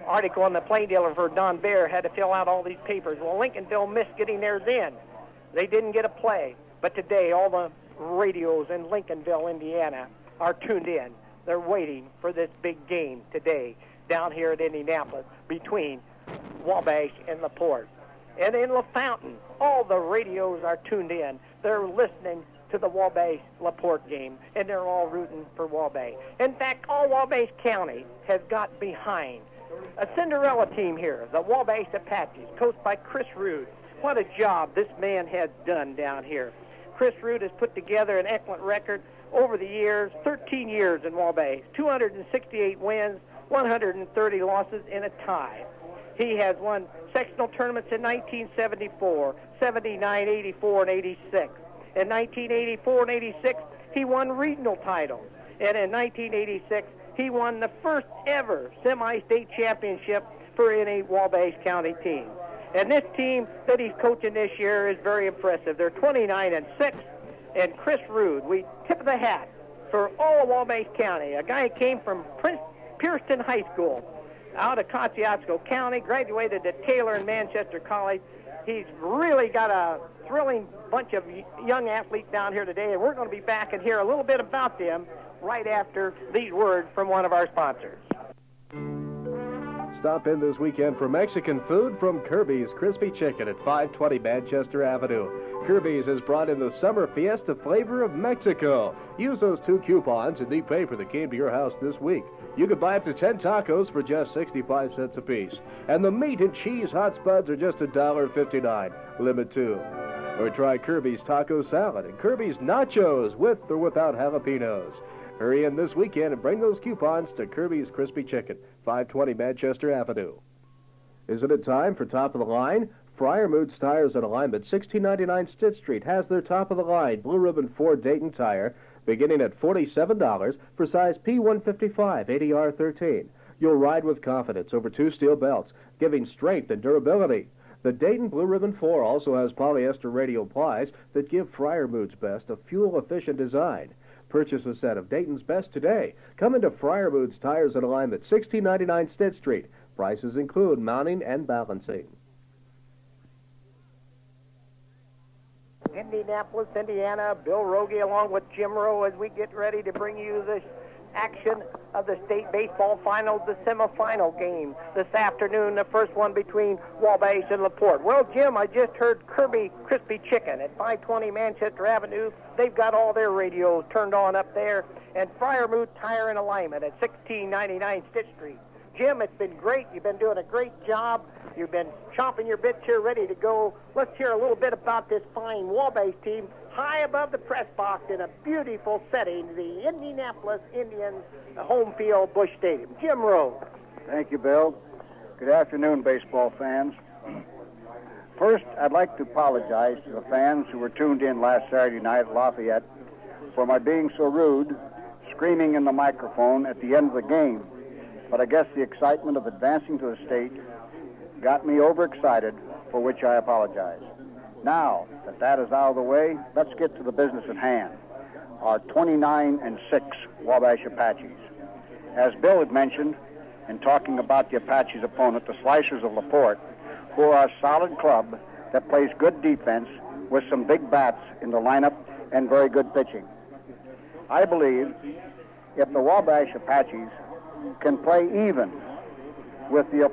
article in the Plain Dealer for Don Bear, had to fill out all these papers. Well, Lincolnville missed getting theirs in. They didn't get a play. But today, all the radios in Lincolnville, Indiana, are tuned in. They're waiting for this big game today down here at Indianapolis between Wabash and LaPorte. And in LaFountain, all the radios are tuned in. They're listening to the Wabash-LaPorte game, and they're all rooting for Wabash. In fact, all Wabash County has got behind a Cinderella team here, the Wabash Apaches, coached by Chris Rude. What a job this man has done down here. Chris Rude has put together an excellent record over the years, 13 years in Wabash, 268 wins, 130 losses, and a tie. He has won sectional tournaments in 1974, 79, 84, and 86. In 1984 and 86, he won regional titles. And in 1986, he won the first ever semi-state championship for any Wabash County team. And this team that he's coaching this year is very impressive. They're 29-6. And Chris Rude, we tip the hat for all of Wabash County, a guy who came from Pierceton High School out of Kosciuszko County, graduated at Taylor and Manchester College. He's really got a thrilling bunch of young athletes down here today, and we're going to be back and hear a little bit about them right after these words from one of our sponsors. Stop in this weekend for Mexican food from Kirby's Crispy Chicken at 520 Manchester Avenue. Kirby's has brought in the summer fiesta flavor of Mexico. Use those 2 coupons and the paper that came to your house this week. You can buy up to 10 tacos for just 65 cents apiece. And the meat and cheese hot spuds are just $1.59. Limit 2. Or try Kirby's taco salad and Kirby's nachos with or without jalapenos. Hurry in this weekend and bring those coupons to Kirby's Crispy Chicken, 520 Manchester Avenue. Isn't it time for top of the line? Friar Moods Tires and Alignment, 1699 Stitch Street, has their top of the line Blue Ribbon Ford Dayton tire beginning at $47 for size P155 ADR13. You'll ride with confidence over 2 steel belts, giving strength and durability. The Dayton Blue Ribbon 4 also has polyester radial plies that give Friar Moods Best a fuel-efficient design. Purchase a set of Dayton's Best today. Come into Friar Moods Tires and Alignment, 1699 Stitch Street. Prices include mounting and balancing. Indianapolis, Indiana, Bill Rogge along with Jim Rowe as we get ready to bring you the action of the state baseball finals, the semifinal game this afternoon, the first one between Wabash and LaPorte. Well, Jim, I just heard Kirby Crispy Chicken at 520 Manchester Avenue. They've got all their radios turned on up there, and Friar Mood Tire and Alignment at 1699 Stitch Street. Jim, it's been great. You've been doing a great job. You've been chomping your bits here, ready to go. Let's hear a little bit about this fine Wabash team high above the press box in a beautiful setting, the Indianapolis Indians home field, Busch Stadium. Jim Rowe. Thank you, Bill. Good afternoon, baseball fans. First, I'd like to apologize to the fans who were tuned in last Saturday night at Lafayette for my being so rude, screaming in the microphone at the end of the game. But I guess the excitement of advancing to the state got me overexcited, for which I apologize. Now that that is out of the way, let's get to the business at hand. Our 29-6 Wabash Apaches. As Bill had mentioned, in talking about the Apaches' opponent, the Slicers of LaPorte, who are a solid club that plays good defense with some big bats in the lineup and very good pitching. I believe if the Wabash Apaches can play even with the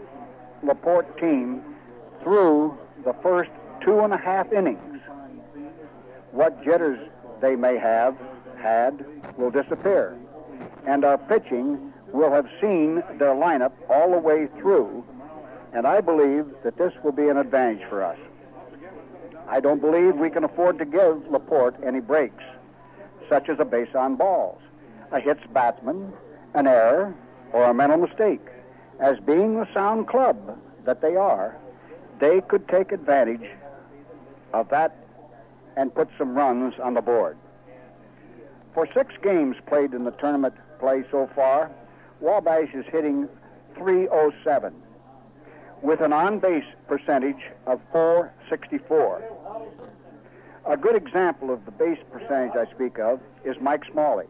LaPorte team through the first 2.5 innings, what jitters they may have had will disappear, and our pitching will have seen their lineup all the way through, and I believe that this will be an advantage for us. I don't believe we can afford to give LaPorte any breaks, such as a base on balls, a hits batsman, an error, or a mental mistake. As being the sound club that they are, they could take advantage of that and put some runs on the board. For 6 games played in the tournament play so far, Wabash is hitting .307 with an on-base percentage of .464. A good example of the base percentage I speak of is Mike Smalley,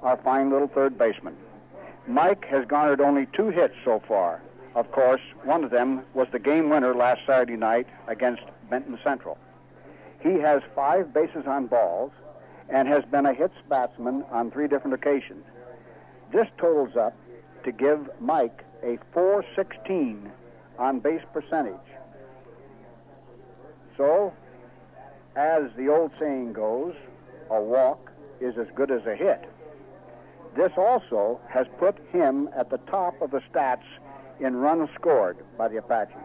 our fine little third baseman. Mike has garnered only 2 hits so far, Of course, one of them was the game winner last Saturday night against Benton Central. He has 5 bases on balls and has been a hits batsman on 3 different occasions. This totals up to give Mike a .416 on base percentage. So, as the old saying goes, a walk is as good as a hit. This also has put him at the top of the stats in runs scored by the Apaches.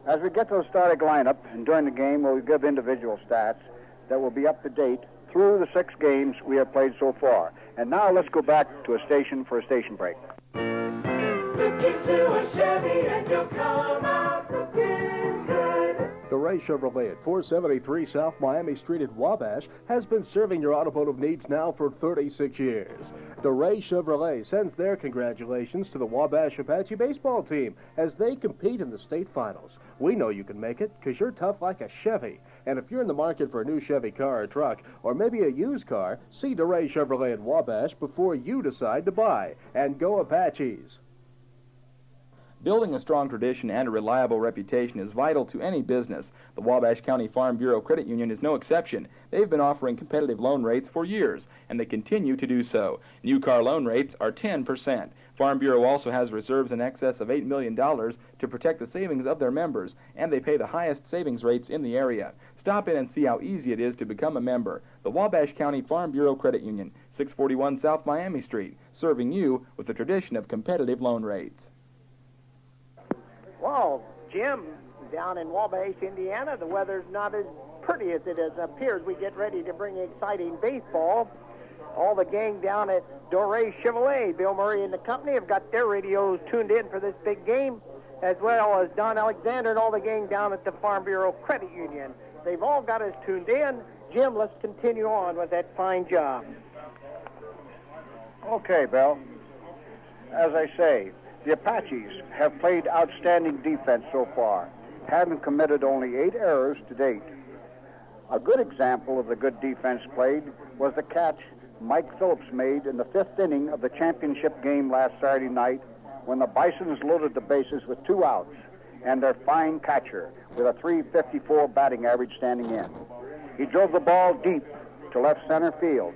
As we get to the starting lineup, and during the game, we'll give individual stats that will be up to date through the 6 games we have played so far. And now let's go back to a station for a station break. Look into a Chevy and you'll come out looking good. DeRay Chevrolet at 473 South Miami Street at Wabash has been serving your automotive needs now for 36 years. DeRay Chevrolet sends their congratulations to the Wabash Apache baseball team as they compete in the state finals. We know you can make it because you're tough like a Chevy. And if you're in the market for a new Chevy car or truck, or maybe a used car, see DeRay Chevrolet at Wabash before you decide to buy. And go Apaches! Building a strong tradition and a reliable reputation is vital to any business. The Wabash County Farm Bureau Credit Union is no exception. They've been offering competitive loan rates for years, and they continue to do so. New car loan rates are 10%. Farm Bureau also has reserves in excess of $8 million to protect the savings of their members, and they pay the highest savings rates in the area. Stop in and see how easy it is to become a member. The Wabash County Farm Bureau Credit Union, 641 South Miami Street, serving you with a tradition of competitive loan rates. Well, Jim, down in Wabash, Indiana, the weather's not as pretty as it appears. We get ready to bring exciting baseball. All the gang down at DeRay Chevrolet, Bill Murray and the company, have got their radios tuned in for this big game, as well as Don Alexander and all the gang down at the Farm Bureau Credit Union. They've all got us tuned in. Jim, let's continue on with that fine job. Okay, Bill. As I say, the Apaches have played outstanding defense so far, having committed only 8 errors to date. A good example of the good defense played was the catch Mike Phillips made in the 5th inning of the championship game last Saturday night when the Bisons loaded the bases with 2 outs and their fine catcher with a .354 batting average standing in. He drove the ball deep to left center field.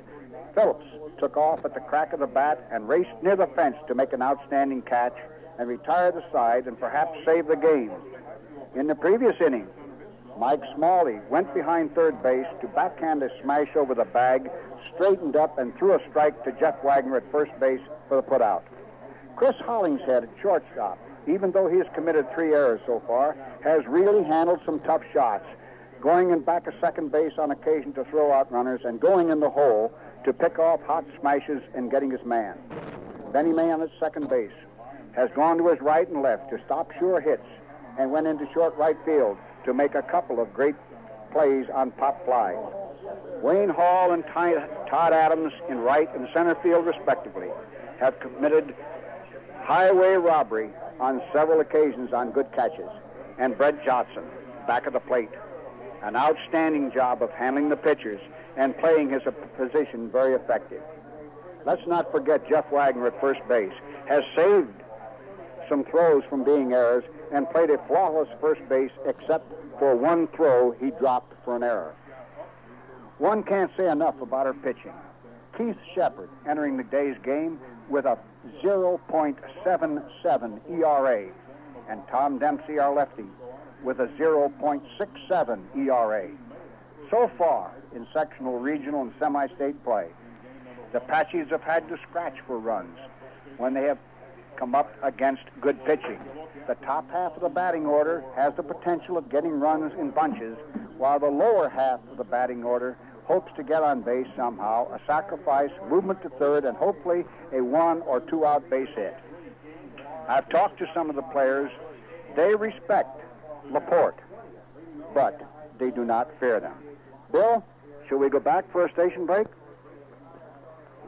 Phillips took off at the crack of the bat and raced near the fence to make an outstanding catch and retire the side and perhaps save the game. In the previous inning, Mike Smalley went behind third base to backhand a smash over the bag, straightened up, and threw a strike to Jeff Wagner at first base for the putout. Chris Hollingshead at shortstop, even though he has committed 3 errors so far, has really handled some tough shots, going in back of second base on occasion to throw out runners and going in the hole to pick off hot smashes and getting his man. Benny Mann at second base has gone to his right and left to stop sure hits and went into short right field to make a couple of great plays on pop flies. Wayne Hall and Todd Adams in right and center field respectively have committed highway robbery on several occasions on good catches. And Brett Johnson back at the plate, an outstanding job of handling the pitchers and playing his position very effective. Let's not forget Jeff Wagner at first base has saved some throws from being errors and played a flawless first base except for one throw he dropped for an error. One can't say enough about our pitching. Keith Shepard entering the day's game with a 0.77 ERA, and Tom Dempsey, our lefty, with a 0.67 ERA. So far in sectional, regional, and semi-state play, the Apaches have had to scratch for runs when they have come up against good pitching. The top half of the batting order has the potential of getting runs in bunches, while the lower half of the batting order hopes to get on base somehow, a sacrifice, movement to third, and hopefully a 1 or 2 out base hit. I've talked to some of the players. They respect LaPorte, but they do not fear them. Bill, shall we go back for a station break?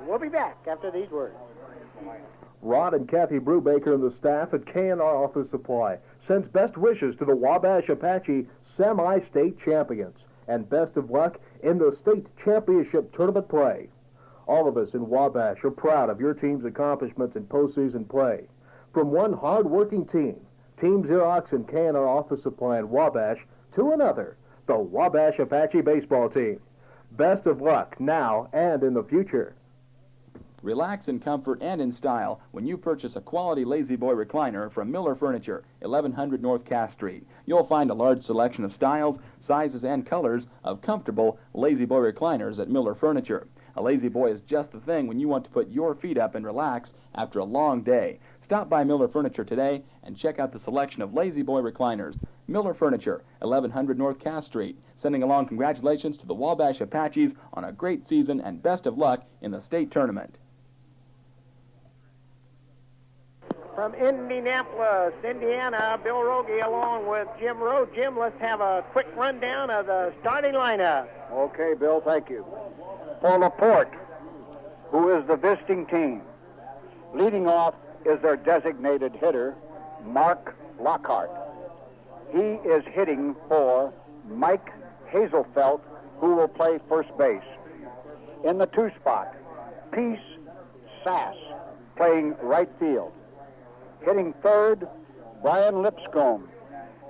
We'll be back after these words. Rod and Kathy Brubaker and the staff at K&R Office Supply sends best wishes to the Wabash Apache semi-state champions and best of luck in the state championship tournament play. All of us in Wabash are proud of your team's accomplishments in postseason play. From one hard-working team, Team Xerox and K&R Office Supply in Wabash, to another, the Wabash Apache Baseball Team. Best of luck now and in the future. Relax in comfort and in style when you purchase a quality Lazy Boy recliner from Miller Furniture, 1100 North Cass Street. You'll find a large selection of styles, sizes, and colors of comfortable Lazy Boy recliners at Miller Furniture. A Lazy Boy is just the thing when you want to put your feet up and relax after a long day. Stop by Miller Furniture today and check out the selection of Lazy Boy recliners. Miller Furniture, 1100 North Cass Street. Sending along congratulations to the Wabash Apaches on a great season and best of luck in the state tournament. From Indianapolis, Indiana, Bill Rogge along with Jim Rowe. Jim, let's have a quick rundown of the starting lineup. Okay, Bill, thank you. For LaPorte, who is the visiting team, leading off is their designated hitter, Mark Lockhart. He is hitting for Mike Hazelfelt, who will play first base. In the 2 spot, Peace Sass, playing right field. Hitting third, Brian Lipscomb.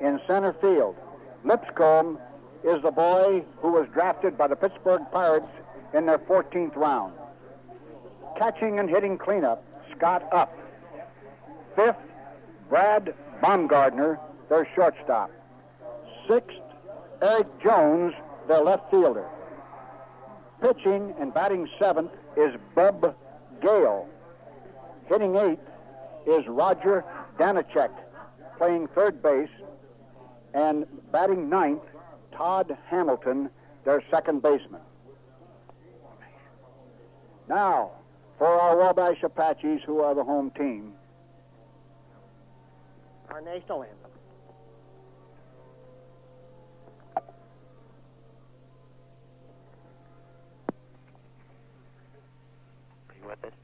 In center field, Lipscomb is the boy who was drafted by the Pittsburgh Pirates in their 14th round. Catching and hitting cleanup, Scott Upp. Fifth, Brad Baumgardner, their shortstop. Sixth, Eric Jones, their left fielder. Pitching and batting seventh is Bub Gale. Hitting eighth is Roger Danachek, playing third base. And batting ninth, Todd Hamilton, their second baseman. Now, for our Wabash Apaches, who are the home team, Our national anthem. Are you with it?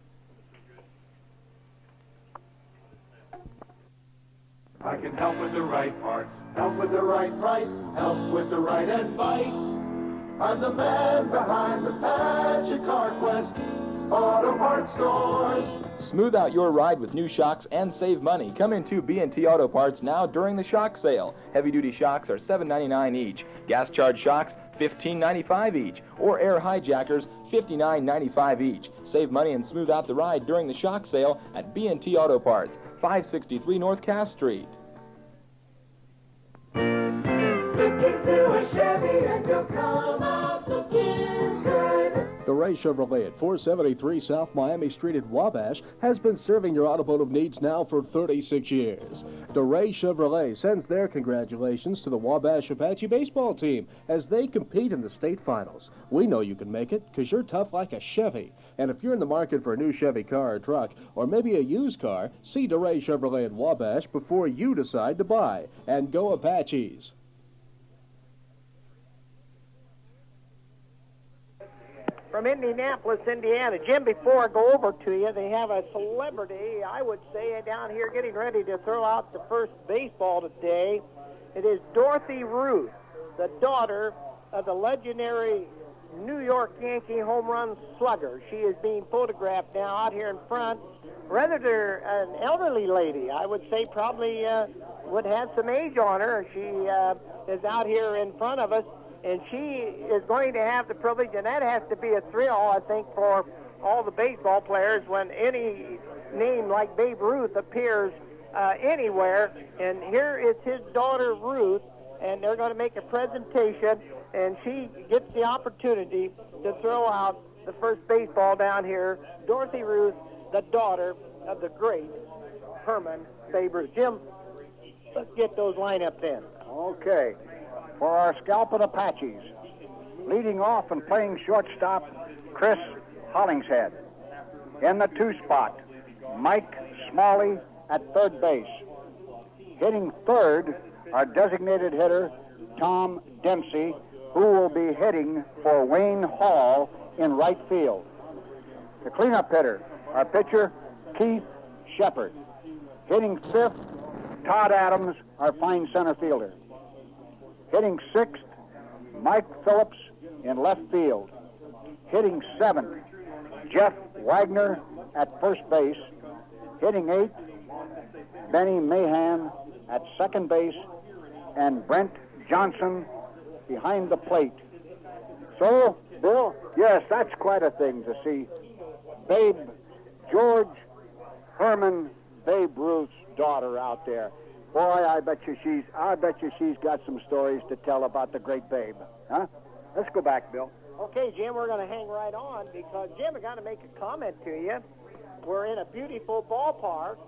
I can help with the right parts, help with the right price, help with the right advice. I'm the man behind the patch at CarQuest Auto Parts Stores. Smooth out your ride with new shocks and save money. Come into B&T Auto Parts now during the shock sale. Heavy-duty shocks are $7.99 each. Gas-charged shocks, $15.95 each. Or air hijackers, $59.95 each. Save money and smooth out the ride during the shock sale at B&T Auto Parts, 563 North Cass Street. Look into a Chevy and you'll come out looking good. DeRay Chevrolet at 473 South Miami Street at Wabash has been serving your automotive needs now for 36 years. DeRay Chevrolet sends their congratulations to the Wabash Apache baseball team as they compete in the state finals. We know you can make it because you're tough like a Chevy. And if you're in the market for a new Chevy car or truck, or maybe a used car, see DeRay Chevrolet at Wabash before you decide to buy. And go Apaches! From Indianapolis, Indiana. Jim, before I go over to you, they have a celebrity, I would say, down here getting ready to throw out the first baseball today. It is Dorothy Ruth, the daughter of the legendary New York Yankee home run slugger. She is being photographed now out here in front. Rather an elderly lady, I would say probably would have some age on her. She is out here in front of us. And she is going to have the privilege, and that has to be a thrill, I think, for all the baseball players when any name like Babe Ruth appears anywhere. And here is his daughter, Ruth, and they're going to make a presentation, and she gets the opportunity to throw out the first baseball down here. Dorothy Ruth, the daughter of the great Herman Babe Ruth. Jim, let's get those lineups in. okay. For our Scalping Apaches, leading off and playing shortstop, Chris Hollingshead. In the 2 spot, Mike Smalley at third base. Hitting third, our designated hitter, Tom Dempsey, who will be hitting for Wayne Hall in right field. The cleanup hitter, our pitcher, Keith Shepard. Hitting fifth, Todd Adams, our fine center fielder. Hitting sixth, Mike Phillips in left field. Hitting seventh, Jeff Wagner at first base. Hitting eighth, Benny Mahan at second base, and Brent Johnson behind the plate. So, Bill, yes, that's quite a thing to see Babe, George Herman Babe Ruth's daughter out there. Boy, I bet you she's got some stories to tell about the great Babe. Huh? Let's go back, Bill. Okay, Jim, we're going to hang right on because, Jim, I got to make a comment to you. We're in a beautiful ballpark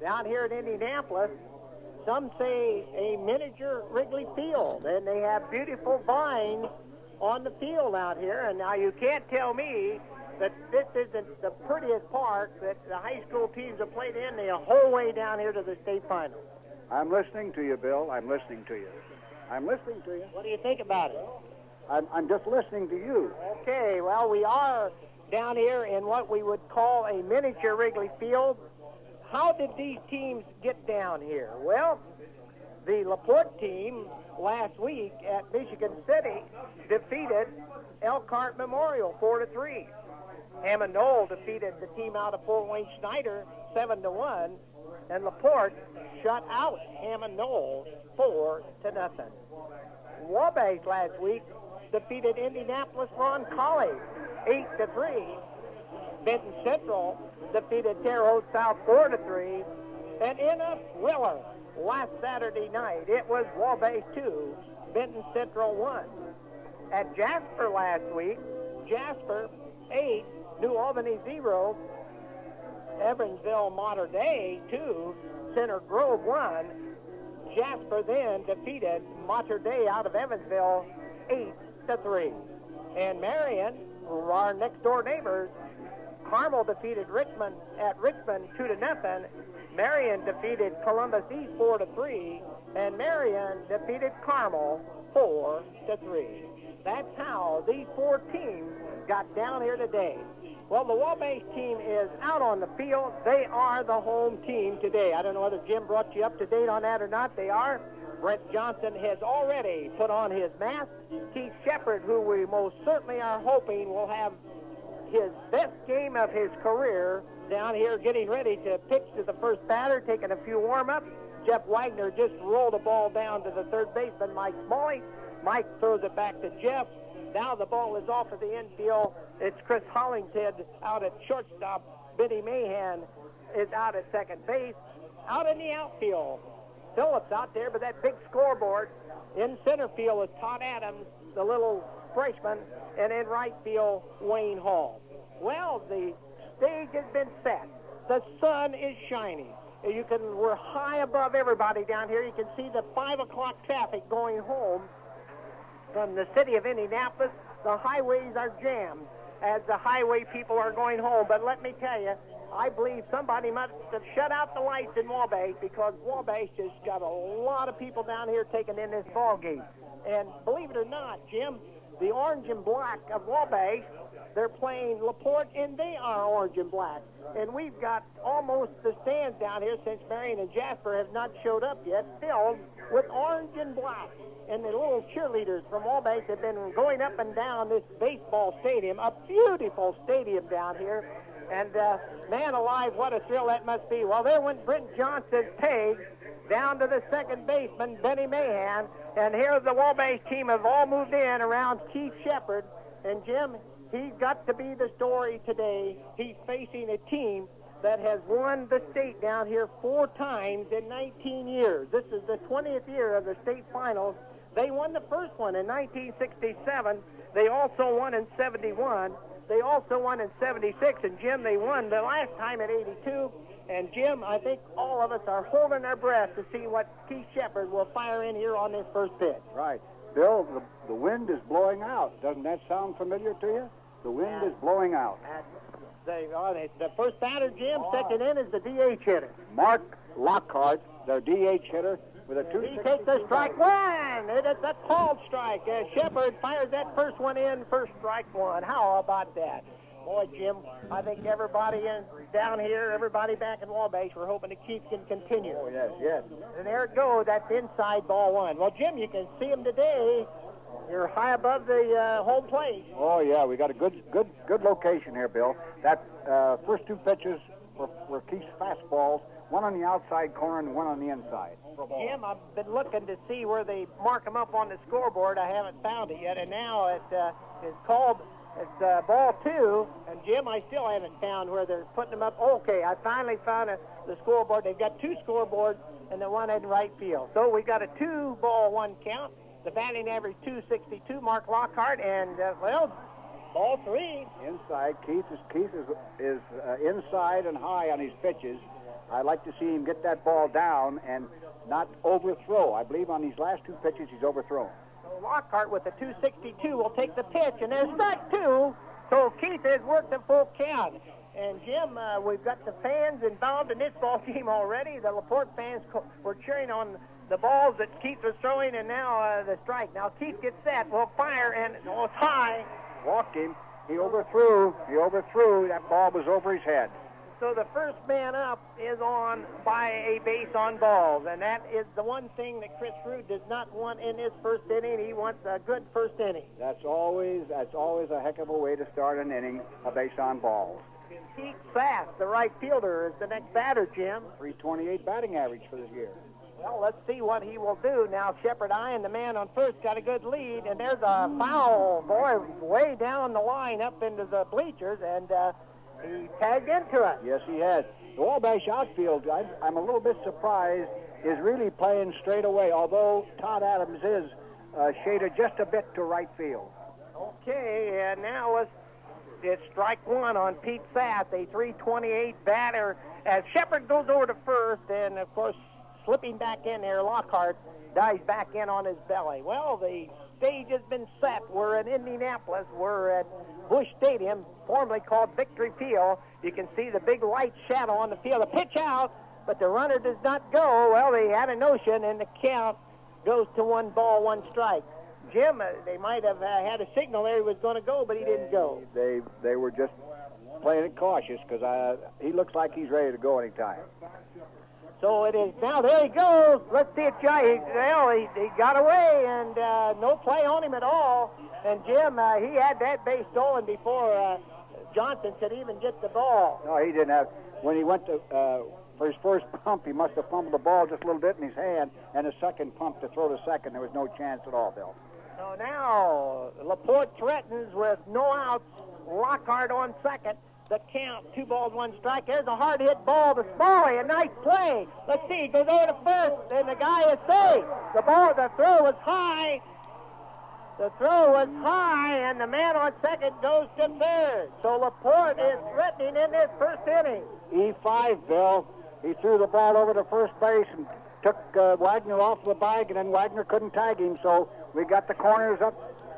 down here in Indianapolis. Some say a miniature Wrigley Field, and they have beautiful vines on the field out here. And now you can't tell me that this isn't the prettiest park that the high school teams have played in the whole way down here to the state finals. I'm listening to you, Bill. I'm listening to you. What do you think about it? I'm just listening to you. Okay, well, we are down here in what we would call a miniature Wrigley Field. How did these teams get down here? Well, the LaPorte team last week at Michigan City defeated Elkhart Memorial 4-3. Hammond Knoll defeated the team out of Fort Wayne Schneider 7-1, and LaPorte shut out Hammond Knoll 4-0. Wabash last week defeated Indianapolis Ron Colley 8-3. Benton Central defeated Terre Haute South 4-3. And in a thriller last Saturday night, it was Wabash 2, Benton Central 1. At Jasper last week, Jasper 8, New Albany 0, Evansville Mater Dei 2, Center Grove 1. Jasper then defeated Mater Dei out of Evansville 8-3. And Marion, our next door neighbors, Carmel defeated Richmond at Richmond 2-0. Marion defeated Columbus East 4-3, and Marion defeated Carmel 4-3. That's how these four teams got down here today. Well, the Wabash team is out on the field. They are the home team today. I don't know whether Jim brought you up to date on that or not. They are. Brent Johnson has already put on his mask. Keith Shepard, who we most certainly are hoping will have his best game of his career down here, getting ready to pitch to the first batter, taking a few warm-ups. Jeff Wagner just rolled a ball down to the third baseman, Mike Smalley. Mike throws it back to Jeff. Now the ball is off of the infield. It's Chris Hollington out at shortstop. Benny Mahan is out at second base. Out in the outfield, Phillips out there with that big scoreboard. In center field is Todd Adams, the little freshman, and in right field, Wayne Hall. Well, the stage has been set. The sun is shining. We're high above everybody down here. You can see the 5 o'clock traffic going home from the city of Indianapolis. The highways are jammed as the highway people are going home. But let me tell you, I believe somebody must have shut out the lights in Wabash, because Wabash has got a lot of people down here taking in this ball game. And believe it or not, Jim, the orange and black of Wabash, they're playing LaPorte, and they are orange and black. And we've got almost the stands down here, since Marion and Jasper have not showed up yet, filled with orange and black. And the little cheerleaders from Wabash have been going up and down this baseball stadium, a beautiful stadium down here. And man alive, what a thrill that must be. Well, there went Brent Johnson's tag down to the second baseman, Benny Mahan. And here the Wabash team have all moved in around Keith Shepard. And Jim, he's got to be the story today. He's facing a team that has won the state down here 4 times in 19 years. This is the 20th year of the state finals. They won the first one in 1967. They also won in 71. They also won in 76. And, Jim, they won the last time at 82. And, Jim, I think all of us are holding our breath to see what Keith Shepard will fire in here on this first pitch. Right. Bill, the wind is blowing out. Doesn't that sound familiar to you? The wind is blowing out. The first batter, Jim, second in is the DH hitter. Mark Lockhart, their DH hitter, with a 2-6. He takes a strike one. It's a called strike. Shepard fires that first one in, first strike one. How about that? Boy, Jim, I think everybody down here, everybody back in Wabash, we're hoping that Keith can continue. Oh, yes, yes. And there it goes. That's inside ball one. Well, Jim, you can see him today. You're high above the home plate. Oh, yeah, we got a good location here, Bill. That first 2 pitches were were Keith's fastballs, one on the outside corner and one on the inside. Jim, I've been looking to see where they mark them up on the scoreboard. I haven't found it yet, and now it's called, it's ball 2, and Jim, I still haven't found where they're putting them up. Okay, I finally found the scoreboard. They've got 2 scoreboards and the one in right field. So we got a 2-ball-1 count. The batting average 262, Mark Lockhart, and, ball 3. Inside, Keith is inside and high on his pitches. I'd like to see him get that ball down and not overthrow. I believe on these last 2 pitches he's overthrown. So Lockhart with the 262 will take the pitch, and there's strike 2. So Keith has worked a full count. And Jim, we've got the fans involved in this ball game already. The LaPorte fans were cheering on the balls that Keith was throwing, and now the strike. Now Keith gets set, will fire, and it's high. Walked him. He overthrew. That ball was over his head. So the first man up is on by a base on balls, and that is the one thing that Chris Roode does not want in his first inning. He wants a good first inning. That's always a heck of a way to start an inning, a base on balls. Pete Sass, the right fielder, is the next batter, Jim. .328 batting average for this year. Well, let's see what he will do. Now, Shepard Ian, the man on first, got a good lead, and there's a foul, boy, way down the line up into the bleachers, and he tagged into it. Yes, he has. The Wabash outfield, I'm a little bit surprised, is really playing straight away, although Todd Adams is shaded just a bit to right field. Okay, and now it's strike 1 on Pete Sass, a .328 batter, as Shepard goes over to first, and, of course, slipping back in there, Lockhart dives back in on his belly. Well, the stage has been set. We're in Indianapolis. We're at Busch Stadium, formerly called Victory Field. You can see the big light shadow on the field. The pitch out, but the runner does not go. Well, they had a notion, and the count goes to 1 ball, 1 strike. Jim, they might have had a signal there he was going to go, but he didn't go. They were just playing it cautious because he looks like he's ready to go anytime. So it is now. There he goes. Let's see it, Jay. He got away, and no play on him at all. And Jim, he had that base stolen before Johnson could even get the ball. No, he didn't have. When he went to for his first pump, he must have fumbled the ball just a little bit in his hand, and a second pump to throw to second. There was no chance at all, Bill. So now LaPorte threatens with no outs. Lockhart on second. The count, 2 balls, 1 strike. There's a hard hit ball to Smalley. A nice play. Let's see. He goes over to first, and the guy is safe. The throw was high. And the man on second goes to third. So LaPorte is threatening in this first inning. E5, Bill. He threw the ball over to first base and took Wagner off the bag, and then Wagner couldn't tag him. So we got the corners up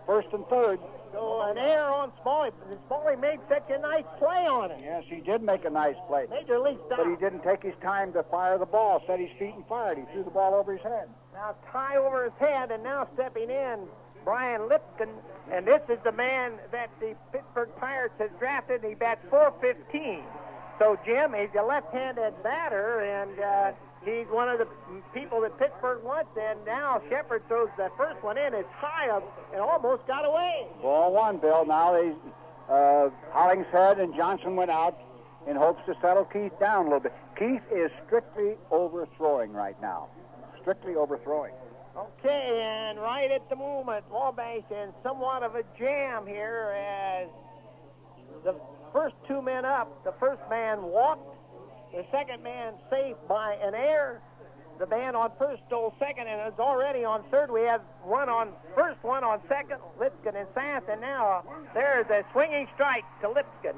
first and third. So an error on Smalley. Smalley made such a nice play on it. Yes, he did make a nice play. Major league stop. But he didn't take his time to fire the ball, set his feet and fired. He threw the ball over his head. Now tie over his head, and now stepping in, Brian Lipscomb. And this is the man that the Pittsburgh Pirates has drafted. He bats .415. So, Jim, he's a left-handed batter, and he's one of the people that Pittsburgh wants, and now Shepard throws the first one in. It's high up and almost got away. Ball 1, Bill. Now Hollingshead and Johnson went out in hopes to settle Keith down a little bit. Keith is strictly overthrowing right now. Strictly overthrowing. Okay, and right at the moment, Wabash in somewhat of a jam here as the first 2 men up. The first man walked. The second man safe by an error. The man on first stole second and is already on third. We have one on first, one on second, Lipscomb and Sass, and now there's a swinging strike to Lipscomb.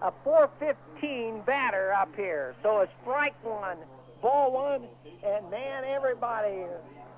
A .415 batter up here. So a strike 1, ball 1, and man, everybody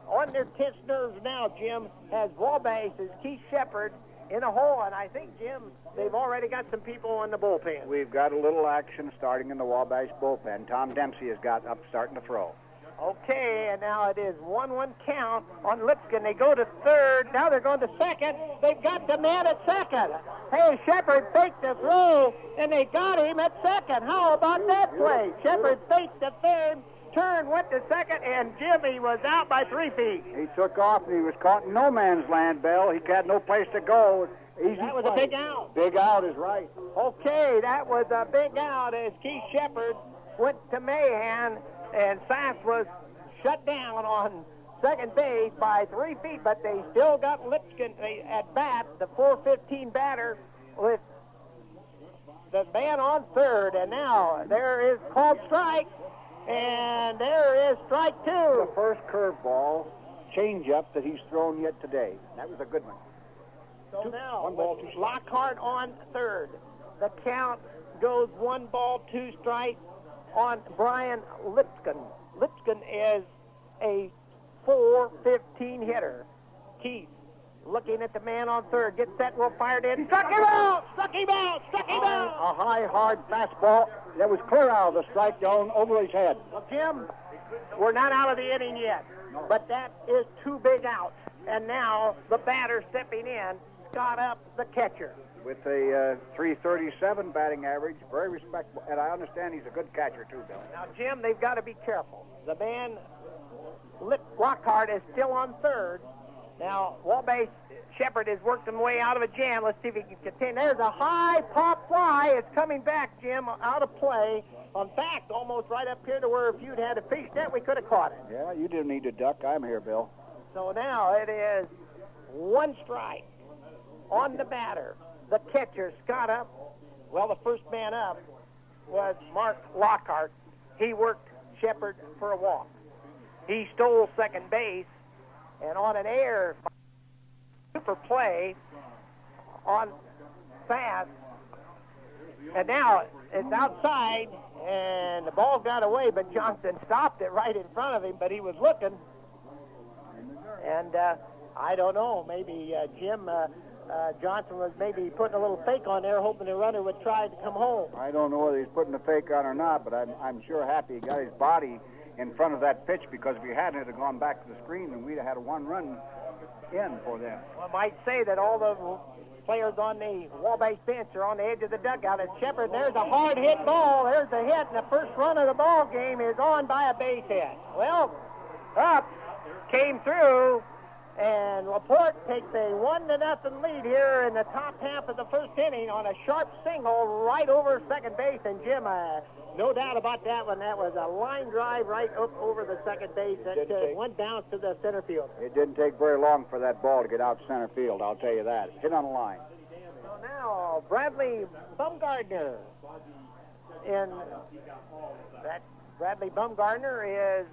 on their tense nerves now, Jim, has Wabash's Keith Shepard in a hole, and I think, Jim, they've already got some people in the bullpen. We've got a little action starting in the Wabash bullpen. Tom Dempsey has got up starting to throw. Okay, and now it is 1-1 count on Lipscomb. They go to third. Now they're going to second. They've got the man at second. Hey, Shepard faked the throw, and they got him at second. How about that play? Shepard faked the third, turned, went to second, and Jimmy was out by 3 feet. He took off, and he was caught in no man's land, Bill. He had no place to go. Easy That was play. a big out. Big out is right. Okay, that was a big out as Keith Shepard went to Mahan, and Sass was shut down on second base by 3 feet, but they still got Lipscomb at bat, the 415 batter, with the man on third. And now there is called strike, and there is strike two. The first curveball changeup that he's thrown yet today. That was a good one. So now, 1 ball, 2 strikes. Lockhart on third. The count goes 1 ball, 2 strikes on Brian Lipscomb. Lipscomb is a 415 hitter. Keith looking at the man on third. Gets set, will fire it in. Struck him out! Struck him out! Struck him out! A high, hard fastball that was clear out of the strike zone over his head. Well, Jim, we're not out of the inning yet, but that is 2 big outs. And now the batter stepping in, Scott Up, the catcher. With a 337 batting average, very respectable. And I understand he's a good catcher, too, Bill. Now, Jim, they've got to be careful. The man, Lockhart, is still on third. Now, Wabash Shepard is working way out of a jam. Let's see if he can contain. There's a high pop fly. It's coming back, Jim, out of play. In fact, almost right up here to where if you'd had a fish net, we could have caught it. Yeah, you didn't need to duck. I'm here, Bill. So now it is 1 strike on the batter. The catcher, Scott Up. Well, the first man up was Mark Lockhart. He worked Shepard for a walk. He stole second base, and on an air super play on fast. And now it's outside, and the ball got away, but Johnson stopped it right in front of him, but he was looking. And I don't know, maybe Jim Johnson was maybe putting a little fake on there, hoping the runner would try to come home. I don't know whether he's putting a fake on or not, but I'm sure happy he got his body in front of that pitch, because if he hadn't, it would have gone back to the screen, and we'd have had a 1 run in for them. Well, I might say that all the players on the Wabash bench are on the edge of the dugout. It's Shepard. There's a hard hit ball. There's the hit, and the first run of the ball game is on by a base hit. Well, Up came through, and LaPorte takes a 1-0 lead here in the top half of the first inning on a sharp single right over second base. And Jim, no doubt about that one. That was a line drive right up over the second base. That one bounce to the center field. It didn't take very long for that ball to get out center field, I'll tell you that. Hit on the line. So now Bradley Bumgardner. In that Bradley Bumgardner is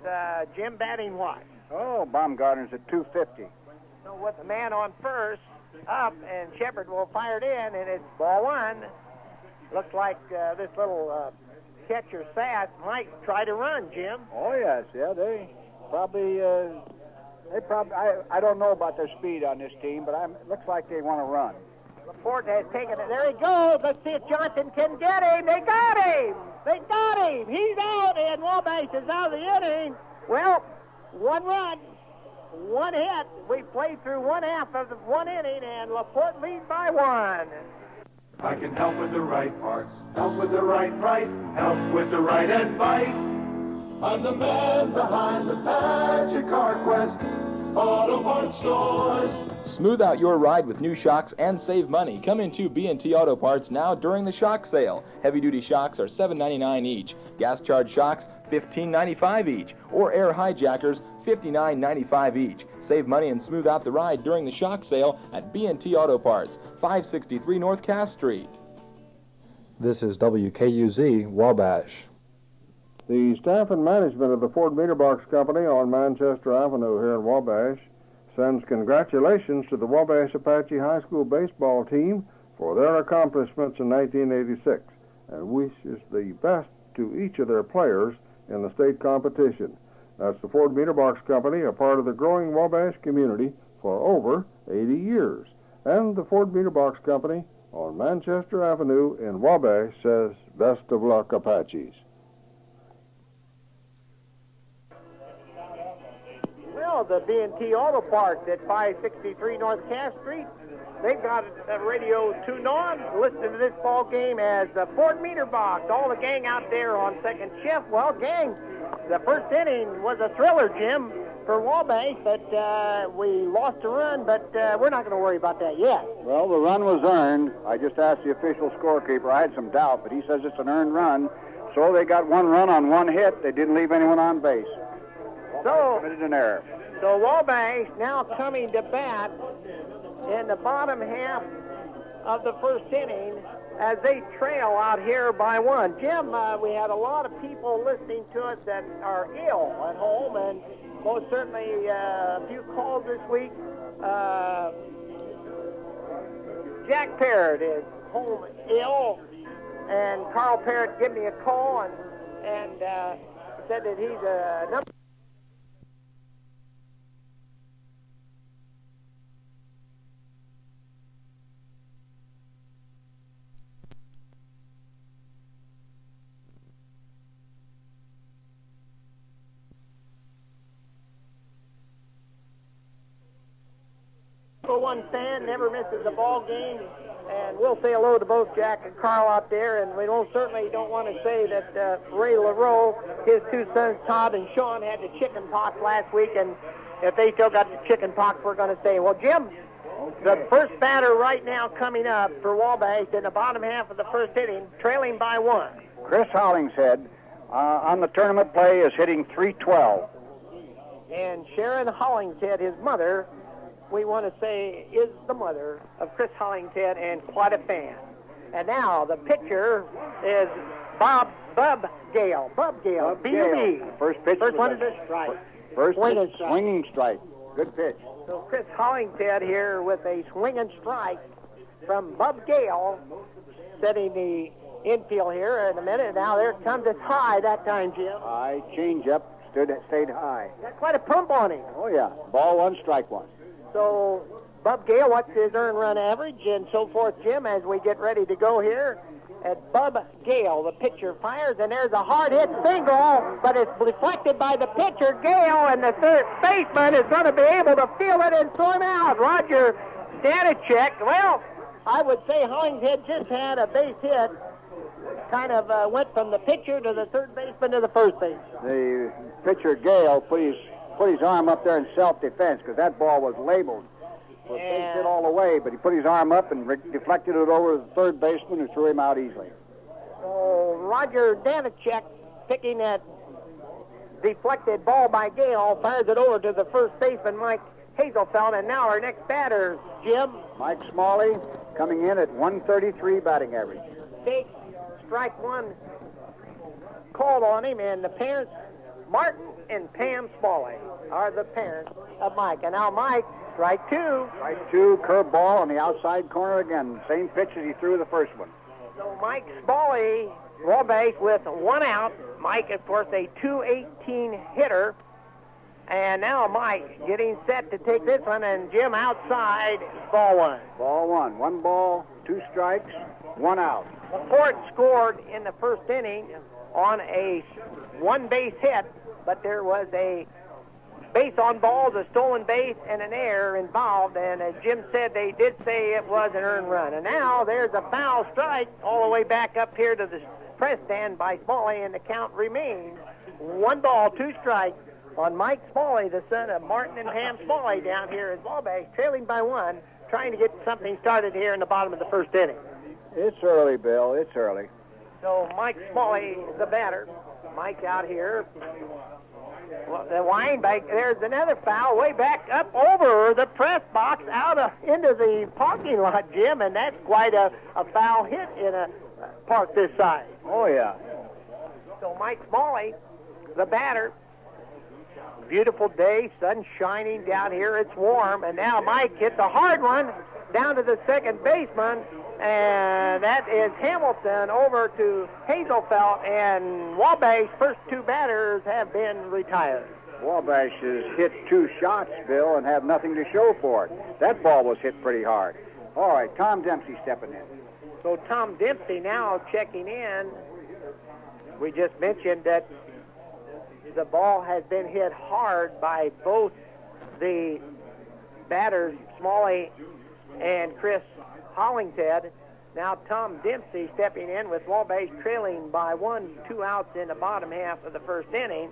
Jim batting what? Oh, Baumgartner's at 250. So with the man on first, Up, and Shepard will fire it in, and it's ball 1. Looks like this little catcher Sass might try to run, Jim. Oh, yes, yeah, they probably, I don't know about their speed on this team, but it looks like they want to run. LaPorte has taken it. There he goes. Let's see if Johnson can get him. They got him. They got him. He's out, and Wabash is out of the inning. Well, 1 run, 1 hit. We played through 1/2 of the 1 inning, and LaPorte leads by 1. I can help with the right parts, help with the right price, help with the right advice. I'm the man behind the Patch Car Quest Auto Parts Stores. Smooth out your ride with new shocks and save money. Come into B&T Auto Parts now during the shock sale. Heavy-duty shocks are $7.99 each. Gas-charged shocks, $15.95 each. Or air hijackers, $59.95 each. Save money and smooth out the ride during the shock sale at B&T Auto Parts, 563 North Cass Street. This is WKUZ, Wabash. The staff and management of the Ford Meter Box Company on Manchester Avenue here in Wabash sends congratulations to the Wabash Apache High School baseball team for their accomplishments in 1986 and wishes the best to each of their players in the state competition. That's the Ford Meter Box Company, a part of the growing Wabash community for over 80 years. And the Ford Meter Box Company on Manchester Avenue in Wabash says, best of luck, Apaches. Well, the B&T Auto Parts at 563 North Cass Street, they've got a radio tuned on, listening to this ball game as the Ford Meter Box. All the gang out there on second shift. Well, gang, the first inning was a thriller, Jim, for Wabash, but we lost a run, but we're not going to worry about that yet. Well, the run was earned. I just asked the official scorekeeper. I had some doubt, but he says it's an earned run. So they got 1 run on 1 hit. They didn't leave anyone on base. So Committed an error. So Wabash now coming to bat in the bottom half of the first inning as they trail out here by 1. Jim, we had a lot of people listening to us that are ill at home, and most certainly a few calls this week. Jack Parrott is home ill, and Carl Parrott gave me a call and said that he's a number. One fan never misses a ball game, and we'll say hello to both Jack and Carl out there, and we certainly don't want to say that Ray LaRoe, his 2 sons Todd and Sean, had the chicken pox last week, and if they still got the chicken pox, we're going to say, well, Jim, the first batter right now coming up for Wabash in the bottom half of the first inning, trailing by 1. Chris Hollingshead on the tournament play is hitting .312. And Sharon Hollingshead, his mother, we want to say is the mother of Chris Hollingshead and quite a fan. And now the pitcher is Bub Gale. Bub Gale, B-U-B. First pitch. First one is a strike. First pitch, swinging strike. Good pitch. So Chris Hollingshead here with a swinging strike from Bub Gale, setting the infield here in a minute. Now there comes it high that time, Jim. High changeup, stayed high. Got quite a pump on him. Oh yeah, ball 1, strike 1. So, Bub Gale, what's his earned run average and so forth, Jim, as we get ready to go here? At Bub Gale, the pitcher fires, and there's a hard hit single, but it's deflected by the pitcher, Gale, and the third baseman is going to be able to field it and throw him out. Roger Danachek, well, I would say Hollingshead just had a base hit, kind of went from the pitcher to the third baseman to the first base. The pitcher, Gale, put his arm up there in self-defense because that ball was labeled. So base hit all the way, but he put his arm up and deflected it over to the third baseman who threw him out easily. So Roger Danachek, picking that deflected ball by Gale, fires it over to the first baseman, Mike Hazelfeld. And now our next batter, Jim. Mike Smalley coming in at 133 batting average. Takes strike 1 called on him, and the parents, Martin and Pam Smalley, are the parents of Mike. And now Mike, strike 2. Strike 2, curve ball on the outside corner again. Same pitch as he threw the first one. So Mike Smalley, Wabash with 1 out. Mike, of course, a .218 hitter. And now Mike getting set to take this one, and Jim outside, ball 1. Ball 1. 1 ball, 2 strikes, 1 out. LaPorte scored in the first inning on a 1-base hit, but there was a base on balls, a stolen base, and an error involved. And as Jim said, they did say it was an earned run. And now there's a foul strike all the way back up here to the press stand by Smalley, and the count remains 1 ball, 2 strikes on Mike Smalley, the son of Martin and Pam Smalley down here in Wabash, trailing by 1, trying to get something started here in the bottom of the first inning. It's early, Bill. It's early. So Mike Smalley, the batter. Mike out here. Well, the wind back. There's another foul way back up over the press box out into the parking lot, Jim, and that's quite a foul hit in a park this size. Oh, yeah. So Mike Smalley, the batter. Beautiful day, sun shining down here. It's warm, and now Mike hits a hard one down to the second baseman, and that is Hamilton over to Hazelfeld, and Wabash first 2 batters have been retired. Wabash has hit 2 shots, Bill, and have nothing to show for it. That ball was hit pretty hard. All right, Tom Dempsey stepping in. So Tom Dempsey now checking in. We just mentioned that the ball has been hit hard by both the batters, Smalley and Chris Hollingshead. Now Tom Dempsey stepping in with Wabash trailing by 1, 2 outs in the bottom half of the first inning.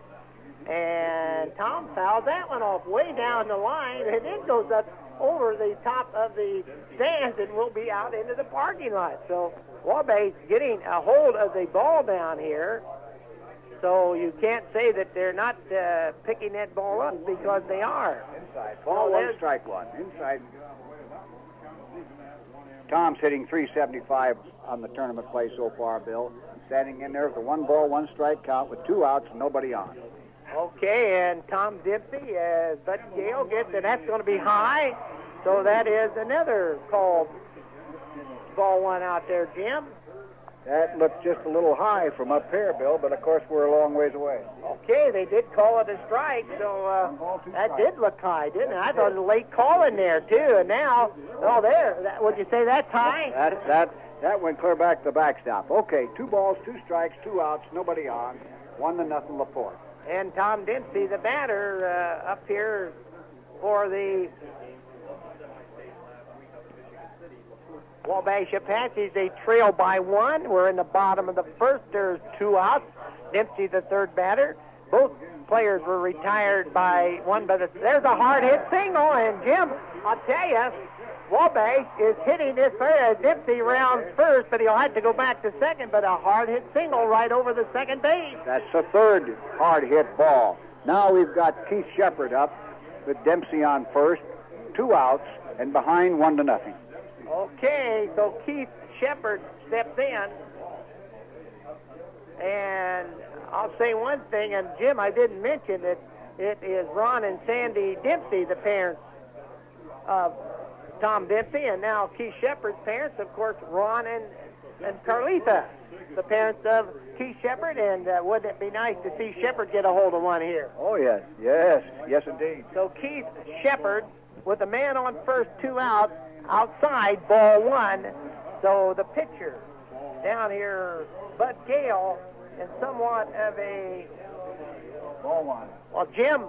And Tom fouls that one off way down the line, and it goes up over the top of the stands and will be out into the parking lot. So Wabash getting a hold of the ball down here. So you can't say that they're not picking that ball up, because they are. Inside. Ball one, strike one. Inside. Tom's hitting 375 on the tournament play so far, Bill. Standing in there with a 1-ball, 1-strike count with 2 outs and nobody on. Okay, and Tom Dempsey, as Bud Gale gets, and that's going to be high. So that is another called ball 1 out there, Jim. That looked just a little high from up here, Bill, but of course we're a long ways away. Okay, they did call it a strike, so that did look high, didn't it? I thought it was a late call in there, too, and now, would you say that's high? That went clear back to the backstop. Okay, 2 balls, 2 strikes, 2 outs, nobody on, 1-0 LaPorte. And Tom Dempsey, the batter, up here for the Wabash Apaches. They trail by 1. We're in the bottom of the first. There's 2 outs. Dempsey, the third batter. Both players were retired by 1. But there's a hard hit single, and Jim, I'll tell you, Wabash is hitting this player. Dempsey rounds first, but he'll have to go back to second. But a hard hit single right over the second base. That's the third hard hit ball. Now we've got Keith Shepard up with Dempsey on first, 2 outs, and behind 1-0. Okay, so Keith Shepard steps in, and I'll say one thing, and Jim, I didn't mention that it is Ron and Sandy Dempsey, the parents of Tom Dempsey, and now Keith Shepard's parents, of course, Ron and Carlita, the parents of Keith Shepard, and wouldn't it be nice to see Shepard get a hold of one here? Oh, yes, indeed. So Keith Shepard, with a man on first, 2 outs, outside, ball 1. So the pitcher down here, Bud Gale, in somewhat of a... Ball 1. Well, Jim,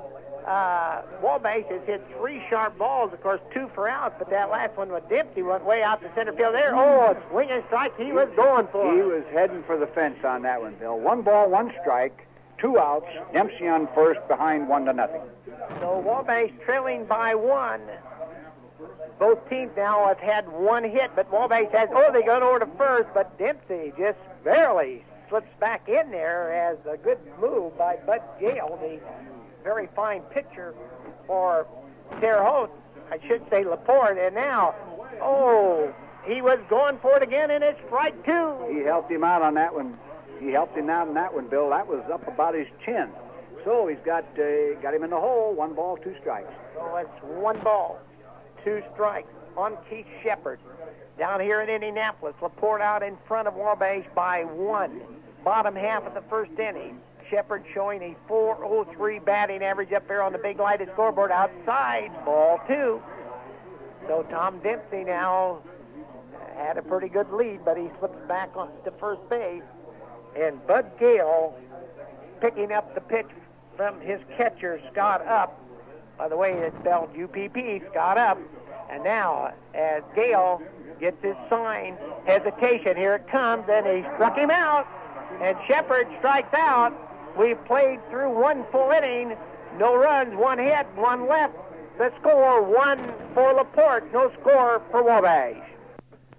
Wabash has hit 3 sharp balls, of course, 2 for outs, but that last one with Dempsey went way out to center field there. Oh, a swing and strike he was going for. He was heading for the fence on that one, Bill. 1 ball, 1 strike, 2 outs, Dempsey on first, behind 1-0. So Wabash trailing by 1. Both teams now have had 1 hit, but Wabash has, they got over to first, but Dempsey just barely slips back in there as a good move by Bud Gale, the very fine pitcher for Terre Haute, I should say LaPorte, and now, he was going for it again, and it's strike 2. He helped him out on that one. Bill. That was up about his chin. So he's got him in the hole, 1 ball, 2 strikes. So it's 1 ball, 2 strikes on Keith Shepard. Down here in Indianapolis, LaPorte out in front of Wabash by 1. Bottom half of the first inning. Shepard showing a .403 batting average up there on the big lighted scoreboard outside, ball 2. So Tom Dempsey now had a pretty good lead, but he slips back on to first base. And Bud Gale picking up the pitch from his catcher, Scott Up. By the way, it's spelled UPP, Scott Up. And now, as Gale gets his sign, hesitation, here it comes, and he struck him out. And Shepard strikes out. We've played through 1 full inning, no runs, 1 hit, 1 left. The score, 1 for LaPorte, no score for Wabash.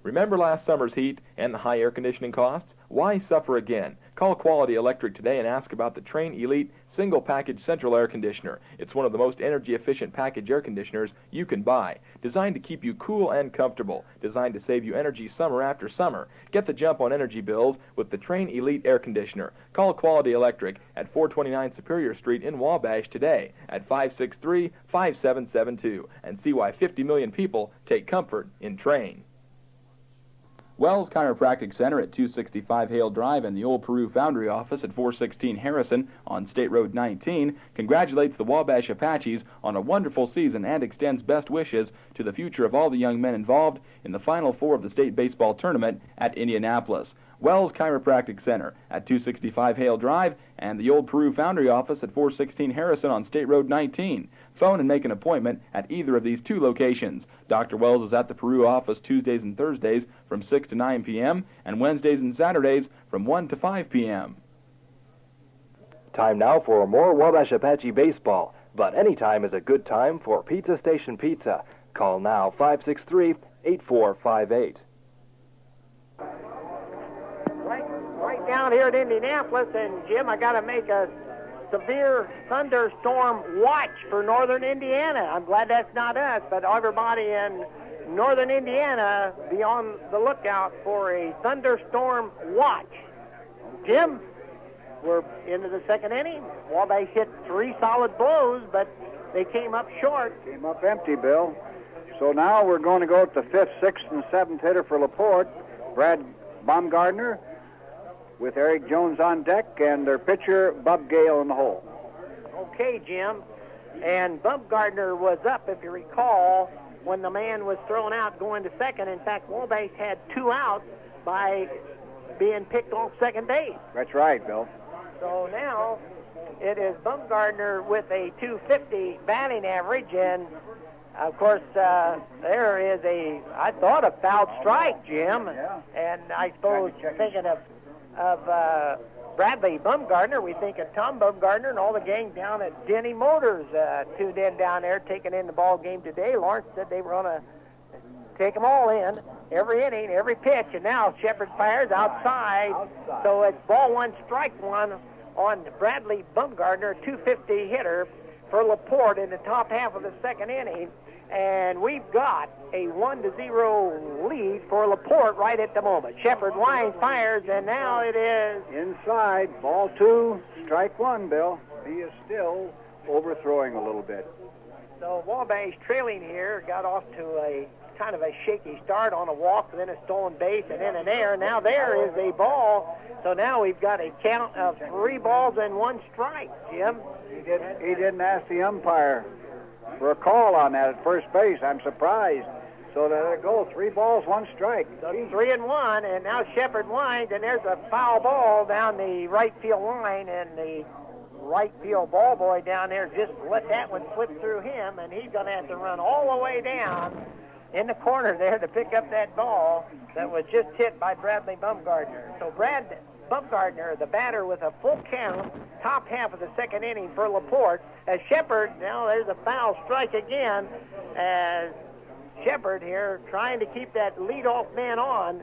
Remember last summer's heat and the high air conditioning costs? Why suffer again? Call Quality Electric today and ask about the Train Elite Single Package Central Air Conditioner. It's one of the most energy-efficient package air conditioners you can buy. Designed to keep you cool and comfortable. Designed to save you energy summer after summer. Get the jump on energy bills with the Train Elite Air Conditioner. Call Quality Electric at 429 Superior Street in Wabash today at 563-5772 and see why 50 million people take comfort in Train. Wells Chiropractic Center at 265 Hale Drive and the Old Peru Foundry Office at 416 Harrison on State Road 19 congratulates the Wabash Apaches on a wonderful season and extends best wishes to the future of all the young men involved in the Final Four of the state baseball tournament at Indianapolis. Wells Chiropractic Center at 265 Hale Drive and the Old Peru Foundry Office at 416 Harrison on State Road 19. Phone and make an appointment at either of these 2 locations. Dr. Wells is at the Peru office Tuesdays and Thursdays from 6 to 9 p.m. and Wednesdays and Saturdays from 1 to 5 p.m. Time now for more Wabash Apache baseball. But any time is a good time for Pizza Station Pizza. Call now, 563-8458. Right down here at Indianapolis, and Jim, I got to make a severe thunderstorm watch for northern Indiana. I'm glad that's not us, but everybody in northern Indiana be on the lookout for a thunderstorm watch. Jim, we're into the second inning. Wabash hit 3 solid blows, but they came up short. Came up empty, Bill. So now we're going to go with the 5th, 6th, and 7th hitter for LaPorte, Brad Baumgartner, with Eric Jones on deck, and their pitcher, Bub Gale, in the hole. Okay, Jim. And Baumgartner was up, if you recall, when the man was thrown out going to second. In fact, Wabash had 2 outs by being picked off second base. That's right, Bill. So now it is Baumgartner with a .250 batting average, and of course there is I thought a foul strike, Jim. Yeah. And I suppose thinking of Bradley Baumgartner, we think of Tom Baumgartner and all the gang down at Denny Motors tuned in down there, taking in the ball game today. Lawrence said they were going to take them all in, every inning, every pitch, and now Shepard fires outside. So it's ball 1, strike 1 on Bradley Baumgartner, .250 hitter for LaPorte in the top half of the second inning. And we've got a 1-0 lead for LaPorte right at the moment. Shepard winds, fires, and now it is inside. Ball 2, strike 1, Bill. He is still overthrowing a little bit. So Wabash trailing here, got off to a kind of a shaky start on a walk, then a stolen base, and then an error. Now there is a ball. So now we've got a count of 3 balls and 1 strike, Jim. He didn't ask the umpire for a call on that at first base. I'm surprised. So there you go, 3 balls, 1 strike. So 3-1, and now Shepard winds, and there's a foul ball down the right field line, and the right field ball boy down there just let that one slip through him, and he's going to have to run all the way down in the corner there to pick up that ball that was just hit by Bradley Baumgartner. So Brad Baumgartner, the batter, with a full count, top half of the second inning for LaPorte. As Shepard, now there's a foul strike again, as Shepard here trying to keep that leadoff man off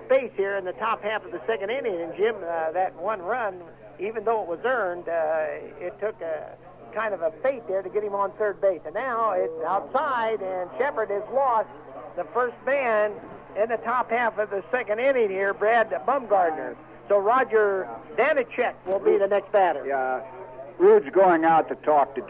base here in the top half of the second inning. And Jim, that 1 run, even though it was earned, it took a kind of a fate there to get him on third base. And now it's outside, and Shepard has lost the first man in the top half of the second inning here, Brad Baumgartner. So Roger Danachek will be the next batter. Yeah, Rude's going out to talk to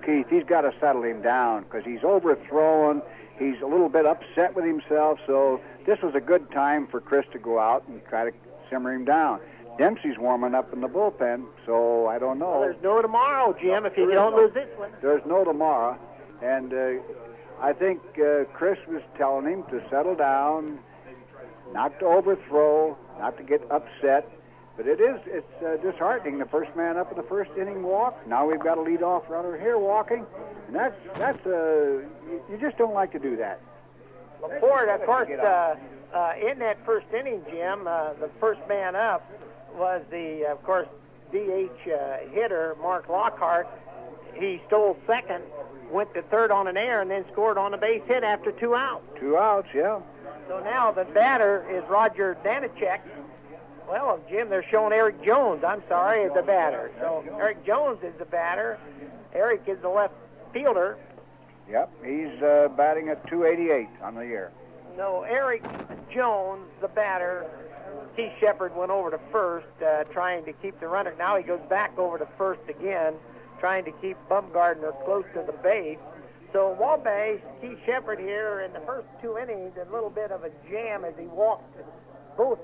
Keith. He's got to settle him down because he's overthrown. He's a little bit upset with himself, so this was a good time for Chris to go out and try to simmer him down. Dempsey's warming up in the bullpen, so I don't know. Well, there's no tomorrow, Jim, if you don't lose this one. There's no tomorrow, and I think Chris was telling him to settle down, not to overthrow, not to get upset. But it's disheartening. The first man up in the first inning walk. Now we've got a leadoff runner here walking, and that's you just don't like to do that. LaPorte, of course, in that first inning, Jim, the first man up was of course, DH hitter Mark Lockhart. He stole second, went to third on an error, and then scored on a base hit after 2 outs. 2 outs, yeah. So now the batter is Roger Danachek. Well, Jim, they're showing Eric Jones, as the batter. So Eric Jones is the batter. Eric is the left fielder. Yep, he's batting at .288 on the year. No, Eric Jones, the batter. Keith Shepard went over to first, trying to keep the runner. Now he goes back over to first again, trying to keep Baumgartner close to the base. So Wabash, Keith Shepard here in the first 2 innings, a little bit of a jam as he walked both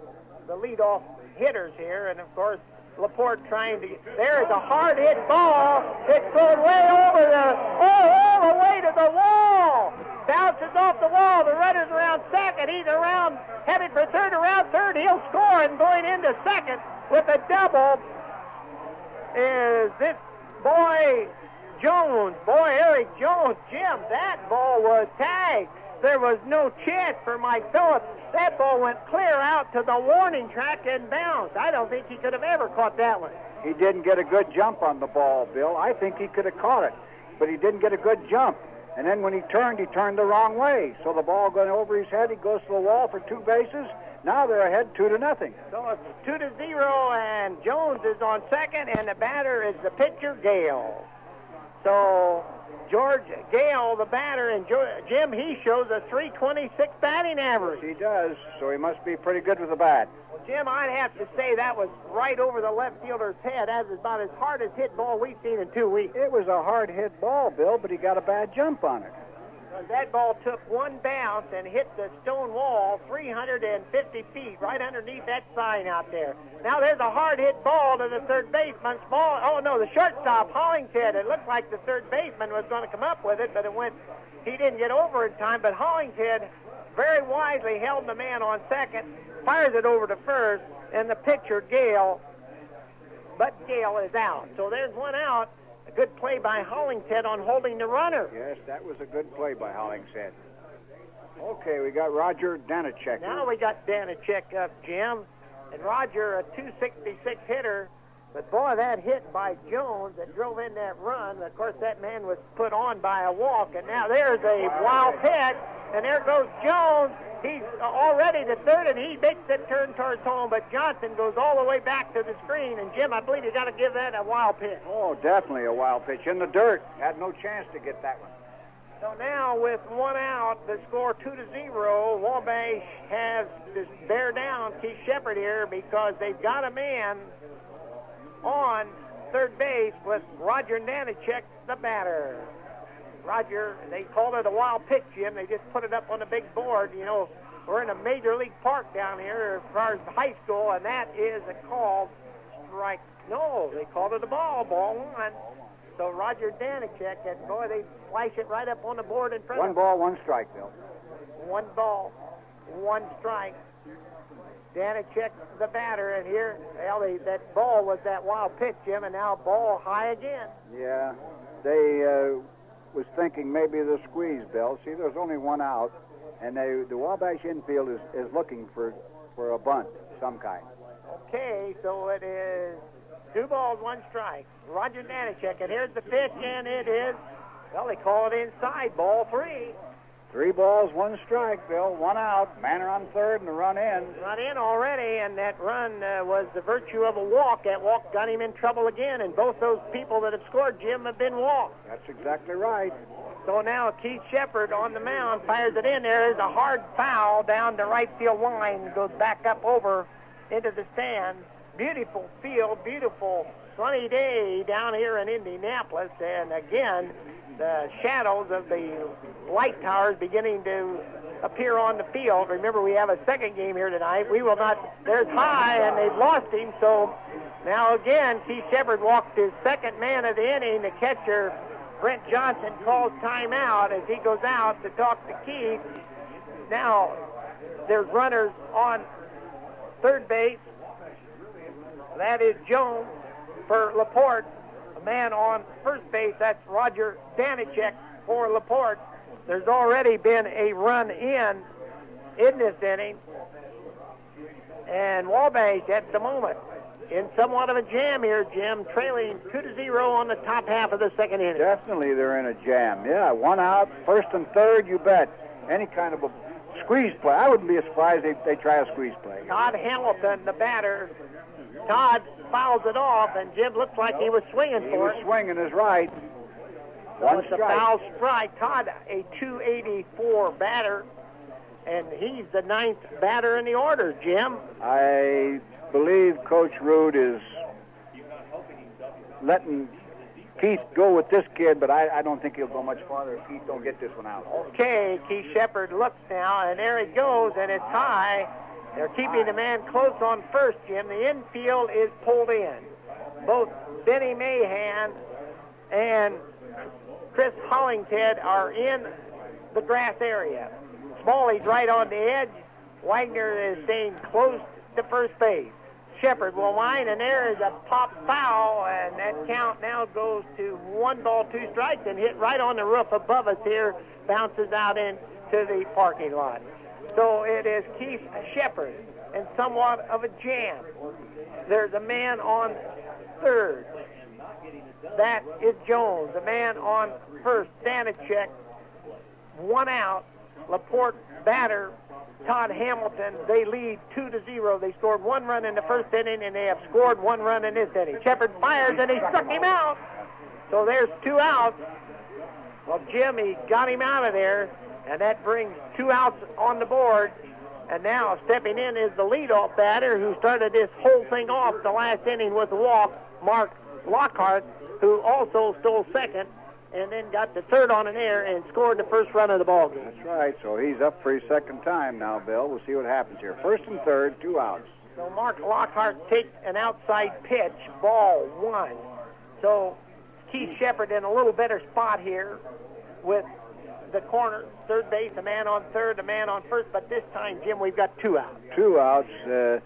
the leadoff hitters here, and of course LaPorte trying to. There is a hard hit ball. It's thrown way over all the way to the wall. Bounces off the wall. The runner's around second. He's headed for third, around third. He'll score, and going into second with a double is this boy Jones. Eric Jones. Jim, that ball was tagged. There was no chance for Mike Phillips. That ball went clear out to the warning track and bounced. I don't think he could have ever caught that one. He didn't get a good jump on the ball, Bill. I think he could have caught it. but he didn't get a good jump. And then when he turned the wrong way. So the ball going over his head, he goes to the wall for 2 bases. Now they're ahead 2-0. So it's 2-0, and Jones is on second, and the batter is the pitcher, Gale. So George Gale, the batter, and Jim, he shows a .326 batting average. He does, so he must be pretty good with the bat. Well, Jim, I'd have to say that was right over the left fielder's head. That was about as hard as hit ball we've seen in 2 weeks. It was a hard hit ball, Bill, but he got a bad jump on it. That ball took one bounce and hit the stone wall 350 feet right underneath that sign out there. Now there's a hard hit ball to the third baseman. The shortstop, Hollingshead. It looked like the third baseman was going to come up with it, but he didn't get over in time. But Hollingshead very wisely held the man on second, fires it over to first, and the pitcher, Gale, but Gale is out. So there's one out. A good play by Hollingshead on holding the runner. Yes, that was a good play by Hollingshead. Okay, we got Roger Danachek. Now we got Danachek up, Jim. And Roger, a .266 hitter. But, boy, that hit by Jones that drove in that run. Of course, that man was put on by a walk. And now there's a wild pitch. And there goes Jones. He's already to third, and he makes the turn towards home. But Johnson goes all the way back to the screen. And, Jim, I believe you got to give that a wild pitch. Oh, definitely a wild pitch. In the dirt. Had no chance to get that one. So now with one out, the score 2-0. Wabash has to bear down Keith Shepard here because they've got a man on third base with Roger Danachek, the batter. Roger, they called it a wild pitch, Jim. They just put it up on the big board. You know, we're in a major league park down here as far as the high school, and that is a called strike. No, they called it a ball one. So Roger Danachek, and boy, they flash it right up on the board in front of him. 1 ball, 1 strike, Bill. 1 ball, 1 strike. Danachek, the batter, and here, that ball was that wild pitch, Jim, and now ball high again. Yeah, they was thinking maybe the squeeze, Bill. See, there's only 1 out, and the Wabash infield is looking for a bunt of some kind. Okay, so it is 2 balls, 1 strike. Roger Danachek, and here's the pitch, and it is, well, they call it inside, ball 3. 3 balls, 1 strike, Bill. 1 out. Manor on third and a run in. Run in already, and that run was the virtue of a walk. That walk got him in trouble again, and both those people that have scored, Jim, have been walked. That's exactly right. So now Keith Shepard on the mound fires it in. There is a hard foul down the right field line. Goes back up over into the stands. Beautiful field, beautiful sunny day down here in Indianapolis, and again, the shadows of the light towers beginning to appear on the field. Remember, we have a second game here tonight. We will not, there's High, and they've lost him, so now again, Keith Shepard walks his second man of the inning. The catcher, Brent Johnson, calls timeout as he goes out to talk to Keith. Now, there's runners on third base. That is Jones for LaPorte. A man on first base, that's Roger Danachek for LaPorte. There's already been a run in this inning. And Wabash at the moment in somewhat of a jam here, Jim, trailing 2-0 on the top half of the second inning. Definitely they're in a jam. Yeah, 1 out, first and third, you bet. Any kind of a squeeze play. I wouldn't be surprised if they try a squeeze play. Todd Hamilton, the batter. Todd fouls it off, and Jim looks like he was swinging for it. He was swinging his right. So it's a foul strike. Todd, a .284 batter, and he's the 9th batter in the order, Jim. I believe Coach Rude is letting Keith go with this kid, but I don't think he'll go much farther if Keith don't get this one out. Okay, Keith Shepard looks now, and there he goes, and it's High. They're keeping the man close on first, Jim. The infield is pulled in. Both Benny Mahan and Chris Hollingshead are in the grass area. Smalley's right on the edge. Wagner is staying close to first base. Shepard will wind, and there is a pop foul, and that count now goes to 1 ball, 2 strikes, and hit right on the roof above us here, bounces out into the parking lot. So it is Keith Shepard in somewhat of a jam. There's a man on third. that is Jones. The man on first, Danachek, 1 out. LaPorte batter, Todd Hamilton, they lead 2-0. They scored 1 run in the first inning, and they have scored 1 run in this inning. Shepard fires, and he struck him out. So there's 2 outs. Well, Jim, he got him out of there, and that brings 2 outs on the board. And now stepping in is the leadoff batter who started this whole thing off the last inning with a walk, Mark Lockhart, who also stole second, and then got the third on an air and scored the first run of the ball game. That's right. So he's up for his second time now, Bill. We'll see what happens here. First and third, 2 outs. So Mark Lockhart takes an outside pitch, ball 1. So Keith Shepard in a little better spot here with the corner, third base, a man on third, a man on first. But this time, Jim, we've got 2 outs. 2 outs.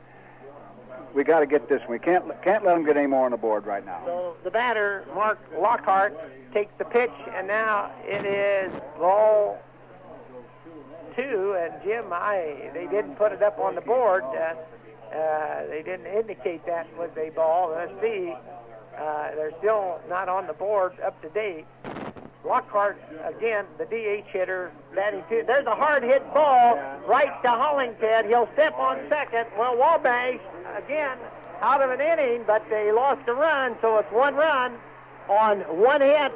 We got to get this one. We can't let them get any more on the board right now. So the batter, Mark Lockhart, takes the pitch, and now it is ball 2. And Jim, they didn't put it up on the board. They didn't indicate that was a ball. Let's see. They're still not on the board up to date. Lockhart, again, the DH hitter, batting 2. There's a hard-hit ball right to Hollinghead. He'll step on second. Well, Wabash, again, out of an inning, but they lost a run, so it's 1 run on 1 hit.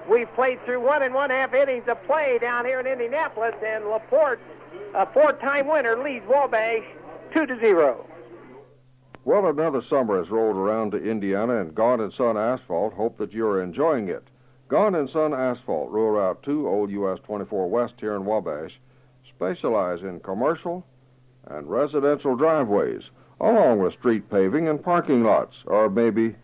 We've played through 1 1/2 innings of play down here in Indianapolis, and LaPorte, a 4-time winner, leads Wabash 2-0. Well, another summer has rolled around to Indiana, and Gone & Son Asphalt hope that you're enjoying it. Gone & Son Asphalt, Rural Route 2, Old US 24 West here in Wabash, specialize in commercial and residential driveways, along with street paving and parking lots, or maybe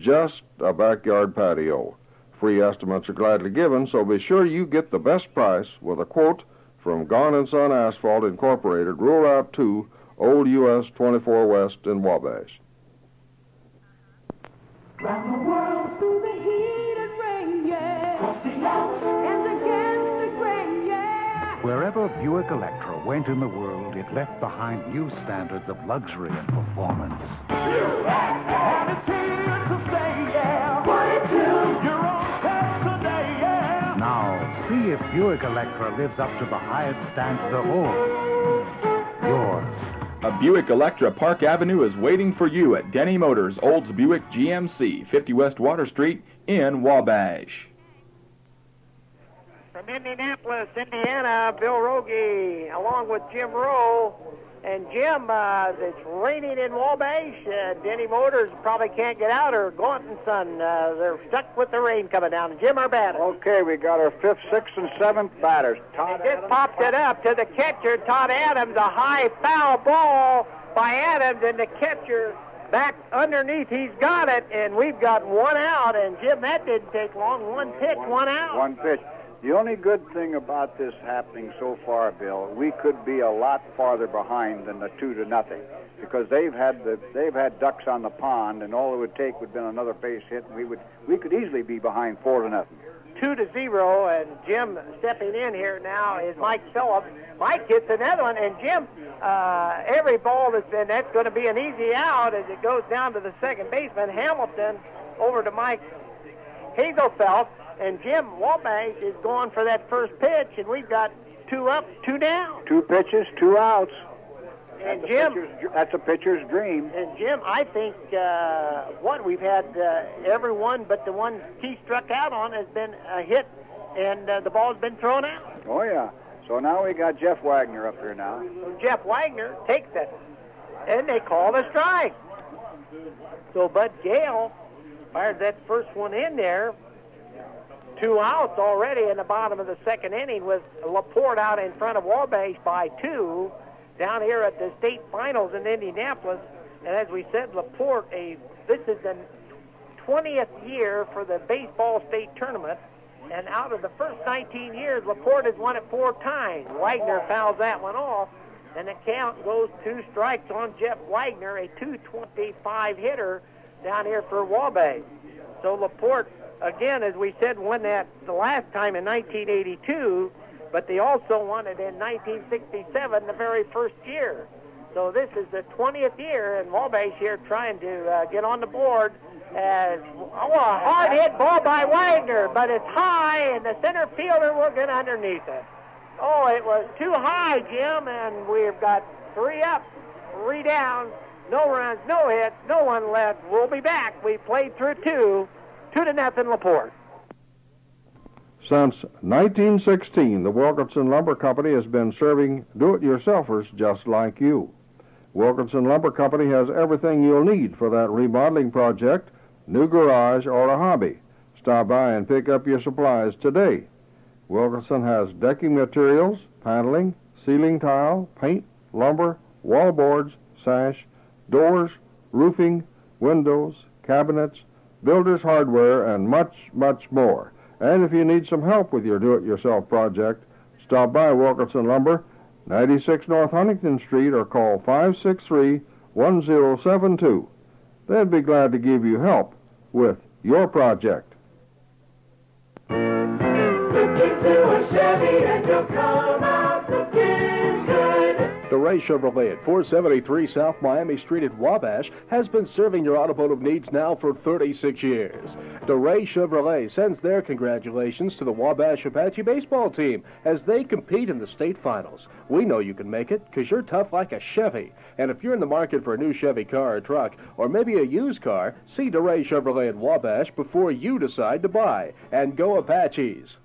just a backyard patio. Free estimates are gladly given, so be sure you get the best price with a quote from Gone & Son Asphalt Incorporated, Rural Route 2, Old US 24 West in Wabash. Round the world through the heat and rain, yeah. Across the Alps and against the grain, yeah. Wherever Buick Electra went in the world, it left behind new standards of luxury and performance. And it's here to stay, yeah. 42, your own test today, yeah. Now, see if Buick Electra lives up to the highest standard of all. Yours. A Buick Electra Park Avenue is waiting for you at Denny Motors, Olds Buick GMC, 50 West Water Street in Wabash. From Indianapolis, Indiana, Bill Rogge, along with Jim Rowe. And Jim, it's raining in Wabash. Denny Motors probably can't get out, or Gaunt & Son. They're stuck with the rain coming down. And Jim, our batter. Okay, we got our 5th, 6th, and 7th batters. Todd Adams. Just popped it up to the catcher, Todd Adams. A high foul ball by Adams, and the catcher back underneath. He's got it, and we've got 1 out. And Jim, that didn't take long. 1 pitch, 1 out. 1 pitch. The only good thing about this happening so far, Bill, we could be a lot farther behind than the 2-0, because they've had ducks on the pond, and all it would take would have been another base hit, and we could easily be behind 4-0. 2-0, and Jim stepping in here now is Mike Phillips. Mike gets another one, and Jim, every ball that's going to be an easy out as it goes down to the second baseman, Hamilton, over to Mike Hazelfeld. And Jim, Wabash is going for that first pitch, and we've got 2 up, 2 down. 2 pitches, 2 outs. And Jim, that's a pitcher's dream. And Jim, I think we've had everyone but the one he struck out on has been a hit, and the ball's been thrown out. Oh yeah. So now we got Jeff Wagner up here now. So Jeff Wagner takes it, and they call a strike. So Bud Gale fired that first one in there. 2 outs already in the bottom of the second inning, with LaPorte out in front of Wabash by 2 down here at the state finals in Indianapolis. And as we said, LaPorte, this is the 20th year for the baseball state tournament. And out of the first 19 years, LaPorte has won it 4 times. Wagner fouls that one off, and the count goes 2 strikes on Jeff Wagner, a .225 hitter down here for Wabash. So LaPorte, again, as we said, won that the last time in 1982, but they also won it in 1967, the very first year. So So this is the 20th year, and Wabash here trying to get on the board. A hard hit ball by Wagner, but it's high, and the center fielder will get underneath it. Oh, it was too high, Jim, and we've got 3 up, 3 down, no runs, no hits, no one left. We'll be back. We played through 2-0 LaPorte. Since 1916, the Wilkinson Lumber Company has been serving do-it-yourselfers just like you. Wilkinson Lumber Company has everything you'll need for that remodeling project, new garage, or a hobby. Stop by and pick up your supplies today. Wilkinson has decking materials, paneling, ceiling tile, paint, lumber, wallboards, sash, doors, roofing, windows, cabinets, builder's hardware, and much, much more. And if you need some help with your do-it-yourself project, stop by Wilkinson Lumber, 96 North Huntington Street, or call 563-1072. They'd be glad to give you help with your project. Look into a Chevy and you'll come out looking good. DeRay Chevrolet at 473 South Miami Street at Wabash has been serving your automotive needs now for 36 years. DeRay Chevrolet sends their congratulations to the Wabash Apache baseball team as they compete in the state finals. We know you can make it because you're tough like a Chevy. And if you're in the market for a new Chevy car or truck, or maybe a used car, see DeRay Chevrolet at Wabash before you decide to buy. And go Apaches!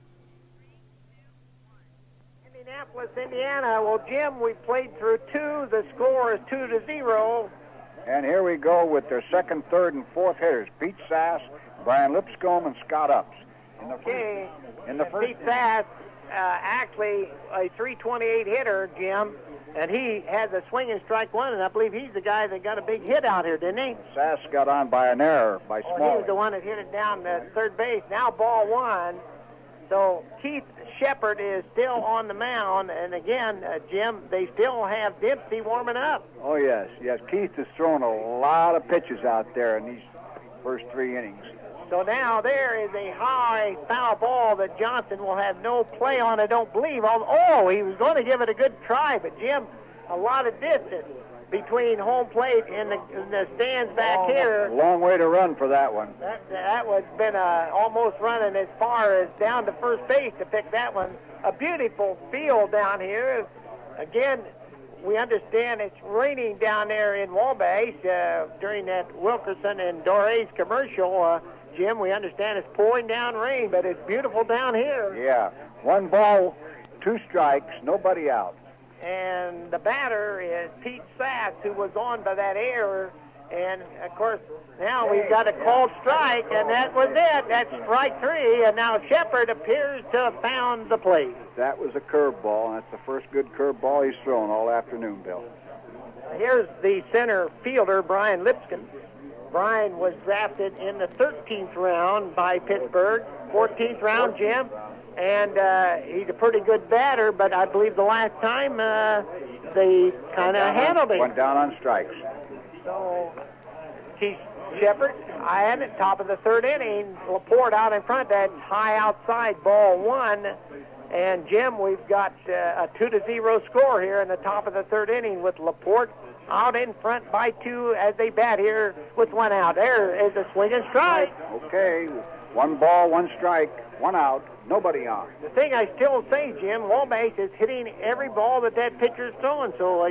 Indianapolis, Indiana. Well, Jim, we played through 2. The score is 2-0. And here we go with their second, third, and fourth hitters, Pete Sass, Brian Lipscomb, and Scott Upps. In the first Pete Sass, actually a .328 hitter, Jim, and he has a swinging strike one, and I believe he's the guy that got a big hit out here, didn't he? Sass got on by an error by Smalley. He was the one that hit it down to third base. Now ball 1. So Keith Shepard is still on the mound, and again, Jim, they still have Dempsey warming up. Oh, yes. Keith has thrown a lot of pitches out there in these first 3 innings. So now there is a high foul ball that Johnson will have no play on, I don't believe. Oh, he was going to give it a good try, but Jim, a lot of distance between home plate and the stands back here. A long way to run for that one. That was been almost running as far as down to first base to pick that one. A beautiful field down here. Again, we understand it's raining down there in Wabash during that Wilkerson and Doray's commercial. Jim, we understand it's pouring down rain, but it's beautiful down here. Yeah. 1 ball, 2 strikes, nobody out. And the batter is Pete Sass, who was on by that error. And, of course, now we've got a called strike, and that was it. That's strike 3, and now Shepard appears to have found the plate. That was a curveball, and that's the first good curveball he's thrown all afternoon, Bill. Here's the center fielder, Brian Lipscomb. Brian was drafted in the 13th round by Pittsburgh, 14th round, Jim. And he's a pretty good batter, but I believe the last time they kind of handled him. Went down on strikes. So, Keith Shepard, I had it top of the 3rd inning. LaPorte out in front. That's high outside, ball 1. And, Jim, we've got a 2-0 score here in the top of the 3rd inning with LaPorte out in front by 2 as they bat here with 1 out. There is a swinging strike. Okay, 1 ball, 1 strike, 1 out. Nobody on. The thing I still say, Jim, Wabash is hitting every ball that pitcher's throwing, so,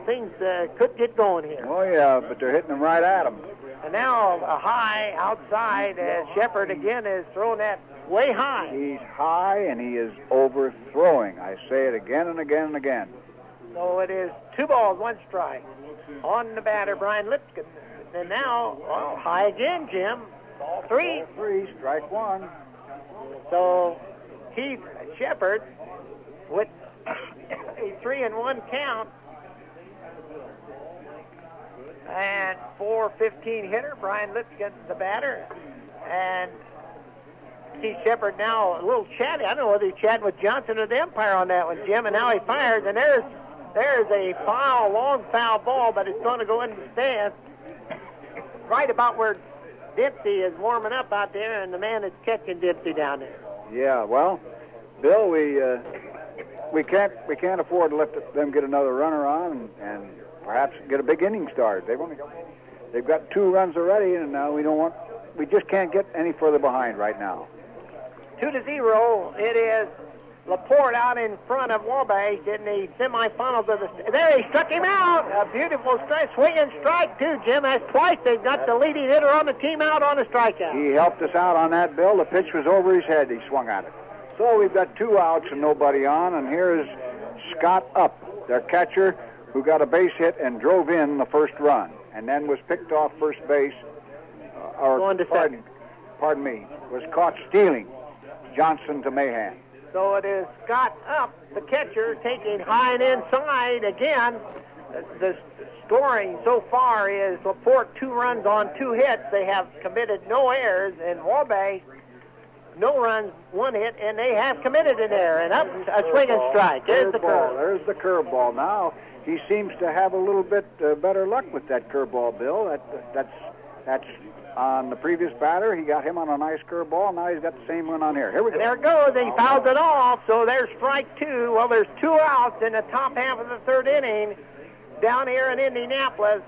things could get going here. Oh, yeah, but they're hitting them right at them. And now a high outside as Shepard again is throwing that way high. He's high and he is overthrowing. I say it again and again and again. So it is 2 balls, 1 strike. On the batter, Brian Lipscomb. And now, high again, Jim. Ball 3. Ball 3, strike 1. So Keith Shepard with a 3-1 count. And 4-15 hitter, Brian Lipscomb, the batter. And Keith Shepard now a little chatty. I don't know whether he's chatting with Johnson or the umpire on that one, Jim. And now he fires, and there's a long foul ball, but it's going to go into the stands right about where Dempsey is warming up out there, and the man is catching Dempsey down there. Yeah, well, Bill, we can't afford to let them get another runner on, and perhaps get a big inning started. They've got 2 runs already, and we just can't get any further behind right now. 2-0. It is LaPorte out in front of Wabash in the semifinals of the. There, he struck him out. A beautiful strike, swinging strike too, Jim. That's twice they've got the leading hitter on the team out on a strikeout. He helped us out on that, Bill. The pitch was over his head. He swung at it. So we've got 2 outs and nobody on, and here is Scott Up, their catcher, who got a base hit and drove in the first run, and then was picked off first base. Going to second. Pardon me. Was caught stealing. Johnson to Mahan. So it is Scott Up, the catcher, taking high and inside again. The scoring so far is LaPorte 2 runs on 2 hits. They have committed no errors, and Wabash no runs, 1 hit, and they have committed an error. And Up, a swinging strike. There's the curve. There's the curveball. Now he seems to have a little bit better luck with that curveball, Bill. That's on the previous batter. He got him on a nice curveball. Now he's got the same one on here. Here we go. And there it goes. He fouls it off. So there's strike 2. Well, there's 2 outs in the top half of the 3rd inning down here in Indianapolis.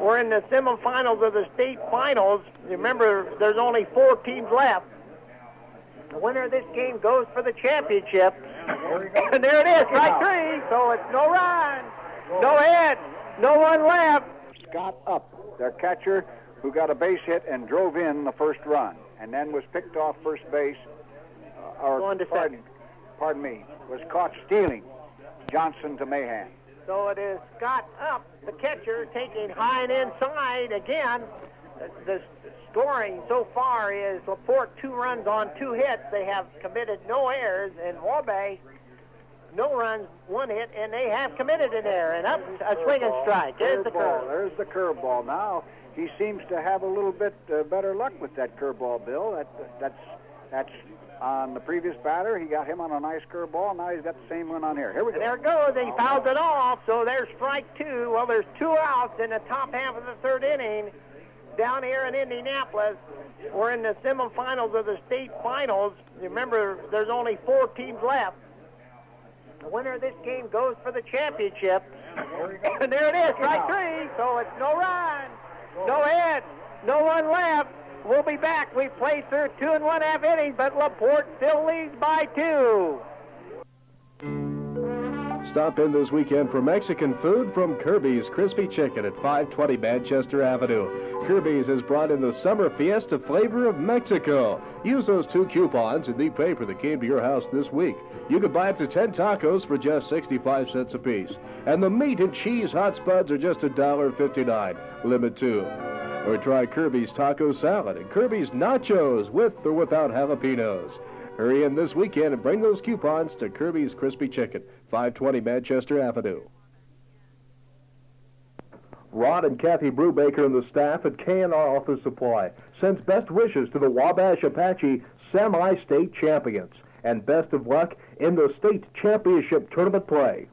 We're in the semifinals of the state finals. Remember, there's only 4 teams left. The winner of this game goes for the championship. And there it is, strike 3. So it's no run, no hit, no one left. Scott Up, their catcher, who got a base hit and drove in the first run, and then was picked off first base. Going to second. Pardon me. Was caught stealing. Johnson to Mahan. So it is Scott Up, the catcher, taking high and inside again. The scoring so far is LaPorte 2 runs on 2 hits. They have committed no errors, and Wabash no runs, 1 hit, and they have committed an error. And Up, a swinging strike. There's the curve. There's the curveball. Now he seems to have a little bit better luck with that curveball, Bill. That's on the previous batter. He got him on a nice curveball. Now he's got the same one on here. Here we go. And there it goes. He fouls it off. So there's strike 2. Well, there's 2 outs in the top half of the 3rd inning down here in Indianapolis. We're in the semifinals of the state finals. Remember, there's only 4 teams left. The winner of this game goes for the championship. And there it is, strike 3. So it's no run, no hit, no one left. We'll be back. We played through 2 1/2 innings, but LaPorte still leads by 2. Stop in this weekend for Mexican food from Kirby's Crispy Chicken at 520 Manchester Avenue. Kirby's has brought in the summer fiesta flavor of Mexico. Use those 2 coupons in the paper that came to your house this week. You can buy up to 10 tacos for just 65 cents apiece. And the meat and cheese hot spuds are just $1.59. Limit 2. Or try Kirby's taco salad and Kirby's nachos with or without jalapenos. Hurry in this weekend and bring those coupons to Kirby's Crispy Chicken, 520 Manchester Avenue. Rod and Kathy Brubaker and the staff at K&R Office Supply sends best wishes to the Wabash Apache semi-state champions and best of luck in the state championship tournament play.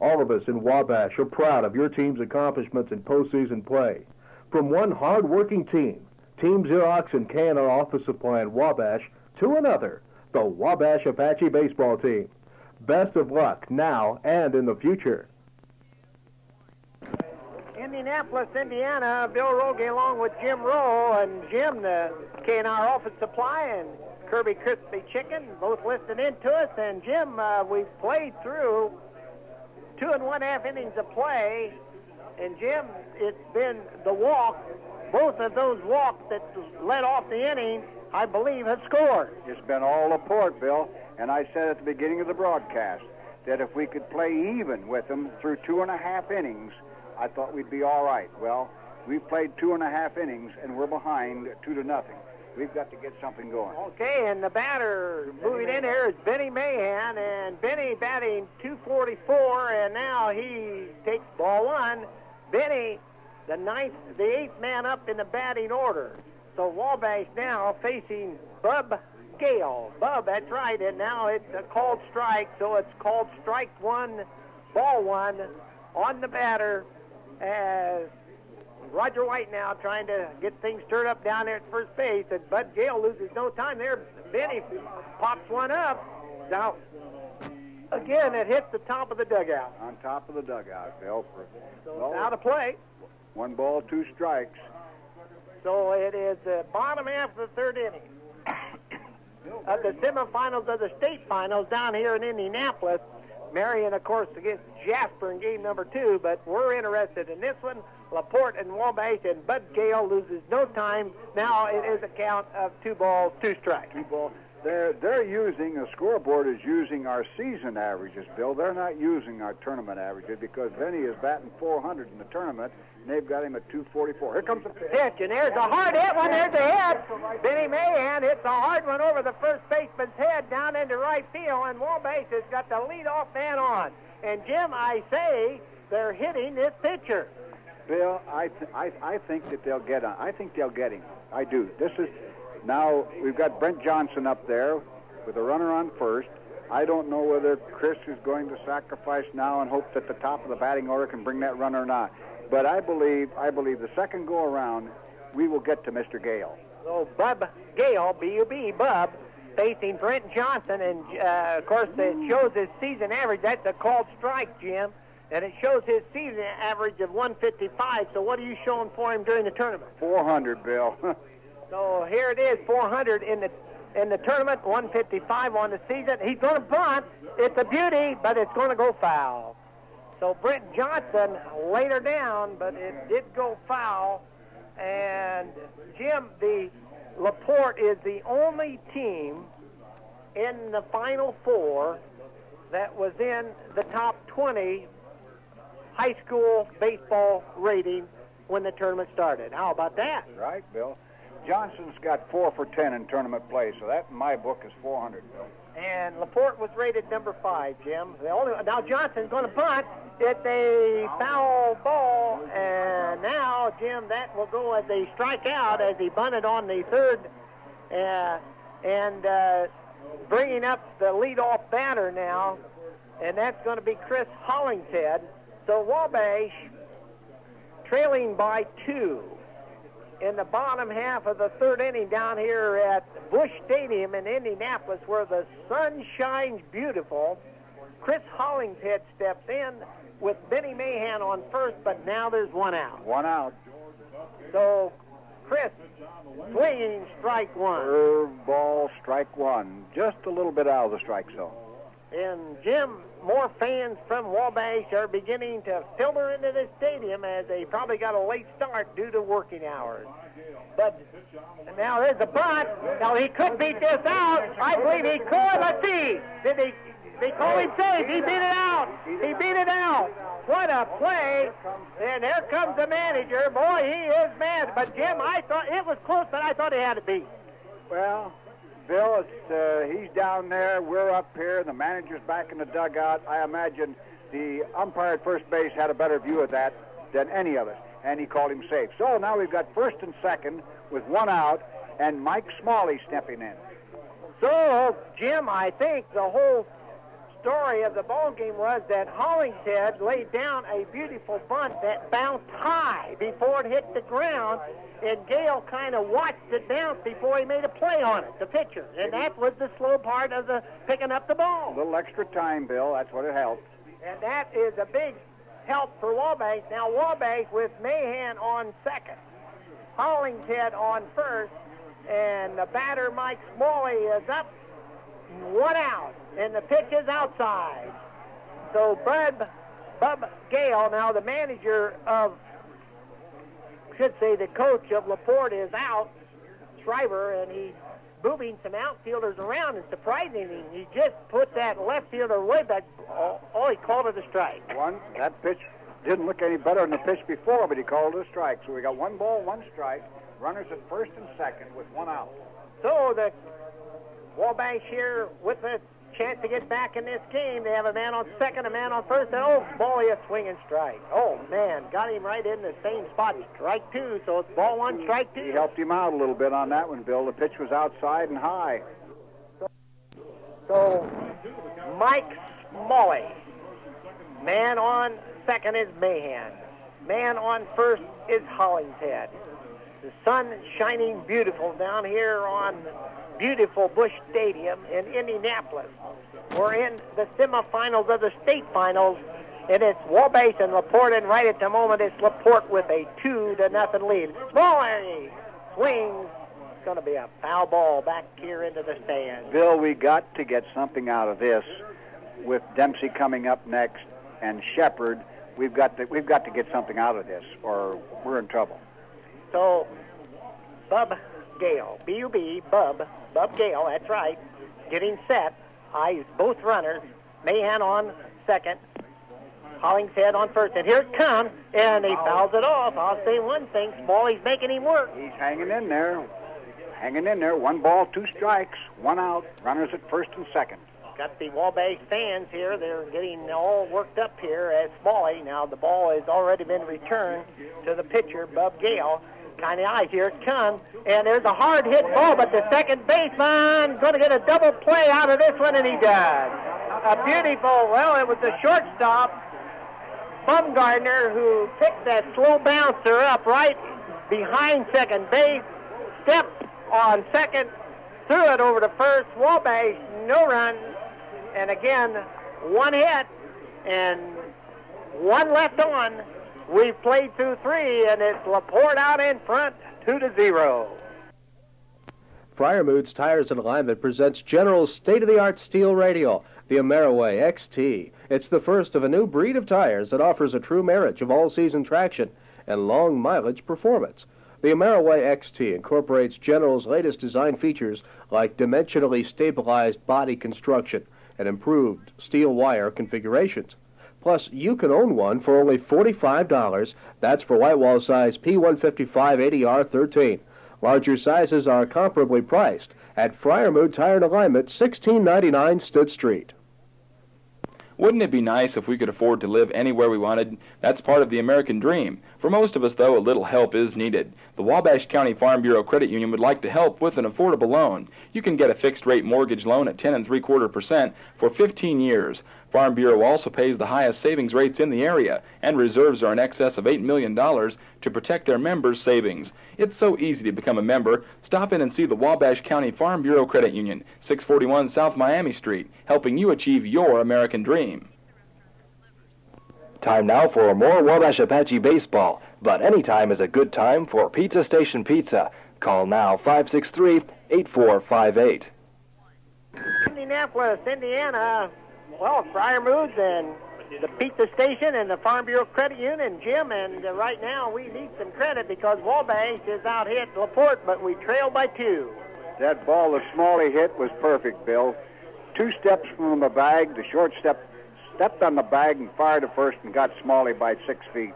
All of us in Wabash are proud of your team's accomplishments in postseason play. From one hard-working team, Team Xerox and K&R Office Supply in Wabash, to another, the Wabash Apache baseball team. Best of luck now and in the future. Indianapolis, Indiana, Bill Rogge along with Jim Rowe, and Jim, the K&R Office Supply, and Kirby Crispy Chicken, both listening in to us. And Jim, we've played through 2 1/2 innings of play, and Jim, it's been the walk. Both of those walks that led off the inning, I believe, have scored. It's been all LaPorte, Bill, and I said at the beginning of the broadcast that if we could play even with them through 2 1/2 innings, I thought we'd be all right. Well, we've played 2 1/2 innings, and we're behind 2-0. We've got to get something going. Okay, and the batter moving in here is Benny Mahan, and Benny batting .244, and now he takes ball 1. Benny, the 8th man up in the batting order. So Wabash now facing Bub Gale. Bub, that's right, and now it's a called strike, so it's called strike 1, ball 1 on the batter, as Roger White now trying to get things stirred up down there at first base, and Bud Gale loses no time there. Benny pops one up. Now, Again, it hits the top of the dugout. On top of the dugout, Bill. So out of play. 1 ball, 2 strikes. So it is the bottom half of the third inning of the semifinals of the state finals down here in Indianapolis. Marion, of course, against Jasper in game number 2, but we're interested in this one. LaPorte and Wabash, and Bud Gale loses no time. Now it is a count of 2 balls, 2 strikes. 2 balls. They're using, the scoreboard is using our season averages, Bill. They're not using our tournament averages because Benny is batting .400 in the tournament, and they've got him at .244. Here comes the pitch, and there's a hard hit one. There's a hit. Benny Mahan hits a hard one over the first baseman's head down into right field, and Wabash has got the leadoff man on. And, Jim, I say they're hitting this pitcher. Bill, I think that they'll get him. I think they'll get him. I do. Now, we've got Brent Johnson up there with a runner on first. I don't know whether Chris is going to sacrifice now and hope that the top of the batting order can bring that runner or not. But I believe the second go around, we will get to Mr. Gale. So Bub Gale, B-U-B, Bub, facing Brent Johnson. And, of course, it shows his season average. That's a called strike, Jim. And it shows his season average of 155. So what are you showing for him during the tournament? 400, Bill. So here it is, 400 in the tournament, 155 on the season. He's going to bunt. It's a beauty, but it's going to go foul. So Brent Johnson laid her down, but it did go foul. And Jim, the LaPorte is the only team in the Final Four that was in the top 20 high school baseball rating when the tournament started. How about that? Right, Bill. Johnson's got 4 for 10 in tournament play, so that in my book is 400. And LaPorte was rated number 5, Jim. Now Johnson's going to bunt. It's a foul ball, and now, Jim, that will go as a strikeout as he bunted on the third, and bringing up the leadoff batter now, and that's going to be Chris Hollingshead. So Wabash trailing by 2. In the bottom half of the third inning down here at Busch Stadium in Indianapolis, where the sun shines beautiful. Chris Hollingshead steps in with Benny Mahan on first, but now there's 1 out. 1 out. So Chris swinging strike 1. Curve ball, strike 1. Just a little bit out of the strike zone. And Jim, more fans from Wabash are beginning to filter into the stadium as they probably got a late start due to working hours. But now there's a bunt. Now he could beat this out. I believe he could. Let's see. Did they call him safe? He beat it out. He beat it out. What a play. And there comes the manager. Boy, he is mad. But Jim, I thought it was close, but I thought he had to beat. Well, Bill, he's down there, we're up here, the manager's back in the dugout. I imagine the umpire at first base had a better view of that than any of us, and he called him safe. So now we've got first and second with 1 out, and Mike Smalley stepping in. So, Jim, I think the whole story of the ball game was that Hollingshead laid down a beautiful bunt that bounced high before it hit the ground, and Gale kind of watched it bounce before he made a play on it, the pitcher. And that was the slow part of the picking up the ball. A little extra time, Bill. That's what it helped. And that is a big help for Wabash. Now Wabash with Mahan on second, Hollingshead on first, and the batter Mike Smalley is up, 1 out, and the pitch is outside. So Bub Gale, now the manager of, should say the coach of LaPorte is out, Schreiber, and he's moving some outfielders around, and surprisingly, he just put that left fielder way back. Oh, he called it a strike. That pitch didn't look any better than the pitch before, but he called it a strike. So we got 1 ball, 1 strike, runners at first and second with 1 out. So the Wabash here with a chance to get back in this game. They have a man on second, a man on first, and oh, boy, a swinging strike. Oh, man, got him right in the same spot. Strike 2, so it's ball 1, strike 2. He helped him out a little bit on that one, Bill. The pitch was outside and high. So Mike Smalley. Man on second is Mahan. Man on first is Hollingshead. The sun shining beautiful down here on beautiful Busch Stadium in Indianapolis. We're in the semifinals of the state finals, and it's Wabash and LaPorte, and right at the moment it's LaPorte with a 2-0 lead. Smalley swings. It's going to be a foul ball back here into the stands. Bill, we got to get something out of this with Dempsey coming up next and Shepard. We've got to get something out of this, or we're in trouble. So, Bub Gale, B-U-B, Bub Gale, that's right, getting set. Eyes both runners. Mahan on second. Hollingshead on first. And here it comes, and he fouls it off. I'll say one thing, Smalley's making him work. He's hanging in there. Hanging in there. 1 ball, 2 strikes, 1 out. Runners at first and second. Got the Wabash fans here. They're getting all worked up here at Smalley. Now the ball has already been returned to the pitcher, Bub Gale. Kind of eyes. Here it comes. And there's a hard hit ball, but the second baseman going to get a double play out of this one, and he does. A beautiful, well, it was the shortstop, Bumgardner, who picked that slow bouncer up right behind second base, stepped on second, threw it over to first. Wabash, no run. And again, 1 hit and 1 left on. We've played through 3, and it's LaPorte out in front, 2-0. Friar Moods Tires and Alignment presents General's state-of-the-art steel radial, the Ameriway XT. It's the first of a new breed of tires that offers a true marriage of all-season traction and long mileage performance. The Ameriway XT incorporates General's latest design features like dimensionally stabilized body construction and improved steel wire configurations. Plus, you can own one for only $45. That's for whitewall size P155 80R13. Larger sizes are comparably priced at Friar Mood Tire and Alignment, 1699 Stood Street. Wouldn't it be nice if we could afford to live anywhere we wanted? That's part of the American dream. For most of us, though, a little help is needed. The Wabash County Farm Bureau Credit Union would like to help with an affordable loan. You can get a fixed-rate mortgage loan at 10.75% for 15 years. Farm Bureau also pays the highest savings rates in the area, and reserves are in excess of $8 million to protect their members' savings. It's so easy to become a member. Stop in and see the Wabash County Farm Bureau Credit Union, 641 South Miami Street, helping you achieve your American dream. Time now for more Wabash Apache baseball, but any time is a good time for Pizza Station Pizza. Call now 563-8458. Indianapolis, Indiana. Well, Friar Moods and the Pizza Station and the Farm Bureau Credit Union, Jim, and right now we need some credit because Wabash is out hit LaPorte, but we trail by 2. That ball that Smalley hit was perfect, Bill. 2 steps from the bag, the short stepped on the bag and fired to first and got Smalley by 6 feet.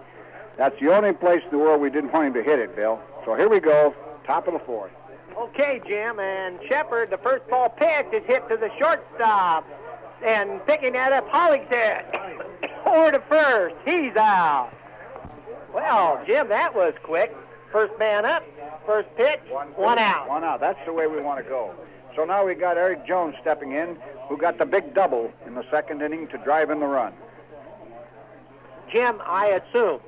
That's the only place in the world we didn't want him to hit it, Bill. So here we go, top of the 4th. Okay, Jim, and Shepard, the first ball pitch is hit to the shortstop. And picking that up, Hollingshead over to first. He's out. Well, Jim, that was quick. First man up, first pitch, 1 out. 1 out. That's the way we want to go. So now we got Eric Jones stepping in, who got the big double in the 2nd inning to drive in the run. Jim, I assume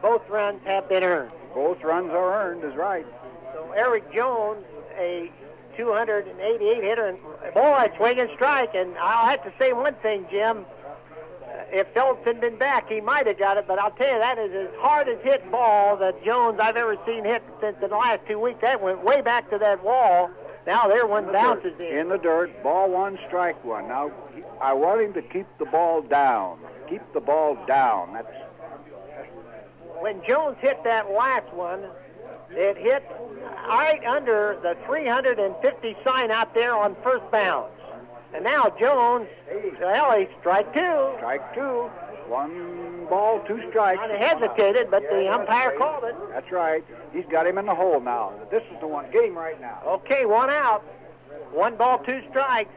both runs have been earned. Both runs are earned, is right. So Eric Jones, a 288 hitter, and boy, swing and strike. And I'll have to say one thing, Jim. If Phillips had been back, he might have got it, but I'll tell you, that is as hard as hit ball that Jones I've ever seen hit since the last 2 weeks. That went way back to that wall. Now there one bounces in. In the dirt, ball 1, strike 1. Now, I want him to keep the ball down. Keep the ball down. That's... When Jones hit that last one, it hit right under the 350 sign out there on first bounce. And now Jones, well, he's strike 2. Strike 2. 1 ball, 2 strikes. Kind of hesitated, but the umpire called it. That's right. He's got him in the hole now. This is the one. Get him right now. Okay, 1 out. 1 ball, 2 strikes.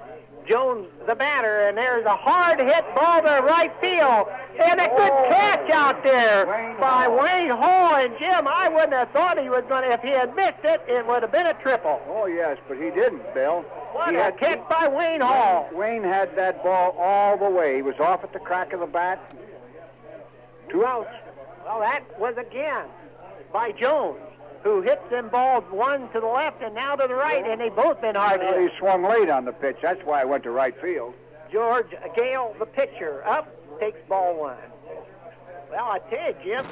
Jones, the batter, and there's a hard-hit ball to right field. And a good catch out there by Wayne Hall. And, Jim, I wouldn't have thought he was going to, if he had missed it, it would have been a triple. Oh, yes, but he didn't, Bill. What a catch by Wayne Hall. Wayne had that ball all the way. He was off at the crack of the bat. 2 outs. Well, that was again by Jones. who hits them balls one to the left and now to the right, and they've both been hard Well, hit. he swung late on the pitch. That's why I went to right field. George Gale, the pitcher, up, takes ball one. Well, I tell you, Jim,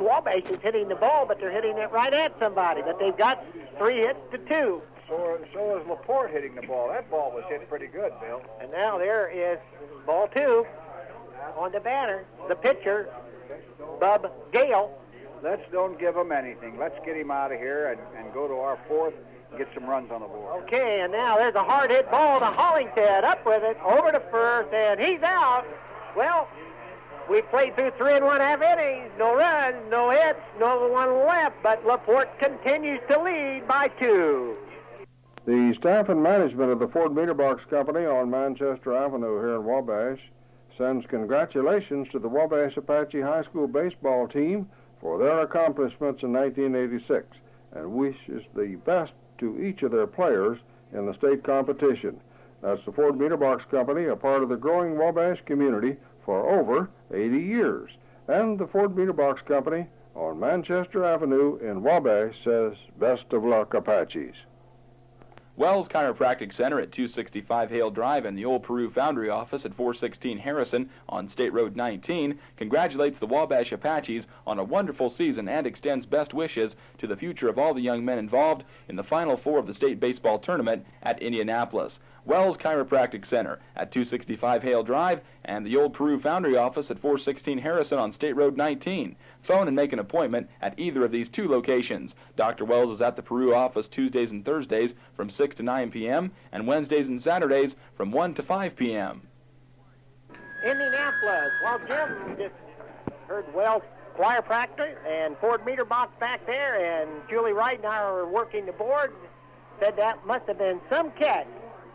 Wabash is hitting the ball, but they're hitting it right at somebody. But they've got 3 hits to 2. So is LaPorte hitting the ball. That ball was hit pretty good, Bill. And now there is ball 2 on the batter. The pitcher, Bub Gale. Let's don't give him anything. Let's get him out of here and go to our 4th and get some runs on the board. Okay, and now there's a hard hit ball to Hollington. Up with it, over to first, and he's out. Well, we played through 3 1/2 innings. No runs, no hits, no one left, but LaPorte continues to lead by 2. The staff and management of the Ford Meter Box Company on Manchester Avenue here in Wabash sends congratulations to the Wabash Apache High School baseball team for their accomplishments in 1986 and wishes the best to each of their players in the state competition. That's the Ford Meter Box Company, a part of the growing Wabash community for over 80 years. And the Ford Meter Box Company on Manchester Avenue in Wabash says, best of luck, Apaches. Wells Chiropractic Center at 265 Hale Drive and the Old Peru Foundry Office at 416 Harrison on State Road 19 congratulates the Wabash Apaches on a wonderful season and extends best wishes to the future of all the young men involved in the Final Four of the state baseball tournament at Indianapolis. Wells Chiropractic Center at 265 Hale Drive and the Old Peru Foundry Office at 416 Harrison on State Road 19. Phone and make an appointment at either of these 2 locations. Dr. Wells is at the Peru office Tuesdays and Thursdays from 6 to 9 p.m. and Wednesdays and Saturdays from 1 to 5 p.m. Indianapolis. Well, Jim just heard Wells Chiropractor and Ford Meter Box back there, and Julie Wright and I are working the board. Said that must have been some catch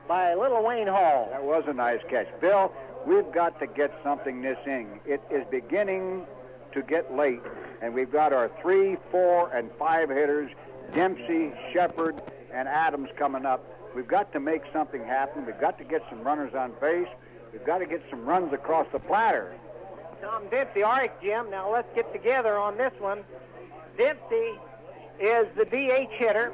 by Little Wayne Hall. That was a nice catch. Bill, we've got to get something this inning. It is beginning to get late, and we've got our 3, 4, and 5 hitters, Dempsey, Shepard, and Adams coming up. We've got to make something happen. We've got to get some runners on base. We've got to get some runs across the platter. Tom Dempsey. All right, Jim, now let's get together on this one. Dempsey is the DH hitter.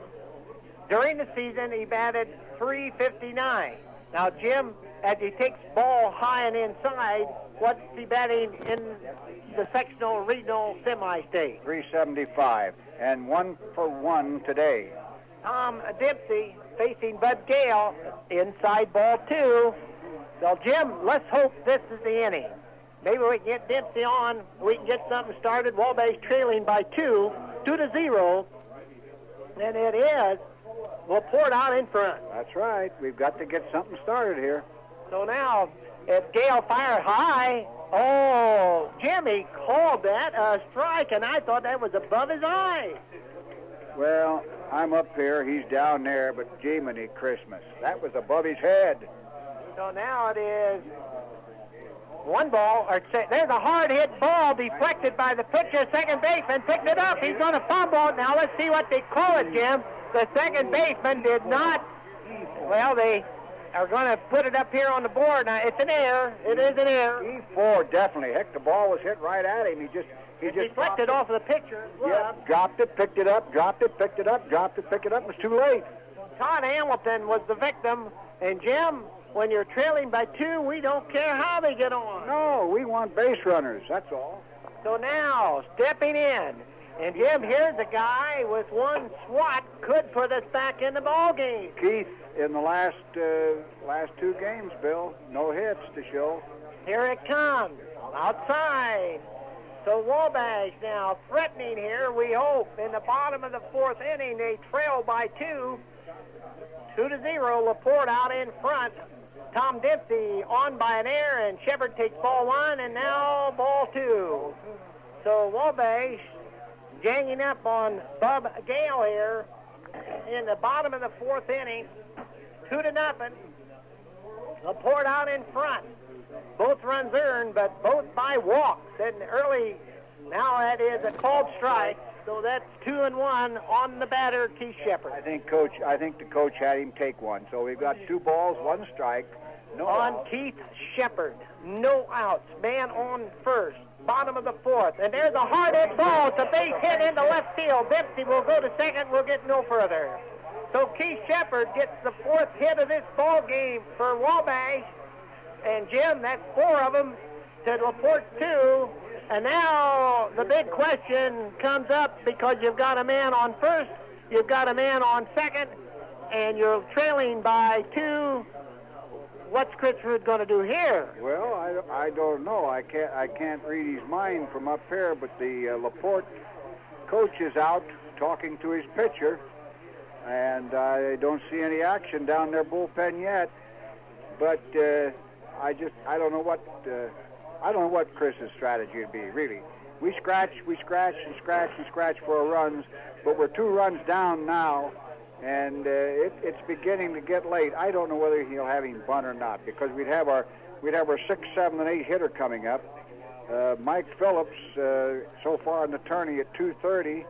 During the season, he batted .359. Now, Jim, as he takes ball high and inside, what's he batting in the sectional, regional, semi-state? .375, and 1 for 1 today. Tom Dempsey facing Bud Gale, inside ball 2. So, Jim, let's hope this is the inning. Maybe we can get Dempsey on. We can get something started. Wabash trailing by 2-0. And it is LaPorte out in front. That's right. We've got to get something started here. So now, if Gale fired high, oh, Jimmy called that a strike, and I thought that was above his eye. Well, I'm up here, he's down there, but Jiminy Christmas. That was above his head. So now it is 1 ball, or there's a hard hit ball deflected by the pitcher. Second baseman picked it up. He's going to fumble it. Now let's see what they call it, Jim. The second baseman did not. Well, they are going to put it up here on the board. Now it's an error. It is an error. E4, definitely. Heck, the ball was hit right at him. He just deflected off of the pitcher. Yeah, dropped it, picked it up, dropped it, picked it up, dropped it, picked it up. It was too late. Todd Hamilton was the victim. And Jim, when you're trailing by 2, we don't care how they get on. No, we want base runners, that's all. So now, stepping in. And Jim, here's a guy with 1 swat could put us back in the ball game. Keith, in the last 2 games, Bill, no hits to show. Here it comes, outside. So Wabash now threatening here, we hope. In the bottom of the 4th inning, they trail by 2. 2-0, LaPorte out in front. Tom Dempsey on by an error, and Shepard takes ball 1, and now ball 2. So Wabash ganging up on Bub Gale here in the bottom of the 4th inning. 2-0. LaPorte out in front. Both runs earned, but both by walks. And early, now that is a called strike. So that's 2-1 on the batter, Keith Shepard. I think the coach had him take one. So we've got 2 balls, 1 strike. No on outs. Keith Shepard. No outs. Man on first. bottom of the fourth. And there's a hard hit ball. It's a base hit into left field. Dempsey will go to second. We'll get no further. So Keith Shepard gets the fourth hit of this ball game for Wabash. And Jim, that's 4 of them to LaPorte 2. And now the big question comes up because you've got a man on first, you've got a man on second, and you're trailing by 2. What's Critchford going to do here? Well, I don't know. I can't read his mind from up here, but the LaPorte coach is out talking to his pitcher, and I don't see any action down their bullpen yet. But I don't know what Chris's strategy would be, really. We scratch for runs, but we're 2 runs down now, and it's beginning to get late. I don't know whether he'll have him bunt or not, because we'd have our 6, 7, and 8 hitter coming up. Mike Phillips so far in the tourney at 2:30.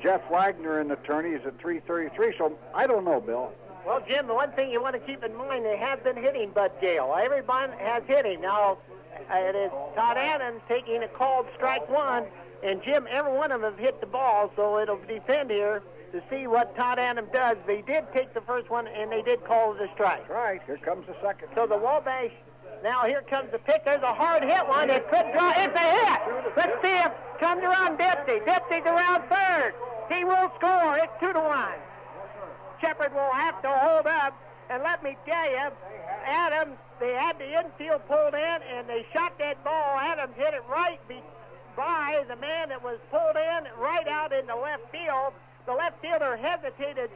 Jeff Wagner in the tourney is at 3:33. So I don't know, Bill. Well, Jim, the one thing you want to keep in mind, they have been hitting Bud Gale. Everyone has hit him. Now, it is Todd Adams taking a called strike 1, and Jim, every one of them have hit the ball, so it'll depend here to see what Todd Adams does. They did take the first one, and they did call it a strike. Right, here comes the second. So the Wabash, now here comes the pitch. There's a hard hit one. It could draw. It's a hit. Let's see if it comes around Dempsey. Dempsey's around third. He will score. It's 2-1. Shepard will have to hold up, and let me tell you, Adams, they had the infield pulled in, and they shot that ball. Adams hit it right by the man that was pulled in, right out into left field. The left fielder hesitated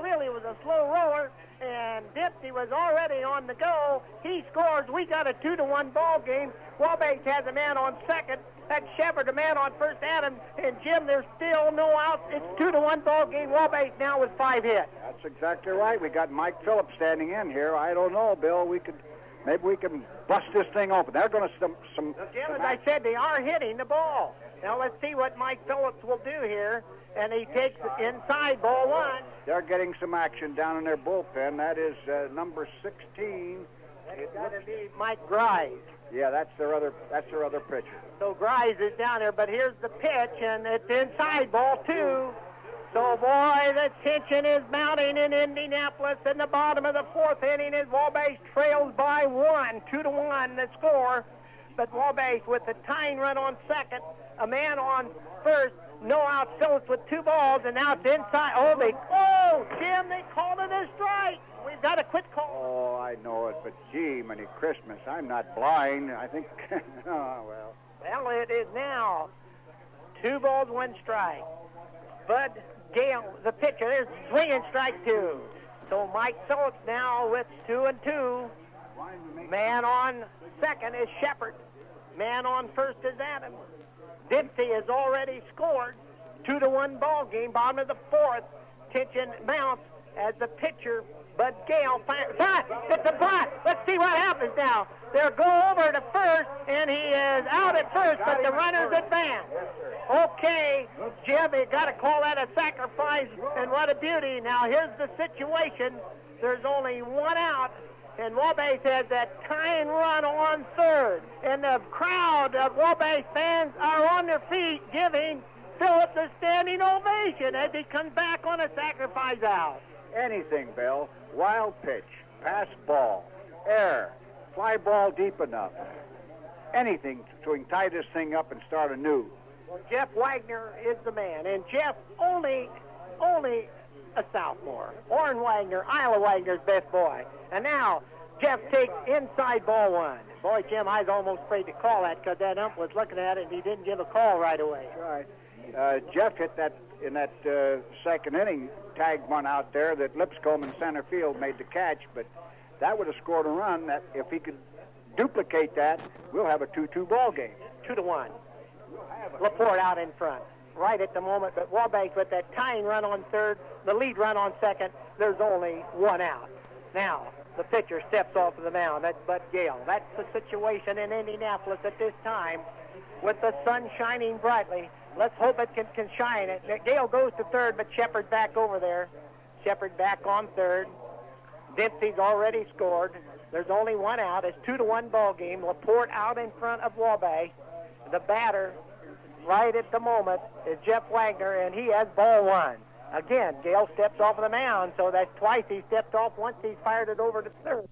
really it was a slow roller, and Dempsey was already on the go. He scores. We got a 2-1 ball game. Wabash has a man on second. That's Shepard, a man on first. Adams, and Jim, there's still no outs. It's 2-1 ball game. Wabash now with 5 hits. That's exactly right. We got Mike Phillips standing in here. I don't know, Bill. Maybe we can bust this thing open. They're going to some. Jim, as I said, they are hitting the ball. Now let's see what Mike Phillips will do here. And he takes inside ball 1. They're getting some action down in their bullpen. That is number 16. It's got to be Mike Grice. Yeah, that's their other pitcher. So Grice is down there, but here's the pitch, and it's inside ball 2. So, boy, the tension is mounting in Indianapolis in the bottom of the 4th inning as Wabash trails by 1, 2-1 the score. But Wabash with the tying run on second, a man on first, no out. Phillips with 2 balls, and now it's inside. Jim, they called it a strike. We've got a quit call. Oh, I know it, but gee, many Christmas. I'm not blind. I think, well. Well, it is now 2 balls, 1 strike. Bud Gale, the pitcher, there's swinging strike 2. So Mike Phillips now with 2-2. Man on second is Shepard. Man on first is Adams. Dempsey has already scored. 2-1 ball game, bottom of the 4th. Tension mounts as the pitcher, Bud Gale, fires. It's a bunt. Let's see what happens now. They'll go over to first, and he is out at first, but the runners advance. Okay, Jim, you got to call that a sacrifice, and what a beauty. Now, here's the situation. There's only 1 out, and Wabash has that tying run on third. And the crowd of Wabash fans are on their feet giving Phillips a standing ovation as he comes back on a sacrifice out. Anything, Bill. Wild pitch, pass ball, air, fly ball deep enough. Anything so we can tie this thing up and start anew. Well, Jeff Wagner is the man, and Jeff only a sophomore. Orrin Wagner, Isla Wagner's best boy. And now Jeff takes inside ball 1. Boy, Jim, I was almost afraid to call that because that ump was looking at it and he didn't give a call right away. Right. Jeff hit that in that second inning, tagged one out there that Lipscomb in center field made the catch, but that would have scored a run. That if he could duplicate that, we'll have a 2-2 ball game. 2-1. LaPorte out in front right at the moment, but Wabash with that tying run on third, the lead run on second, there's only 1 out. Now, the pitcher steps off of the mound. That's Bud Gale. That's the situation in Indianapolis at this time with the sun shining brightly. Let's hope it can shine it. Gale goes to third, but Shepard back over there. Shepard back on third. Dempsey's already scored. There's only 1 out. It's 2-1 ball game. LaPorte out in front of Wabash. The batter right at the moment is Jeff Wagner, and he has ball one. Again, Gale steps off of the mound, so that's twice he stepped off. Once he's fired it over to third.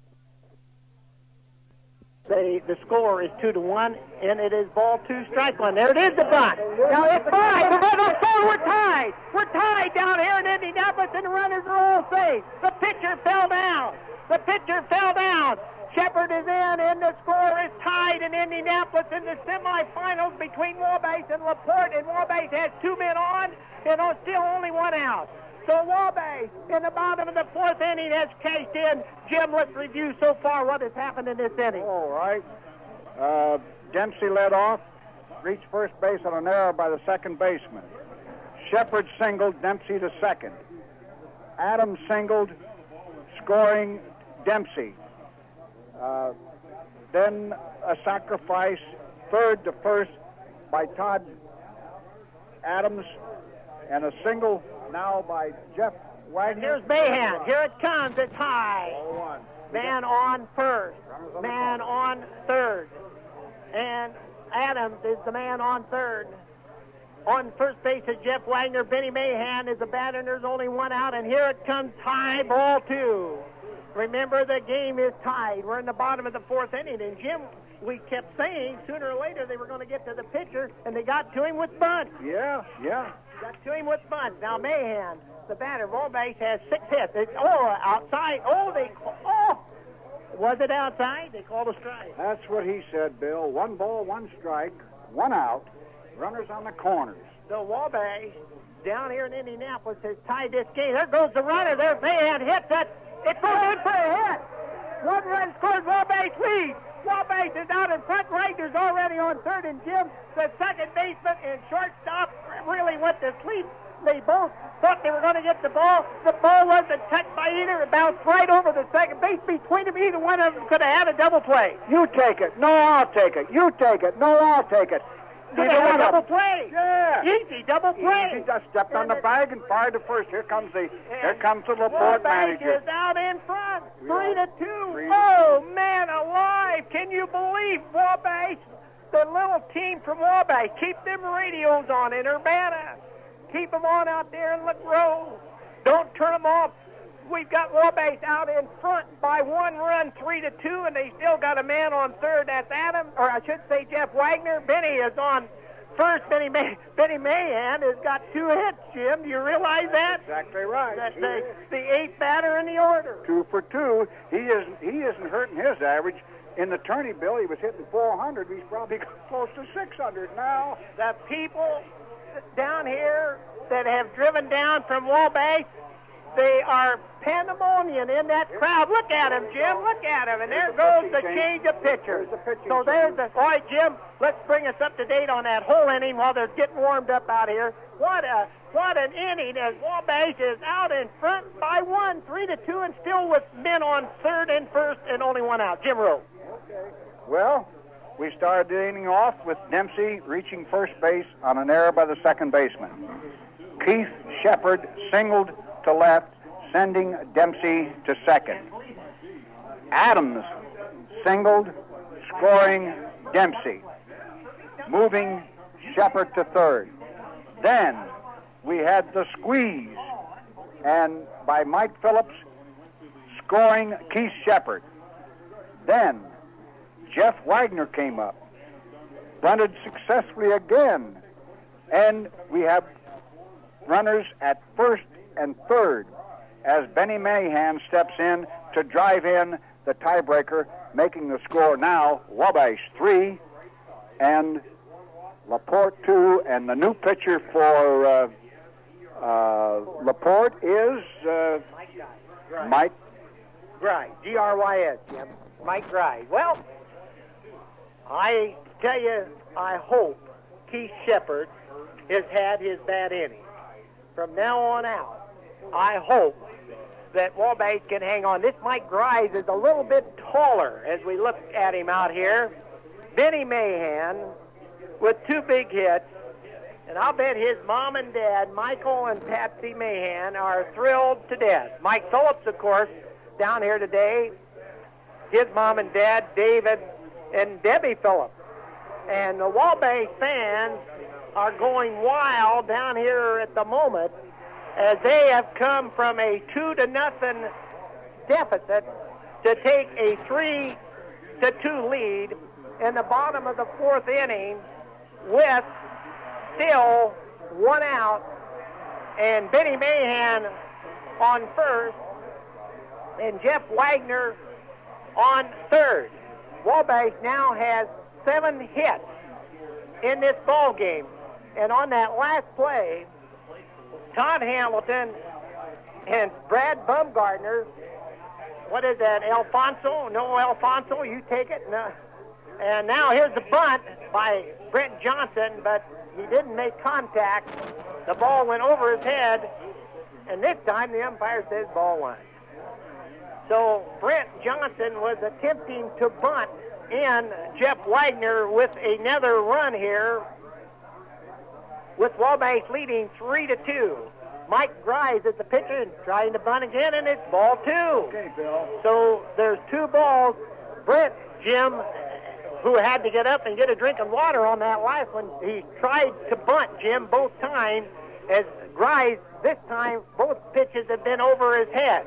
The score is 2-1, and it is ball two, strike one. There it is, the bunt. Now it's tied. We're tied. We're tied down here in Indianapolis, and the runners are all safe. The pitcher fell down. Shepard is in, and the score is tied in Indianapolis in the semifinals between Wabash and LaPorte, and Wabash has 2 men on, and still only 1 out. So Wabash, in the bottom of the 4th inning, has cashed in. Jim, let's review so far what has happened in this inning. All right. Dempsey led off, reached first base on an error by the second baseman. Shepard singled, Dempsey to second. Adams singled, scoring Dempsey. Then a sacrifice, third to first by Todd Adams, and a single now by Jeff Wagner. Here's Mahan. Here it comes. It's high. Man on first. Man on third. And Adams is the man on third. On first base is Jeff Wagner. Benny Mahan is the batter, and there's only 1 out. And here it comes, tie, ball 2. Remember, the game is tied. We're in the bottom of the 4th inning. And Jim, we kept saying sooner or later they were going to get to the pitcher, and they got to him with bunts. Yeah. Got to him with bunts. Now Mahan, the batter, Wabash has 6 hits. Outside. Was it outside? They called a strike. That's what he said, Bill. 1 ball, 1 strike, 1 out. Runners on the corners. So Wabash, down here in Indianapolis, has tied this game. There goes the runner. There, Mahan hits it. It goes in for a hit. 1 run scores, Wabash leads. Wabash is out in front. Wagner's already on third, and Jim, the second baseman and shortstop, really went to sleep. They both thought they were going to get the ball. The ball wasn't touched by either. It bounced right over the second base between them. Either one of them could have had a double play. You take it. No, I'll take it. You take it. No, I'll take it. Could have had a double play. Yeah. Easy double play. He just stepped on the bag and fired to first. Here comes the LaPorte manager. Wabash is out in front. 3-2. Oh, man alive. Can you believe Wabash, the little team from Wabash, keep them radios on in Urbana. Keep them on out there in LaGrove. Don't turn them off. We've got Wabash out in front by 1 run, 3-2, and they still got a man on third. That's Jeff Wagner. Benny is on first. Benny Mahan has got 2 hits, Jim. Do you realize that? Exactly right. That's the 8th batter in the order. 2 for 2. He isn't hurting his average. In the tourney, Bill, he was hitting 400. He's probably close to 600 now. The people down here that have driven down from Wabash, they are pandemonium in that crowd. Look at him, Jim. Look at him. And there goes the change of pitchers. So there's the... All right, Jim, let's bring us up to date on that whole inning while they're getting warmed up out here. What an inning as Wabash is out in front by 1, 3-2, and still with men on third and first and only 1 out. Jim Rowe. Okay. Well, we started the inning off with Dempsey reaching first base on an error by the second baseman. Keith Shepard singled to left, sending Dempsey to second. Adams singled, scoring Dempsey, moving Shepard to third. Then we had the squeeze, and by Mike Phillips, scoring Keith Shepard. Then Jeff Wagner came up, bunted successfully again, and we have runners at first and third as Benny Mahan steps in to drive in the tiebreaker, making the score now Wabash 3 and LaPorte 2, and the new pitcher for LaPorte is Mike Grys, Grys, Jim. Mike Grys. Well, I tell you, I hope Keith Shepard has had his bad inning. From now on out, I hope that Wabash can hang on. This Mike Grys is a little bit taller as we look at him out here. Benny Mahan with 2 big hits, and I'll bet his mom and dad, Michael and Patsy Mahan, are thrilled to death. Mike Phillips, of course, down here today. His mom and dad, David and Debbie Phillips. And the Wabash fans are going wild down here at the moment as they have come from a 2-0 deficit to take a 3-2 lead in the bottom of the 4th inning with still 1 out, and Benny Mahan on first and Jeff Wagner on third. Wabash now has 7 hits in this ball game, and on that last play, Todd Hamilton and Brad Bumgardner, what is that, Alfonso? No, Alfonso, you take it. No. And now here's the bunt by Brent Johnson, but he didn't make contact. The ball went over his head, and this time the umpire says ball one. So Brent Johnson was attempting to bunt in Jeff Wagner with another run here, with Wabash leading 3-2. Mike Grice is the pitcher and trying to bunt again, and it's ball 2. Okay, Bill. So there's 2 balls. Brent, Jim, who had to get up and get a drink of water on that last one, he tried to bunt, Jim, both times. As Grice, this time, both pitches have been over his head.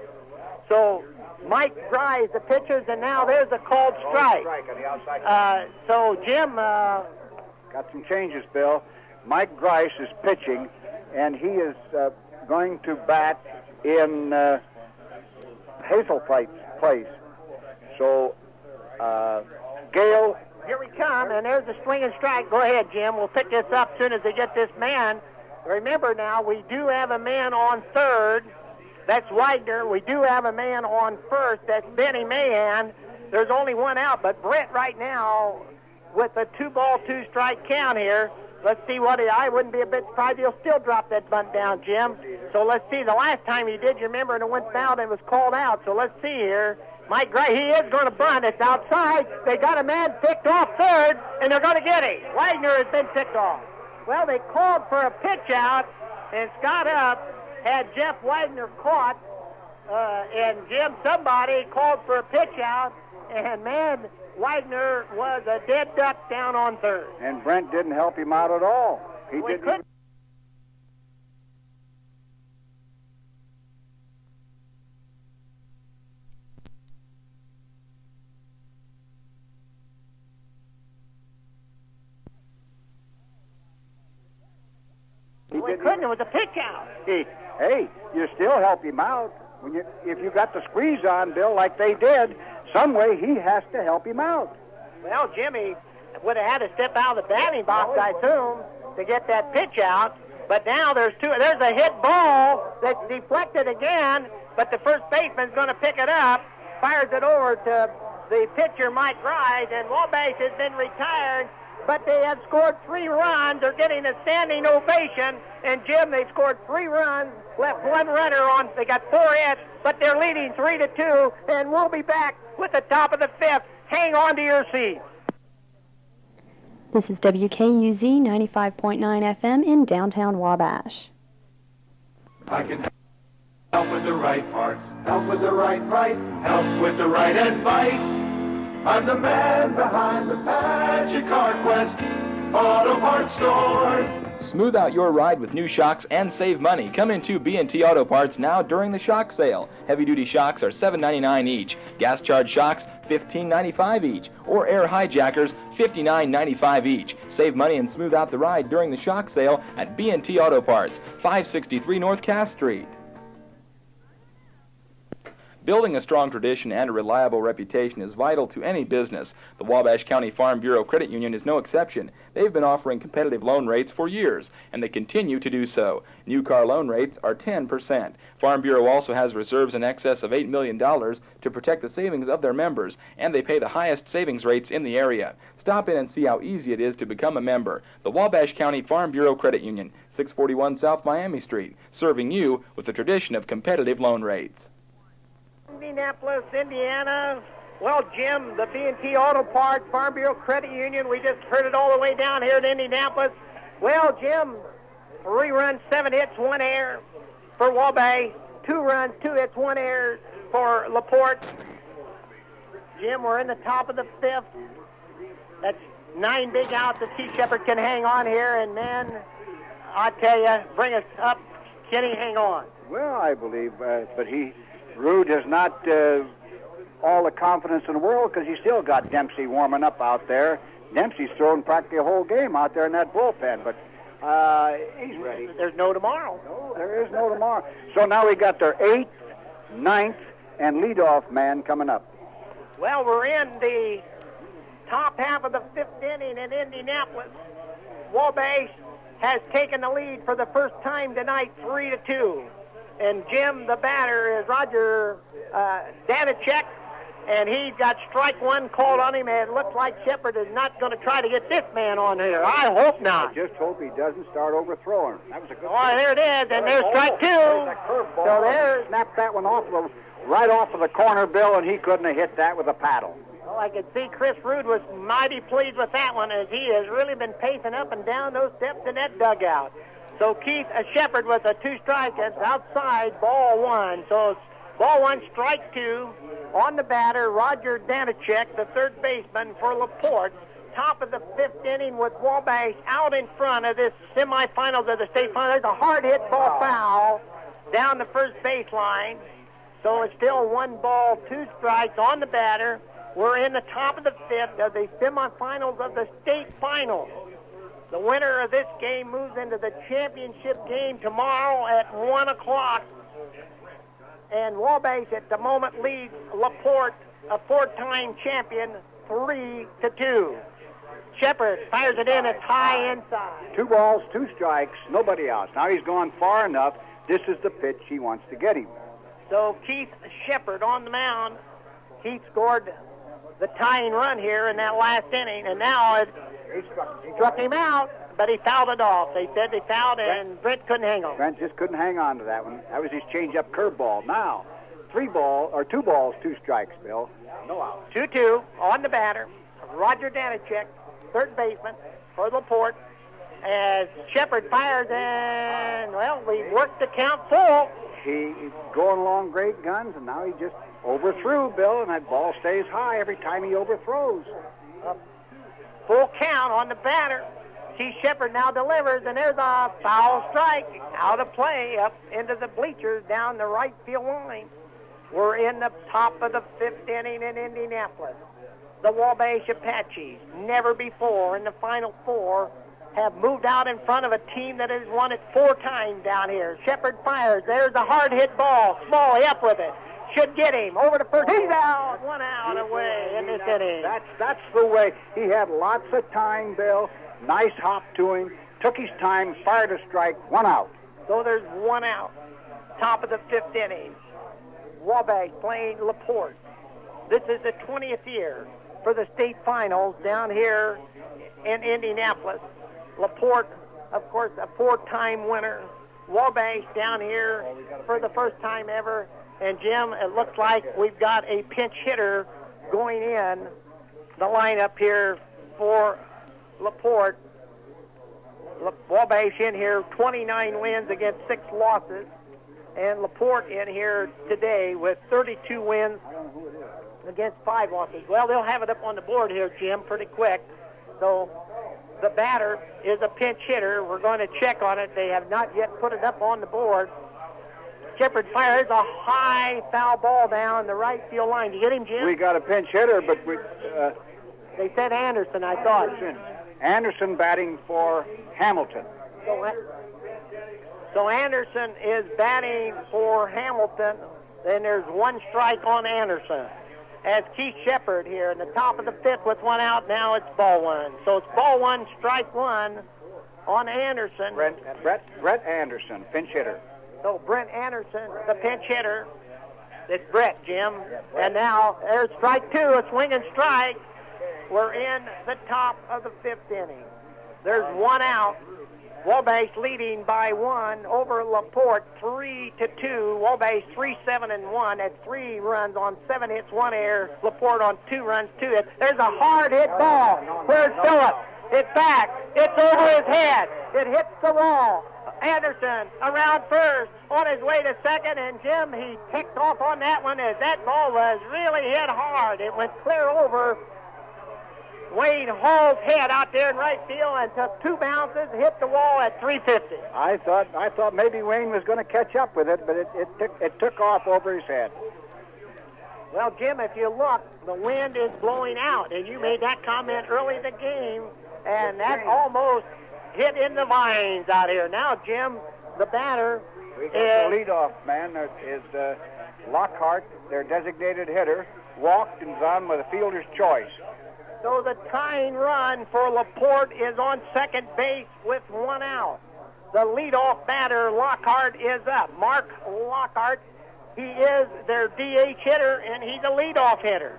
So Mike Grice, the pitchers, and now there's a called strike. Strike on the outside. So Jim... got some changes, Bill. Mike Grice is pitching, and he is going to bat in Hazeltight's place. So, Gale... Here we come, and there's the swing and strike. Go ahead, Jim. We'll pick this up as soon as they get this man. Remember now, we do have a man on third. That's Wagner. We do have a man on first. That's Benny Mahan. There's only 1 out, but Brent right now with a 2-ball, 2-strike count here. Let's see what I wouldn't be a bit surprised. He'll still drop that bunt down, Jim. So let's see. The last time he did, you remember, and it went down and was called out. So let's see here. Mike Grice, he is going to bunt. It's outside. They got a man picked off third, and they're going to get him. Wagner has been picked off. Well, they called for a pitch out, and Scott Up had Jeff Wagner caught, and Jim, somebody called for a pitch out, and man, Wagner was a dead duck down on third. And Brent didn't help him out at all. He didn't. We couldn't. It was a pitch out. Hey, you still help him out. If you got the squeeze on, Bill, like they did, some way he has to help him out. Well, Jimmy would have had to step out of the batting box, I assume, to get that pitch out. But now there's a hit ball that's deflected again, but the first baseman's going to pick it up, fires it over to the pitcher, Mike Grice, and Wabash has been retired. But they have scored 3 runs. They're getting a standing ovation. And, Jim, they've scored 3 runs, left 1 runner on. They got 4 hits, but they're leading 3-2. And we'll be back with the top of the 5th. Hang on to your seats. This is WKUZ 95.9 FM in downtown Wabash. I can help with the right parts, help with the right price, help with the right advice. I'm the man behind the Patchy Car Quest Auto Parts Stores. Smooth out your ride with new shocks and save money. Come into B&T Auto Parts now during the shock sale. Heavy-duty shocks are $7.99 each. Gas charge shocks, $15.95 each. Or air hijackers, $59.95 each. Save money and smooth out the ride during the shock sale at B&T Auto Parts, 563 North Cass Street. Building a strong tradition and a reliable reputation is vital to any business. The Wabash County Farm Bureau Credit Union is no exception. They've been offering competitive loan rates for years, and they continue to do so. New car loan rates are 10%. Farm Bureau also has reserves in excess of $8 million to protect the savings of their members, and they pay the highest savings rates in the area. Stop in and see how easy it is to become a member. The Wabash County Farm Bureau Credit Union, 641 South Miami Street, serving you with a tradition of competitive loan rates. Indianapolis, Indiana. Well, Jim, the B&T Auto Parts Farm Bureau Credit Union, we just heard it all the way down here in Indianapolis. Well, Jim, 3 runs, 7 hits, 1 error for Wabash. 2 runs, 2 hits, 1 error for LaPorte. Jim, we're in the top of the 5th. That's 9 big outs if Keith Shepard can hang on here, and man, I tell you, bring us up. Can he hang on? Well, I believe, but Rude has not all the confidence in the world because he's still got Dempsey warming up out there. Dempsey's thrown practically a whole game out there in that bullpen, but he's ready. There's no tomorrow. No, there is no tomorrow. So now we got their 8th, 9th, and leadoff man coming up. Well, we're in the top half of the 5th inning in Indianapolis. Wabash has taken the lead for the first time tonight, 3-2. And Jim, the batter, is Roger Danacek, and he's got strike one called on him, and it looks like Shepard is not going to try to get this man on here. I hope not. I just hope he doesn't start overthrowing. That was a good there it is, and there's strike 2. So there, snapped that one off right off of the corner, Bill, and he couldn't have hit that with a paddle. Well, I could see Chris Rude was mighty pleased with that one, as he has really been pacing up and down those steps in that dugout. So Keith Shepard with a 2 strike. It's outside, ball 1. So it's ball 1, strike 2. On the batter, Roger Danacek, the third baseman for LaPorte. Top of the 5th inning with Wabash out in front of this semifinals of the state final. There's a hard hit ball foul down the first baseline. So it's still 1 ball, 2 strikes on the batter. We're in the top of the 5th of the semifinals of the state finals. The winner of this game moves into the championship game tomorrow at 1 o'clock. And Wabash at the moment leads LaPorte, a 4-time champion, 3-2. Shepard fires it in, it's high inside. 2 balls, 2 strikes, nobody else. Now he's gone far enough. This is the pitch he wants to get him. So Keith Shepard on the mound. Keith scored the tying run here in that last inning, and now he struck him out, but he fouled it off. They said they fouled it, and Brent couldn't hang on. Brent just couldn't hang on to that one. That was his change-up curveball. Now, 2 balls, 2 strikes, Bill. No out. 2-2 on the batter. Roger Danacek, third baseman for LaPorte. As Shepard fires, and, well, we worked the count full. He's going along great guns, and now he just overthrew, Bill, and that ball stays high every time he overthrows. Full count on the batter. Keith Shepard now delivers, and there's a foul strike out of play up into the bleachers down the right field line. We're in the top of the 5th inning in Indianapolis. The Wabash Apaches, never before in the Final Four, have moved out in front of a team that has won it 4 times down here. Shepard fires. There's a hard hit ball. Smalley up with it. Should get him. Over to first. He's out. 1 out away in this inning. That's the way. He had lots of time, Bill. Nice hop to him. Took his time, fired a strike, 1 out. So there's 1 out. Top of the 5th inning. Wabash playing LaPorte. This is the 20th year for the state finals down here in Indianapolis. LaPorte, of course, a 4-time winner. Wabash down here for the first time ever. And, Jim, it looks like we've got a pinch hitter going in the lineup here for LaPorte. Wabash in here, 29 wins against 6 losses. And LaPorte in here today with 32 wins against 5 losses. Well, they'll have it up on the board here, Jim, pretty quick. So the batter is a pinch hitter. We're going to check on it. They have not yet put it up on the board. Shepard fires a high foul ball down the right field line. Did you get him, Jim? We got a pinch hitter, but they said Anderson, I thought. Anderson batting for Hamilton. So Anderson is batting for Hamilton. Then there's 1 strike on Anderson. As Keith Shepard here in the top of the 5th with 1 out, now it's ball 1. So it's ball 1, strike 1 on Anderson. Brett Anderson, pinch hitter. So Brent Anderson, the pinch hitter. It's Brett, Jim. And now there's strike 2, a swing and strike. We're in the top of the 5th inning. There's 1 out. Wabash leading by 1 over LaPorte, 3-2. Wabash 3-7-1. That's 3 runs on 7 hits, 1 error. LaPorte on 2 runs, 2 hits. There's a hard hit ball. Where's Phillips? It's back. It's over his head. It hits the wall. Anderson around first, on his way to second, and Jim, he kicked off on that one as that ball was really hit hard. It went clear over Wayne Hall's head out there in right field and took 2 bounces, hit the wall at 350. I thought maybe Wayne was going to catch up with it, but it took off over his head. Well, Jim, if you look, the wind is blowing out, and you made that comment early in the game, and that almost hit in the vines out here. Now, Jim, the batter We got the leadoff man is Lockhart, their designated hitter, walked and was on with a fielder's choice. So the tying run for LaPorte is on second base with 1 out. The leadoff batter, Lockhart, is up. Mark Lockhart, he is their DH hitter, and he's a leadoff hitter.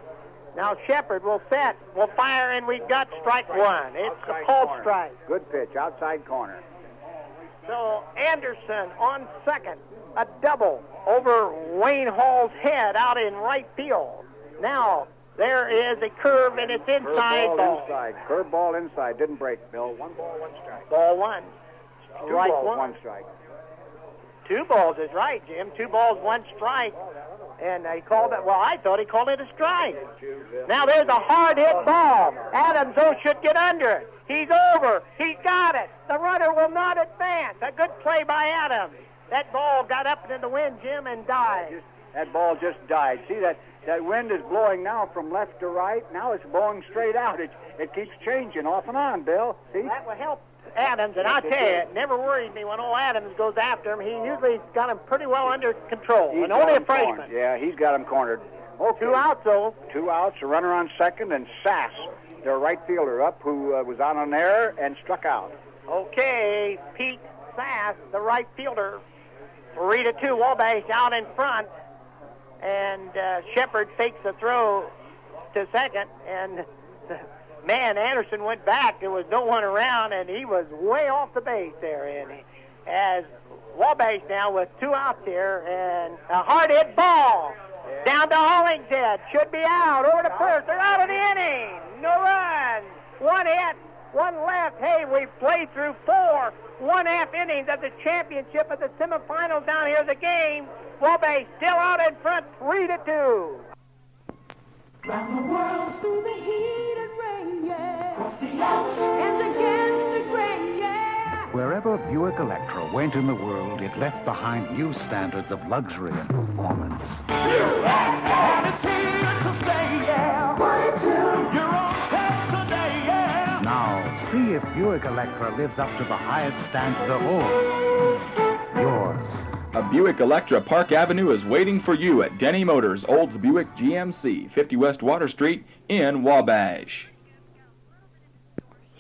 Now Shepard will set, will fire, and we've got strike 1. It's a called strike. Good pitch, outside corner. So Anderson on second, a double over Wayne Hall's head out in right field. Now there is a curve, and it's inside ball. Inside. Curve ball inside. Didn't break, Bill. 1 ball, 1 strike. Ball 1. Strike 1 strike. 2 balls is right, Jim. 2 balls, 1 strike. And he called it, well, I thought he called it a strike. Now there's a hard hit ball. Adams, though, should get under it. He's over. He's got it. The runner will not advance. A good play by Adams. That ball got up into the wind, Jim, and died. That ball just died. See, that wind is blowing now from left to right. Now it's blowing straight out. It keeps changing off and on, Bill. See? That will help Adams, and I'll tell you, it never worries me when old Adams goes after him. He usually got him pretty well under control, and only a freshman. Cornered. Yeah, he's got him cornered. Okay. 2 outs, though. 2 outs, a runner on second, and Sass, their right fielder, up, who was on an error and struck out. Okay, Pete Sass, the right fielder. 3-2, Wabash out in front, and Shepard fakes the throw to second, and man, Anderson went back. There was no one around, and he was way off the base there. And as Wabash now with 2 outs here, and a hard hit ball down to Hollingshead. Should be out over to first. They're out of the inning. No runs. 1 hit, 1 left. Hey, we've played through 4 1/2 innings of the championship of the semifinals down here of the game. Wabash still out in front, 3-2. Round the world through the heat and rain, yeah. Across the ocean and against the grain, yeah. Wherever Buick Electra went in the world, it left behind new standards of luxury and performance. And it's here to stay, yeah. You're on test today, yeah. Now, see if Buick Electra lives up to the highest standard of all. Yours. A Buick Electra Park Avenue is waiting for you at Denny Motors, Olds Buick GMC, 50 West Water Street in Wabash.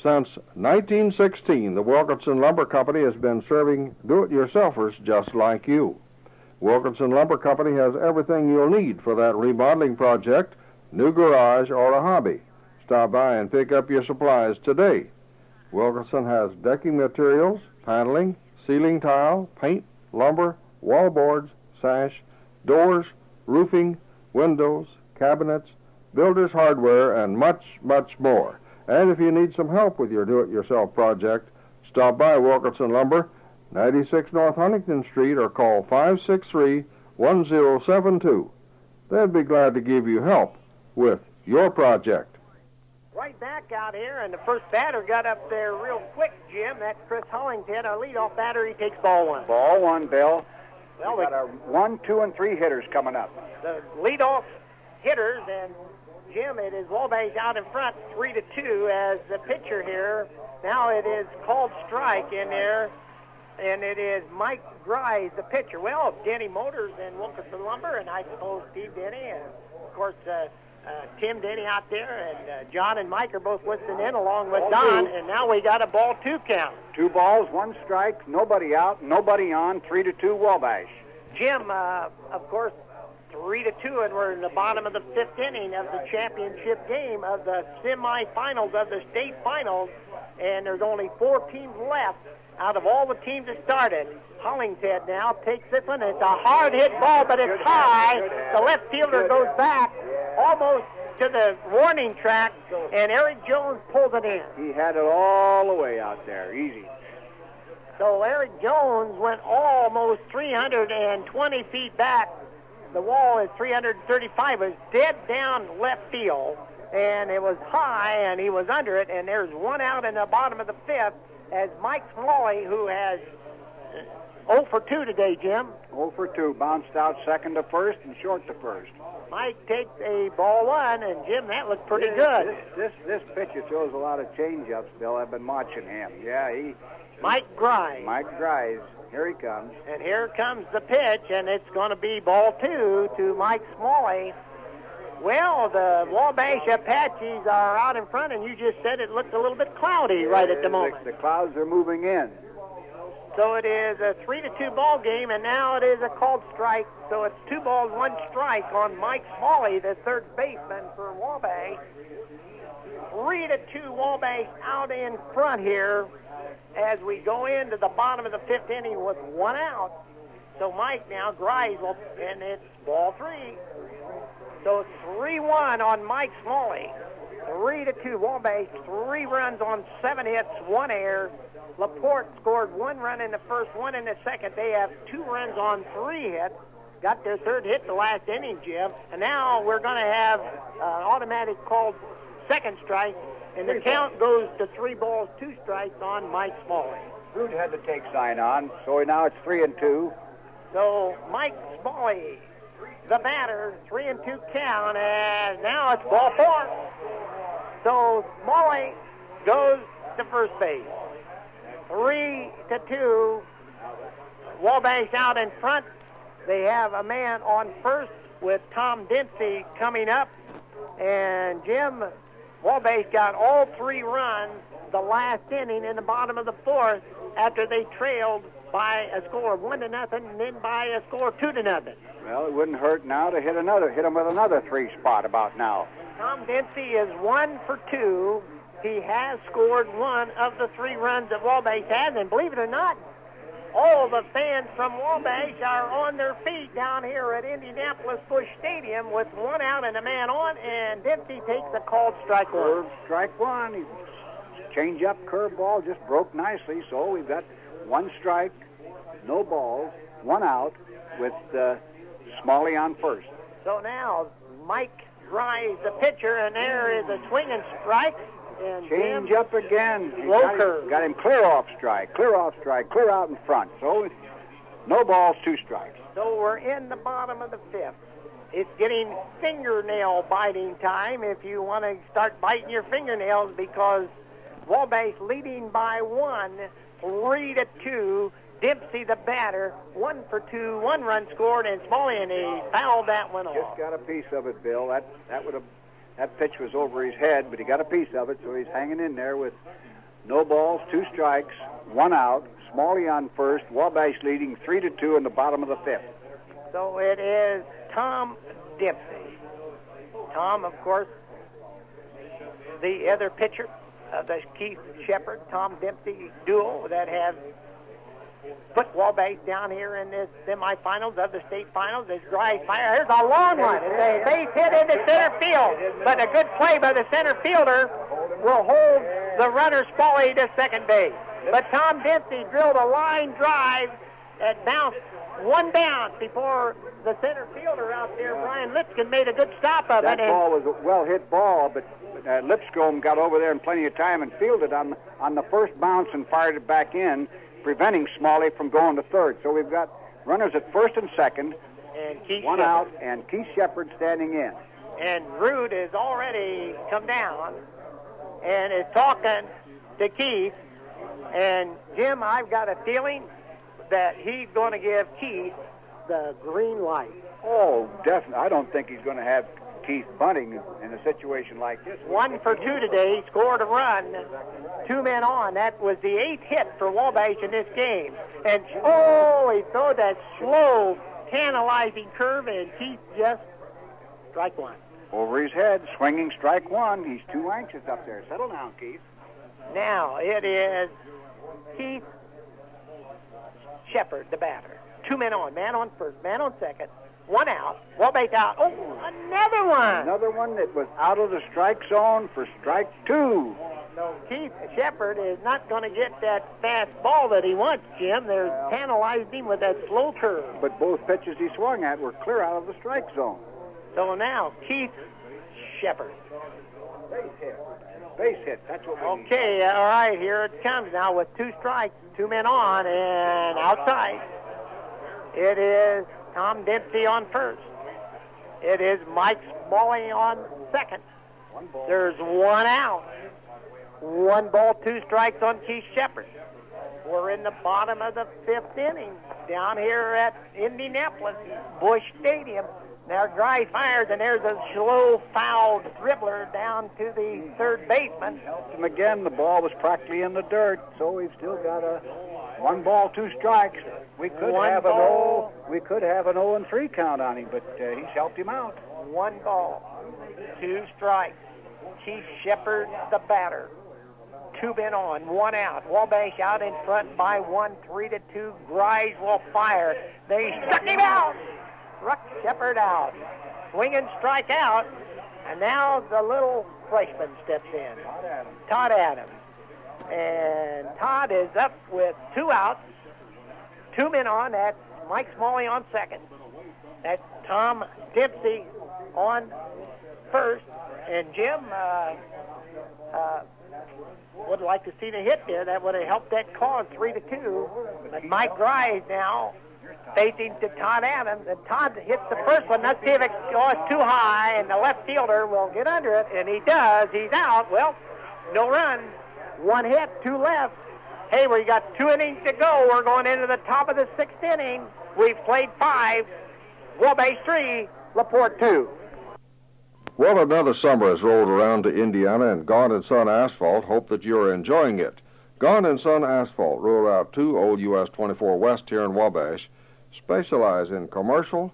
Since 1916, the Wilkinson Lumber Company has been serving do-it-yourselfers just like you. Wilkinson Lumber Company has everything you'll need for that remodeling project, new garage, or a hobby. Stop by and pick up your supplies today. Wilkinson has decking materials, paneling, ceiling tile, paint, lumber, wallboards, sash, doors, roofing, windows, cabinets, builder's hardware, and much, much more. And if you need some help with your do-it-yourself project, stop by Wilkinson Lumber, 96 North Huntington Street, or call 563-1072. They'd be glad to give you help with your project. Right back out here, and the first batter got up there real quick, Jim. That's Chris Hollington, our leadoff batter. He takes ball 1. Ball 1, Bill. Well, we got our 1, 2, and 3 hitters coming up. The leadoff hitters, and Jim, it is Wabash out in front, 3-2 as the pitcher here. Now it is called strike in there, and it is Mike Grice, the pitcher. Well, Denny Motors and Wilkinson Lumber, and I suppose Steve Denny, and of course Tim Denny out there, and John and Mike are both listening in along with Don, and now we got a ball 2 count. 2 balls, 1 strike, nobody out, nobody on, 3-2 Wabash. Jim, of course, 3-2, and we're in the bottom of the 5th inning of the championship game of the semifinals of the state finals, and there's only 4 teams left out of all the teams that started. Hollingshead now takes this one. It's a hard hit ball, but it's high. The left fielder goes back almost to the warning track, and Eric Jones pulls it in. He had it all the way out there, easy. So Eric Jones went almost 320 feet back. The wall is 335. It was dead down left field, and it was high, and he was under it, and there's one out in the bottom of the fifth as Mike Smalley, who has 0 for 2 today, Jim. 0 for 2, bounced out second to first and short to first. Mike takes a ball one, and Jim, that looked pretty good. This pitcher throws a lot of change-ups, Bill. I've been watching him. Yeah, Mike Grice. Mike Grice. Here he comes. And here comes the pitch, and it's going to be ball 2 to Mike Smalley. Well, the Wabash Apaches are out in front, and you just said it looked a little bit cloudy right at the moment. The clouds are moving in. So it is a 3-2 ball game, and now it is a called strike. So it's 2 balls, 1 strike on Mike Smalley, the third baseman for Wabash. 3-2 Wabash out in front here as we go into the bottom of the fifth inning with 1 out. So Mike now Grice will, and it's ball 3. So 3-1 on Mike Smalley. 3-2 Wabash, 3 runs on 7 hits, 1 error. LaPorte scored 1 run in the first, 1 in the second. They have 2 runs on 3 hits. Got their third hit the last inning, Jim. And now we're going to have automatic called second strike, and the count goes to 3 balls, 2 strikes on Mike Smalley. Rude had to take sign on, so now it's 3-2. So Mike Smalley, the batter, 3-2 count, and now it's ball 4. So Smalley goes to first base. 3-2. Wabash out in front. They have a man on first with Tom Dempsey coming up. And Jim, Wabash got all 3 runs the last inning in the bottom of the 4th after they trailed by a score of 1-0 and then by a score of 2-0. Well, it wouldn't hurt now to hit him with another 3 spot about now. Tom Dempsey is 1 for 2. He has scored 1 of the 3 runs that Wabash has, and believe it or not, all the fans from Wabash are on their feet down here at Indianapolis Busch Stadium with 1 out and a man on, and Dempsey takes a called strike 1. Strike 1. Change-up curveball just broke nicely, so we've got 1 strike, no balls, 1 out with Smalley on first. So now Mike Grice, the pitcher, and there is a swinging strike. And Change up again. Low got him clear off strike, clear out in front. So no balls, 2 strikes. So we're in the bottom of the 5th. It's getting fingernail biting time if you want to start biting your fingernails, because Wabash leading by 1, 3-2. Dempsey, the batter, 1 for 2, 1 run scored, and Smalley, and he fouled that one off. Just got a piece of it, Bill. That pitch was over his head, but he got a piece of it, so he's hanging in there with no balls, 2 strikes, 1 out. Smalley on first. Wabash leading 3-2 in the bottom of the 5th. So it is Tom Dempsey. Tom, of course, the other pitcher of the Keith Shepard, Tom Dempsey duo that have put Wabash down here in this semifinals of the state finals. This Grice fire. Here's a long one. It's a base hit into center field, but a good play by the center fielder will hold the runner Smalley to second base. But Tom Dempsey drilled a line drive that bounced 1 bounce before the center fielder out there, Brian Lipscomb, made a good stop of it. That ball was a well-hit ball, but Lipscomb got over there in plenty of time and fielded on the first bounce and fired it back in, preventing Smalley from going to third. So we've got runners at first and second, and Keith 1 out, and Keith Shepard standing in. And Rude has already come down and is talking to Keith. And Jim, I've got a feeling that he's going to give Keith the green light. Oh, definitely. I don't think he's going to have Keith bunting in a situation like this. 1 for 2 today. He scored a run. 2 men on. That was the 8th hit for Wabash in this game. And, he threw that slow, tantalizing curve, and Keith just strike 1. Over his head, swinging strike 1. He's too anxious up there. Settle down, Keith. Now it is Keith Shepard, the batter. 2 men on. Man on first, man on second. 1 out. Wabash out. Oh, another one. Another one that was out of the strike zone for strike 2. So Keith Shepard is not going to get that fast ball that he wants, Jim. They're tantalizing him with that slow curve. But both pitches he swung at were clear out of the strike zone. So now Keith Shepard Base hit. That's what we need. Okay, all right, here it comes now with 2 strikes, 2 men on, and outside. It is Tom Dempsey on first. It is Mike Smalley on second. There's 1 out. 1 ball, 2 strikes on Keith Shepard. We're in the bottom of the 5th inning down here at Indianapolis, Busch Stadium. Now Dry fires, and there's a slow foul dribbler down to the third baseman. Helped him again. The ball was practically in the dirt, so we've still got a 1 ball, 2 strikes. We could have an 0-3 count on him, but he's helped him out. 1 ball, 2 strikes. Keith Shepard, the batter. 2 men on, 1 out. Wabash out in front by 1, 3-2. Grise will fire. They struck him out. Struck Shepard out. Swing and strike out. And now the little freshman steps in. Todd Adams. And Todd is up with 2 outs. 2 men on. That's Mike Smalley on second. That's Tom Dempsey on first. And Jim would like to see the hit there. That would have helped that cause 3-2. But Mike Grise now facing to Todd Adams, and Todd hits the first one. Let's see if it goes too high, and the left fielder will get under it, and he does. He's out. Well, no run. 1 hit, 2 left. Hey, we got 2 innings to go. We're going into the top of the 6th inning. We've played 5. Wabash 3, LaPorte 2. Well, another summer has rolled around to Indiana, and Gone & Son Asphalt hope that you're enjoying it. Gone & Son Asphalt, Rural Route 2, Old US 24 West here in Wabash, specialize in commercial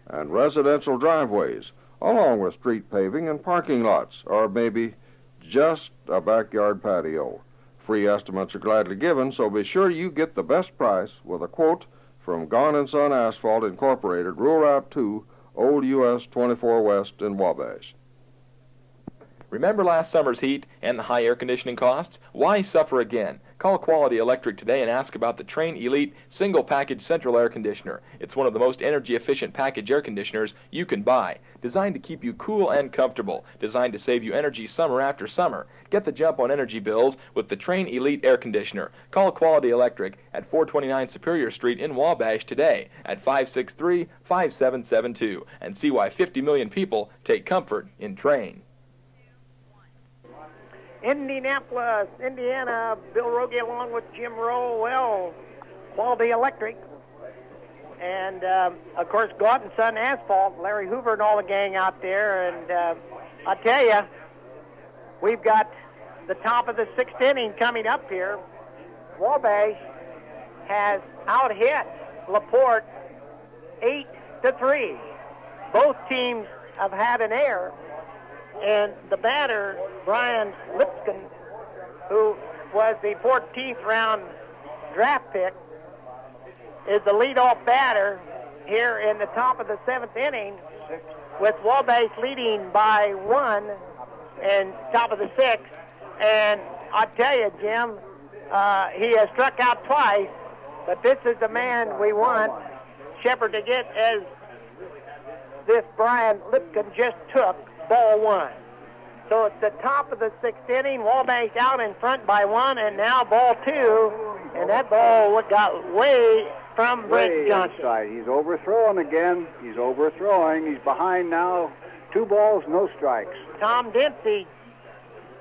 and residential driveways, along with street paving and parking lots, or maybe just a backyard patio. Free estimates are gladly given, so be sure you get the best price with a quote from Gone & Son Asphalt Incorporated, Rural Route 2, Old US 24 West in Wabash. Remember last summer's heat and the high air conditioning costs? Why suffer again? Call Quality Electric today and ask about the Train Elite Single Package Central Air Conditioner. It's one of the most energy efficient package air conditioners you can buy. Designed to keep you cool and comfortable. Designed to save you energy summer after summer. Get the jump on energy bills with the Train Elite Air Conditioner. Call Quality Electric at 429 Superior Street in Wabash today at 563-5772 and see why 50 million people take comfort in Train. Indianapolis, Indiana, Bill Rogge along with Jim Rowe, well, Quality Electric. And, of course, Gone & Son Asphalt, Larry Hoover and all the gang out there. And I tell you, we've got the top of the 6th inning coming up here. Wabash has out-hit LaPorte 8-3. Both teams have had an error. And the batter, Brian Lipscomb, who was the 14th round draft pick, is the leadoff batter here in the top of the 7th inning, with Wabash leading by 1 and top of the 6th. And I tell you, Jim, he has struck out twice, but this is the man we want Shepard to get, as this Brian Lipscomb just took. Ball 1. So it's the top of the 6th inning. Wabash out in front by 1, and now ball 2. And that ball got way from Brent Johnson. Inside. He's overthrowing again. He's overthrowing. He's behind now. 2 balls, no strikes. Tom Dempsey,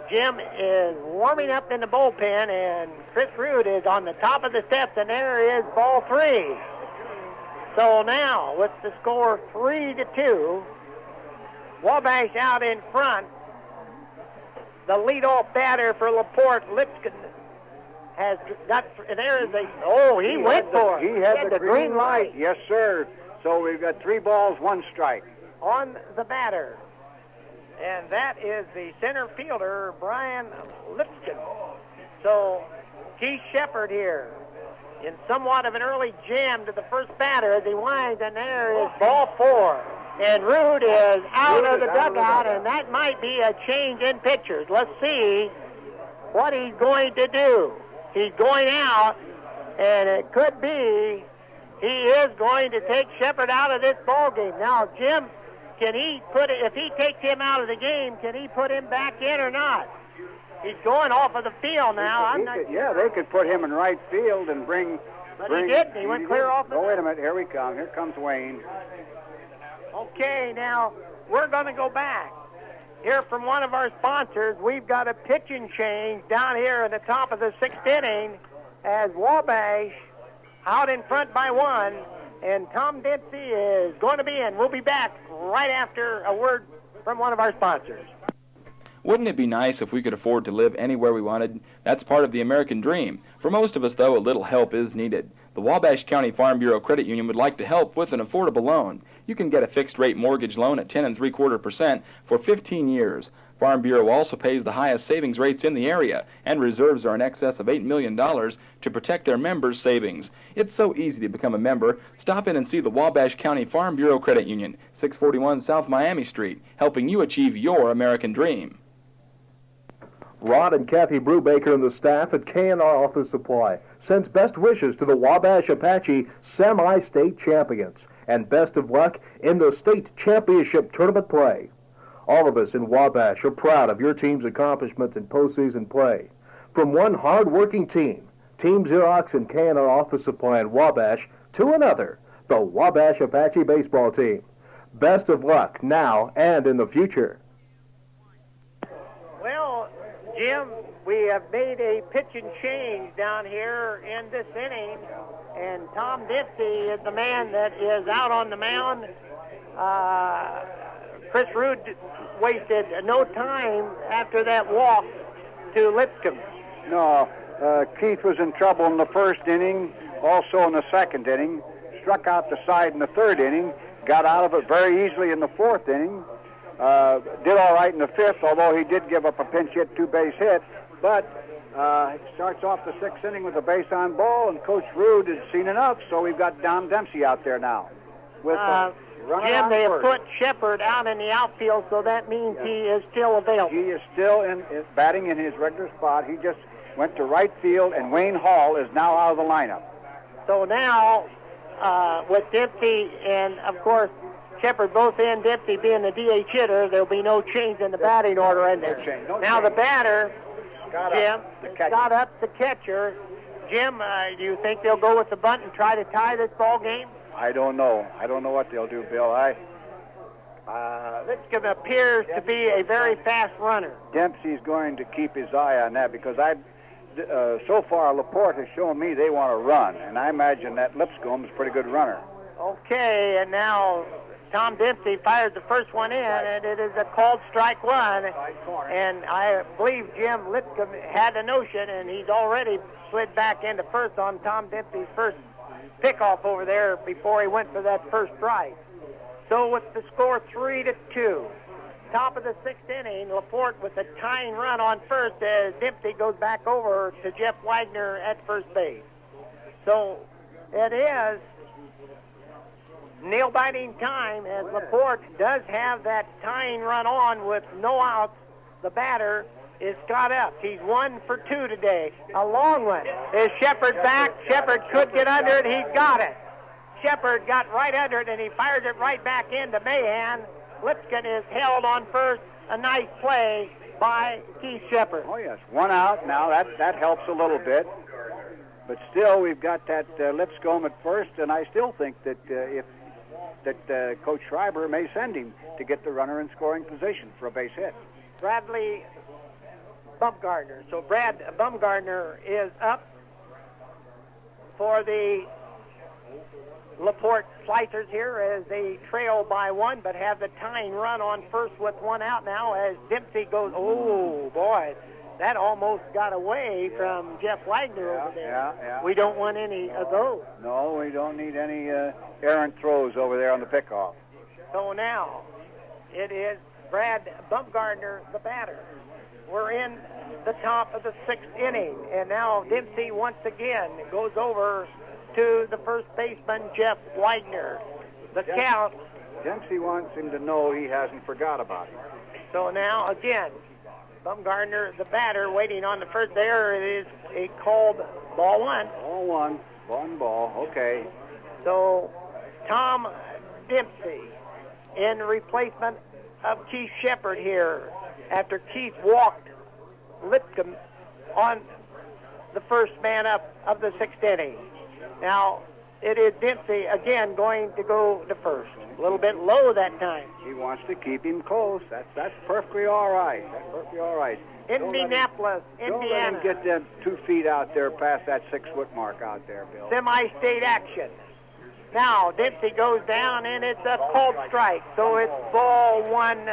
Jim, is warming up in the bullpen, and Chris Root is on the top of the steps, and there is ball 3. So now, with the score 3-2, Wabash out in front. The leadoff batter for LaPorte, Lipscomb, has got, there is he went for it. He had the green light. Yes, sir. So we've got 3 balls, 1 strike. On the batter. And that is the center fielder, Brian Lipscomb. So Keith Shepard here in somewhat of an early jam to the first batter as he winds, and there is ball 4. And Root is out of the dugout, and that might be a change in pitchers. Let's see what he's going to do. He's going out, and it could be he is going to take Shepard out of this ball game. Now, Jim, can he put it, if he takes him out of the game, can he put him back in or not? He's going off of the field now. Yeah, they could put him in right field and bring... But he didn't. He went clear off the... Oh, wait a minute. Here we come. Here comes Wayne. Okay, now we're going to go back. Hear from one of our sponsors. We've got a pitching change down here in the top of the 6th inning as Wabash out in front by 1, and Tom Dempsey is going to be in. We'll be back right after a word from one of our sponsors. Wouldn't it be nice if we could afford to live anywhere we wanted? That's part of the American dream. For most of us, though, a little help is needed. The Wabash County Farm Bureau Credit Union would like to help with an affordable loan. You can get a fixed-rate mortgage loan at 10 3/4% for 15 years. Farm Bureau also pays the highest savings rates in the area, and reserves are in excess of $8 million to protect their members' savings. It's so easy to become a member. Stop in and see the Wabash County Farm Bureau Credit Union, 641 South Miami Street, helping you achieve your American dream. Rod and Kathy Brubaker and the staff at K&R Office Supply sends best wishes to the Wabash Apache semi-state champions and best of luck in the state championship tournament play. All of us in Wabash are proud of your team's accomplishments in postseason play. From one hard-working team, Team Xerox and K&R Office Supply in Wabash, to another, the Wabash Apache baseball team. Best of luck now and in the future. Well, Jim, we have made a pitching change down here in this inning, and Tom Dempsey is the man that is out on the mound. Chris Rude wasted no time after that walk to Lipscomb. No, Keith was in trouble in the 1st inning, also in the 2nd inning, struck out the side in the 3rd inning, got out of it very easily in the 4th inning. Did all right in the 5th, although he did give up a pinch hit, 2-base hit. But it starts off the 6th inning with a base on ball, and Coach Rude has seen enough, so we've got Don Dempsey out there now. With Jim, they have put Shepard out in the outfield, so that means he is still available. He is still batting in his regular spot. He just went to right field, and Wayne Hall is now out of the lineup. So now, with Dempsey and, of course, Shepard both in, Dempsey being the DH hitter, there'll be no change in the batting order in there. Now the batter, Jim, got up the catcher. Jim, do you think they'll go with the bunt and try to tie this ball game? I don't know. I don't know what they'll do, Bill. Lipscomb appears to be a very fast runner. Dempsey's going to keep his eye on that because so far LaPorte has shown me they want to run, and I imagine that Lipscomb is a pretty good runner. Okay, and now Tom Dempsey fires the first one in, and it is a called strike one. And I believe Jim Lipscomb had a notion, and he's already slid back into first on Tom Dempsey's first pickoff over there before he went for that first strike. So with the score 3-2, top of the 6th inning, LaPorte with a tying run on first as Dempsey goes back over to Jeff Wagner at first base. So it is nail-biting time as LaPorte does have that tying run on with no outs. The batter is Scott Epps. He's 1 for 2 today. A long one. Is Shepard back? Shepard could get under it. He's got it. Shepard got right under it, and he fires it right back into Mahan. Lipscomb is held on first. A nice play by Keith Shepard. Oh, yes. 1 out now. That helps a little bit. But still, we've got that Lipscomb at first, and I still think that Coach Schreiber may send him to get the runner in scoring position for a base hit. Bradley Bumgardner. So Brad Bumgardner is up for the LaPorte Slicers here as they trail by 1, but have the tying run on first with 1 out now as Dempsey goes, oh, boy, that almost got away from Jeff Wagner over there. Yeah. We don't want any of those. No, we don't need any errant throws over there on the pickoff. So now it is Brad Bumgardner, the batter. We're in the top of the 6th inning, and now Dempsey once again goes over to the first baseman, Jeff Wagner. The count. Dempsey wants him to know he hasn't forgot about him. So now, again, Bumgardner, the batter, waiting on the first. There it is a called ball 1. Ball 1. 1 ball. Okay. So Tom Dempsey in replacement of Keith Shepard here after Keith walked Lipcomb on the first man up of the 6th inning. Now, it is Dempsey again going to go to first. A little bit low that time. He wants to keep him close. That's perfectly all right. That's perfectly all right. Indianapolis, Don't let Indiana. him get them 2 feet out there past that 6-foot mark out there, Bill. Semi-state action. Now, Dempsey goes down, and it's a called strike. So it's ball 1,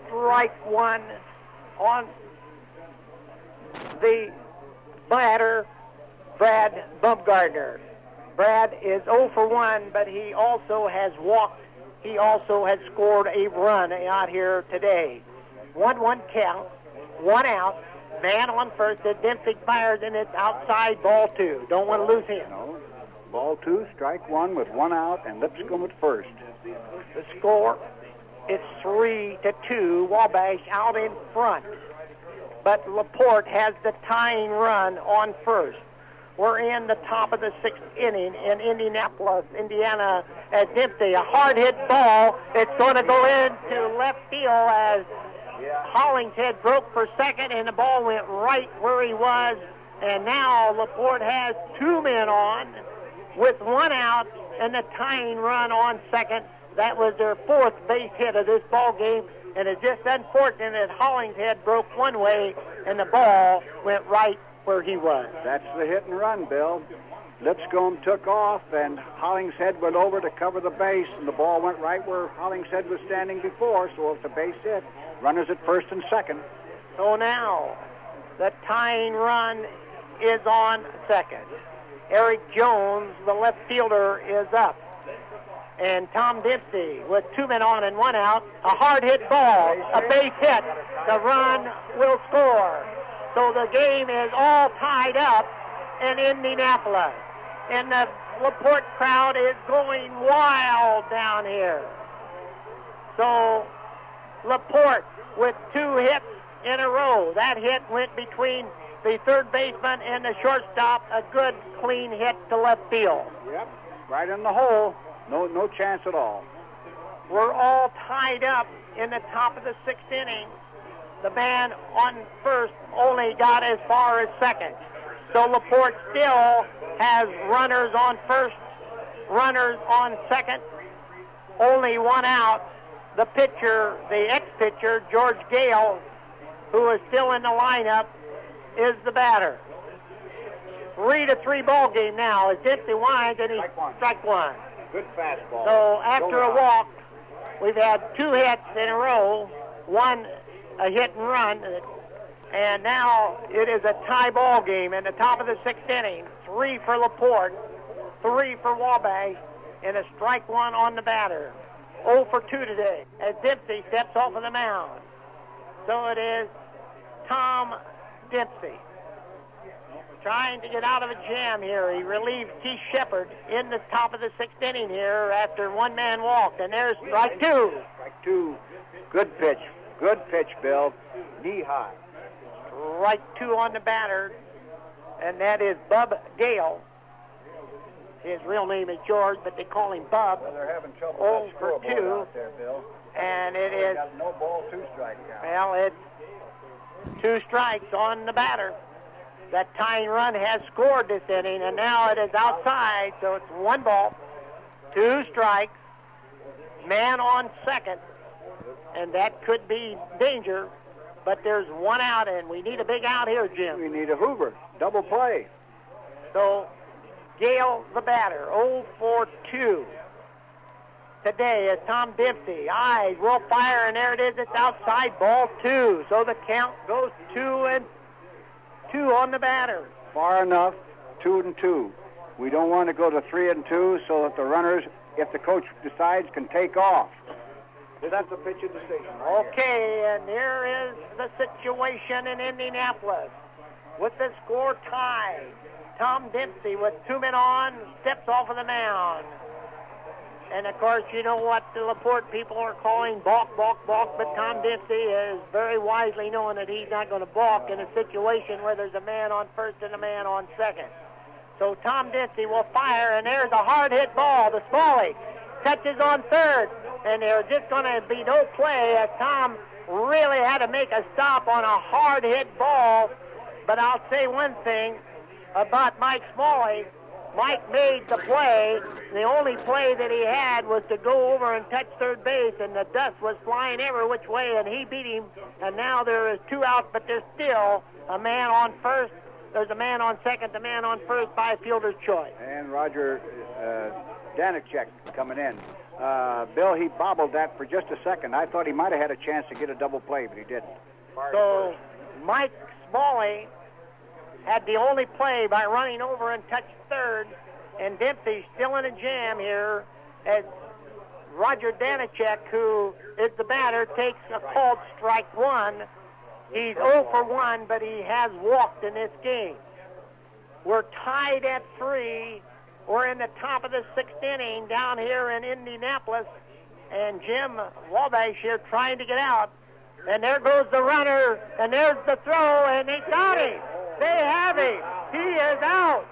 strike 1 on the batter, Brad Bumgardner. Brad is 0 for 1, but he also has walked. He also has scored a run out here today. 1-1 count, 1 out, man on first. As Dempsey fires, and it's outside, ball 2. Don't want to lose him. No. Ball 2, strike 1 with 1 out, and Lipscomb at first. The score is 3-2. Wabash out in front. But LaPorte has the tying run on first. We're in the top of the 6th inning in Indianapolis, Indiana, as Dempsey, a hard-hit ball. It's going to go into left field as Hollingshead broke for second, and the ball went right where he was. And now LaPorte has 2 men on with 1 out and the tying run on second. That was their 4th base hit of this ball game, and it's just unfortunate that Hollingshead broke one way and the ball went right where he was. That's the hit and run, Bill. Lipscomb took off, and Hollingshead went over to cover the base, and the ball went right where Hollingshead was standing before, so it's a base hit. Runners at first and second. So now the tying run is on second. Eric Jones, the left fielder, is up. And Tom Dempsey with 2 men on and 1 out. A hard-hit ball, a base hit. The run will score. So the game is all tied up in Indianapolis. And the LaPorte crowd is going wild down here. So LaPorte with 2 hits in a row. That hit went between the third baseman and the shortstop. A good, clean hit to left field. Yep, right in the hole. No chance at all. We're all tied up in the top of the 6th inning. The man on first only got as far as second. So LaPorte still has runners on first, runners on second, only 1 out. The pitcher, the ex-pitcher, George Gale, who is still in the lineup, is the batter. 3-3 ball game now as Dempsey winds, and he's strike 1. Good fastball. So after a walk, we've had 2 hits in a row, 1 a hit and run, and now it is a tie ball game in the top of the 6th inning. 3 for LaPorte, 3 for Wabash, and a strike 1 on the batter. 0 for 2 today as Dempsey steps off of the mound. So it is Tom Dempsey trying to get out of a jam here. He relieved Keith Shepard in the top of the 6th inning here after 1 man walked, and there's strike 2. Strike 2. Good pitch. Good pitch, Bill. Knee high. Strike 2 on the batter, and that is Bub Gale. His real name is George, but they call him Bub. Well, they're having trouble 0 with that for scoreboard 2. out there, Bill. And it They is, got no ball, 2 strike count. well, it's 2 strikes on the batter. That tying run has scored this inning, and now it is outside, so it's 1 ball, 2 strikes, man on second, and that could be danger, but there's 1 out, and we need a big out here, Jim. We need a Hoover. Double play. So Gale, the batter, 0 for 2. Today is Tom Dempsey. Eyes will fire, and there it is. It's outside, ball 2. So the count goes 2-2 on the batter. Far enough, 2-2. We don't want to go to 3-2 so that the runners, if the coach decides, can take off. That's the pitch of the station. Okay, and here is the situation in Indianapolis with the score tied. Tom Dempsey with 2 men on steps off of the mound. And, of course, you know what the LaPorte people are calling balk, balk, balk, but Tom Dempsey is very wisely knowing that he's not going to balk in a situation where there's a man on first and a man on second. So Tom Dempsey will fire, and there's a hard-hit ball. The Smalley touches on third. and there's just going to be no play as Tom really had to make a stop on a hard-hit ball. But I'll say one thing about Mike Smalley. Mike made the play. The only play that he had was to go over and touch third base, and the dust was flying every which way, and he beat him. And now there is 2 out, but there's still a man on first. There's a man on second, the man on first by fielder's choice. And Roger Danicek coming in. Bill, he bobbled that for just a second. I thought he might have had a chance to get a double play, but he didn't. So Mike Smalley had the only play by running over and touched third, and Dempsey's still in a jam here as Roger Danicek, who is the batter, takes a called strike 1. He's 0 for 1, but he has walked in this game. We're tied at 3. We're in the top of the 6th inning down here in Indianapolis, and Jim Wabash here trying to get out. And there goes the runner, and there's the throw, and they got him. They have him. He is out.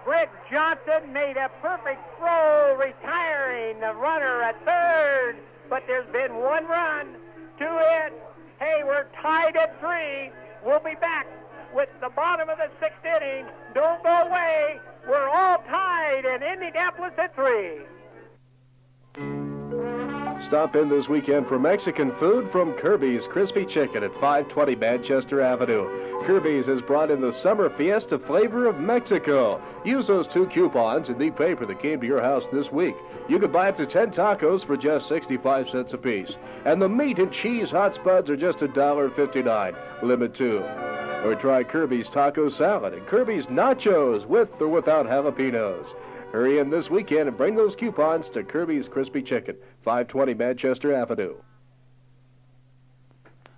Britt Johnson made a perfect throw, retiring the runner at third, but there's been 1 run to it. Hey, we're tied at 3. We'll be back with the bottom of the 6th inning. Don't go away. We're all tied in Indianapolis at 3. Stop in this weekend for Mexican food from Kirby's Crispy Chicken at 520 Manchester Avenue. Kirby's has brought in the summer fiesta flavor of Mexico. Use those 2 coupons in the paper that came to your house this week. You can buy up to 10 tacos for just 65 cents apiece. And the meat and cheese hot spuds are just $1.59. Limit 2. Or try Kirby's taco salad and Kirby's nachos with or without jalapenos. Hurry in this weekend and bring those coupons to Kirby's Crispy Chicken, 520 Manchester Avenue.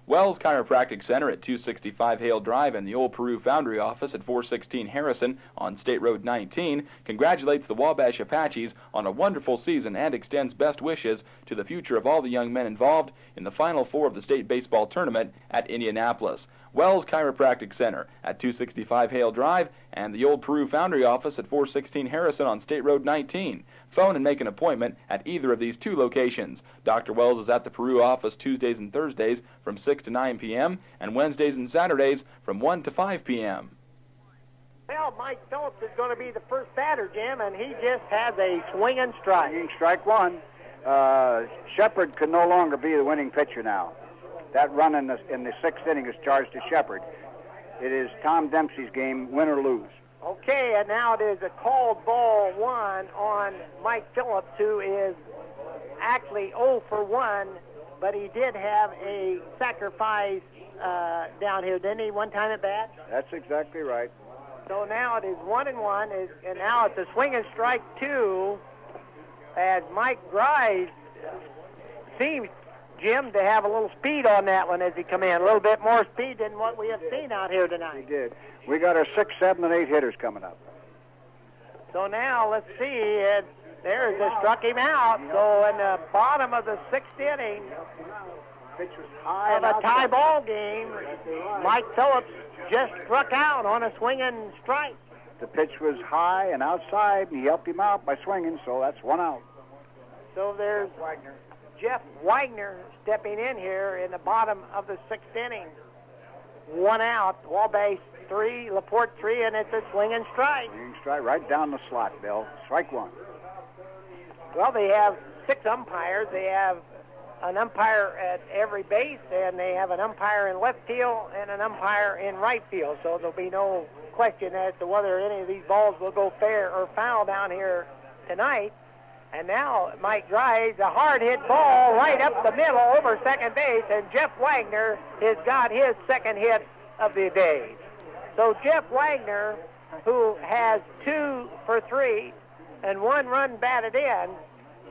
Wells Chiropractic Center at 265 Hale Drive and the Old Peru Foundry Office at 416 Harrison on State Road 19 congratulates the Wabash Apaches on a wonderful season and extends best wishes to the future of all the young men involved in the Final 4 of the state baseball tournament at Indianapolis. Wells Chiropractic Center at 265 Hale Drive and the Old Peru Foundry Office at 416 Harrison on State Road 19. Phone and make an appointment at either of these 2 locations. Dr. Wells is at the Peru office Tuesdays and Thursdays from 6 to 9 p.m. and Wednesdays and Saturdays from 1 to 5 p.m. Well, Mike Phillips is going to be the first batter, Jim, and he just has a swinging strike. Swinging strike 1. Shepard can no longer be the winning pitcher now. That run in the 6th inning is charged to Shepard. It is Tom Dempsey's game, win or lose. Okay, and now it is a called ball 1 on Mike Phillips, who is actually 0 for 1, but he did have a sacrifice down here, didn't he, one time at bat? That's exactly right. So now it is 1-1, and now it's a swinging strike 2, as Mike Grice seems, Jim, to have a little speed on that one as he come in. A little bit more speed than what we have seen out here tonight. He did. We got our 6, 7, and 8 hitters coming up. So now let's see. There's just struck him out. So in the bottom of the 6th inning of a tie ball game, Mike Phillips just struck out on a swinging strike. The pitch was high and outside, and he helped him out by swinging, so that's 1 out. So there's Jeff Wagner stepping in here in the bottom of the 6th inning. 1 out. Wabash 3, LaPorte 3, and it's a swinging strike. Swinging strike right down the slot, Bill. Strike 1. Well, they have 6 umpires. They have an umpire at every base, and they have an umpire in left field and an umpire in right field. So there'll be no question as to whether any of these balls will go fair or foul down here tonight. And now Mike drives a hard-hit ball right up the middle over second base, and Jeff Wagner has got his 2nd hit of the day. So Jeff Wagner, who has 2 for 3 and 1 run batted in,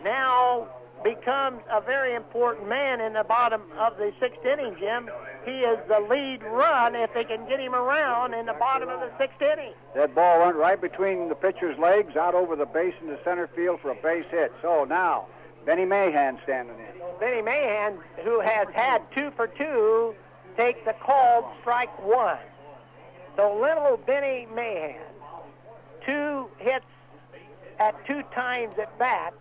now becomes a very important man in the bottom of the 6th inning, Jim. He is the lead run if they can get him around in the bottom of the 6th inning. That ball went right between the pitcher's legs, out over the base into center field for a base hit. So now, Benny Mahan standing in. Benny Mahan, who has had 2 for 2, takes a called strike 1. So little Benny Mahan, 2 hits at 2 times at bat,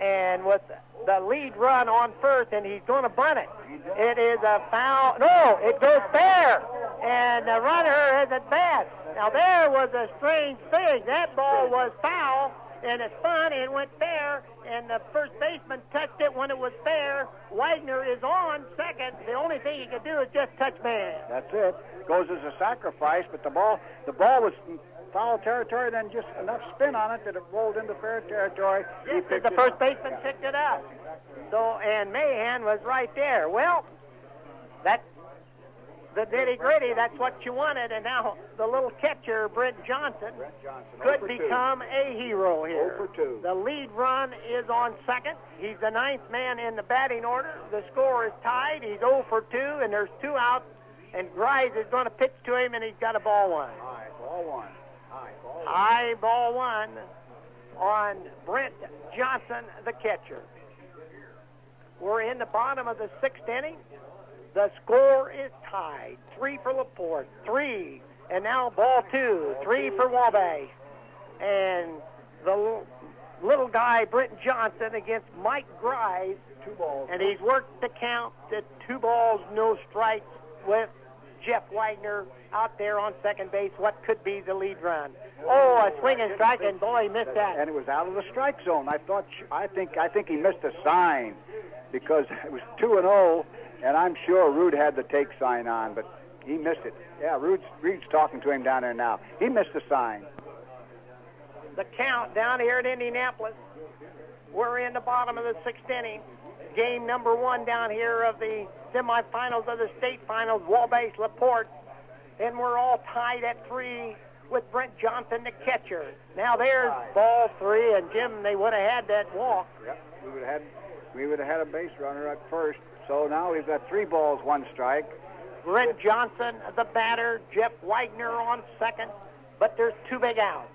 and with the lead run on first, and he's going to bunt it. It is a foul. No, it goes fair, and the runner is at bat. Now, there was a strange thing. That ball was foul, and it spun and went fair, and the first baseman touched it when it was fair. Wagner is on second. The only thing he could do is just touch man. That's it. Goes as a sacrifice, but the ball was foul territory, then just enough spin on it that it rolled into fair territory. Yes, the first baseman picked it up. So, and Mahan was right there. Well, that's the nitty-gritty. That's what you wanted. And now the little catcher, Brent Johnson, could become a hero here. 0 for 2. The lead run is on second. He's the ninth man in the batting order. The score is tied. He's 0 for 2, and there's 2 outs. And Grice is going to pitch to him, and he's got a ball one. High ball one. High ball one on Brent Johnson, the catcher. We're in the bottom of the 6th inning. The score is tied. 3 for LaPorte, 3. And now ball 2, 3 for Wabash. And the little guy, Brent Johnson, against Mike Grice. 2 balls. And he's worked the count to 2 balls, no strikes with Jeff Wagner out there on second base. What could be the lead run? Oh, a swing and strike, and boy, he missed that. And it was out of the strike zone. I think he missed a sign because it was 2-0, and I'm sure Rude had the take sign on, but he missed it. Yeah, Rude's talking to him down there now. He missed the sign. The count down here at Indianapolis. We're in the bottom of the 6th inning. Game number 1 down here of the semifinals of the state finals, Wabash LaPorte. And we're all tied at 3 with Brent Johnson, the catcher. Now there's ball 3, and Jim, they would have had that walk. Yep, we would have had a base runner at first. So now we've got 3 balls, 1 strike. Brent Johnson, the batter, Jeff Wagner on second, but there's 2 big outs.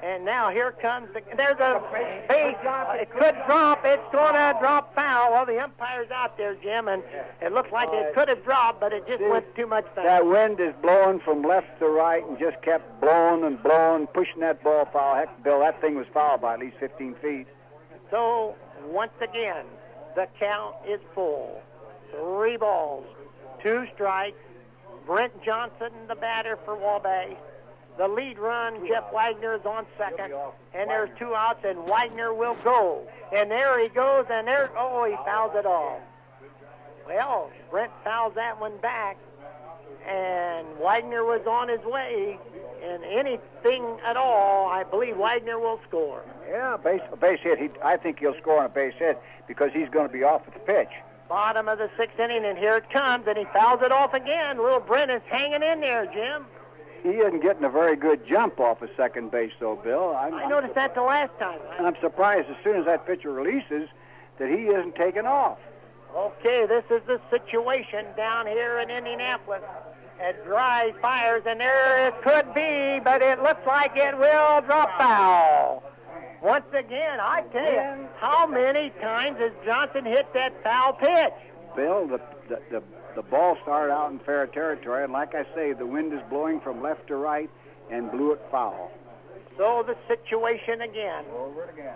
And now here comes there's a base. It could drop. It's going to drop foul. Well, the umpire's out there, Jim, and it looks like it could have dropped, but it just went too much foul. That wind is blowing from left to right and just kept blowing and blowing, pushing that ball foul. Heck, Bill, that thing was fouled by at least 15 feet. So, once again, the count is full. 3 balls, 2 strikes. Brent Johnson, the batter for Wabash. The lead run, Jeff Wagner, is on second, and there's 2 outs, and Wagner will go. And there he goes, and he fouls it off. Well, Brent fouls that one back, and Wagner was on his way, and anything at all, I believe Wagner will score. Yeah, base hit. I think he'll score on a base hit because he's going to be off at the pitch. Bottom of the 6th inning, and here it comes, and he fouls it off again. Little Brent is hanging in there, Jim. He isn't getting a very good jump off of second base, though, Bill. I noticed that the last time. And I'm surprised as soon as that pitcher releases that he isn't taking off. Okay, this is the situation down here in Indianapolis. It Grice fires, and there it could be, but it looks like it will drop foul. Once again, I tell you, how many times has Johnson hit that foul pitch? Bill, the ball started out in fair territory, and like I say, the wind is blowing from left to right and blew it foul. So the situation again.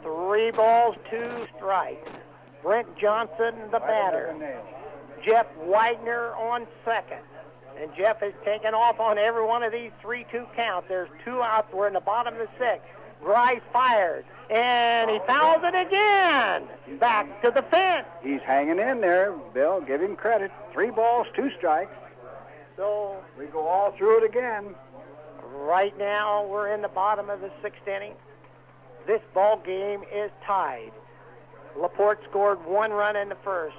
3 balls, 2 strikes. Brent Johnson, the batter. Jeff Wagner on second. And Jeff has taken off on every one of these 3-2 counts. There's 2 outs. We're in the bottom of the 6th. Grice fires, and he fouls it again. Back to the fence. He's hanging in there, Bill. Give him credit. 3 balls, 2 strikes. So we go all through it again. Right now, we're in the bottom of the 6th inning. This ball game is tied. LaPorte scored 1 run in the first,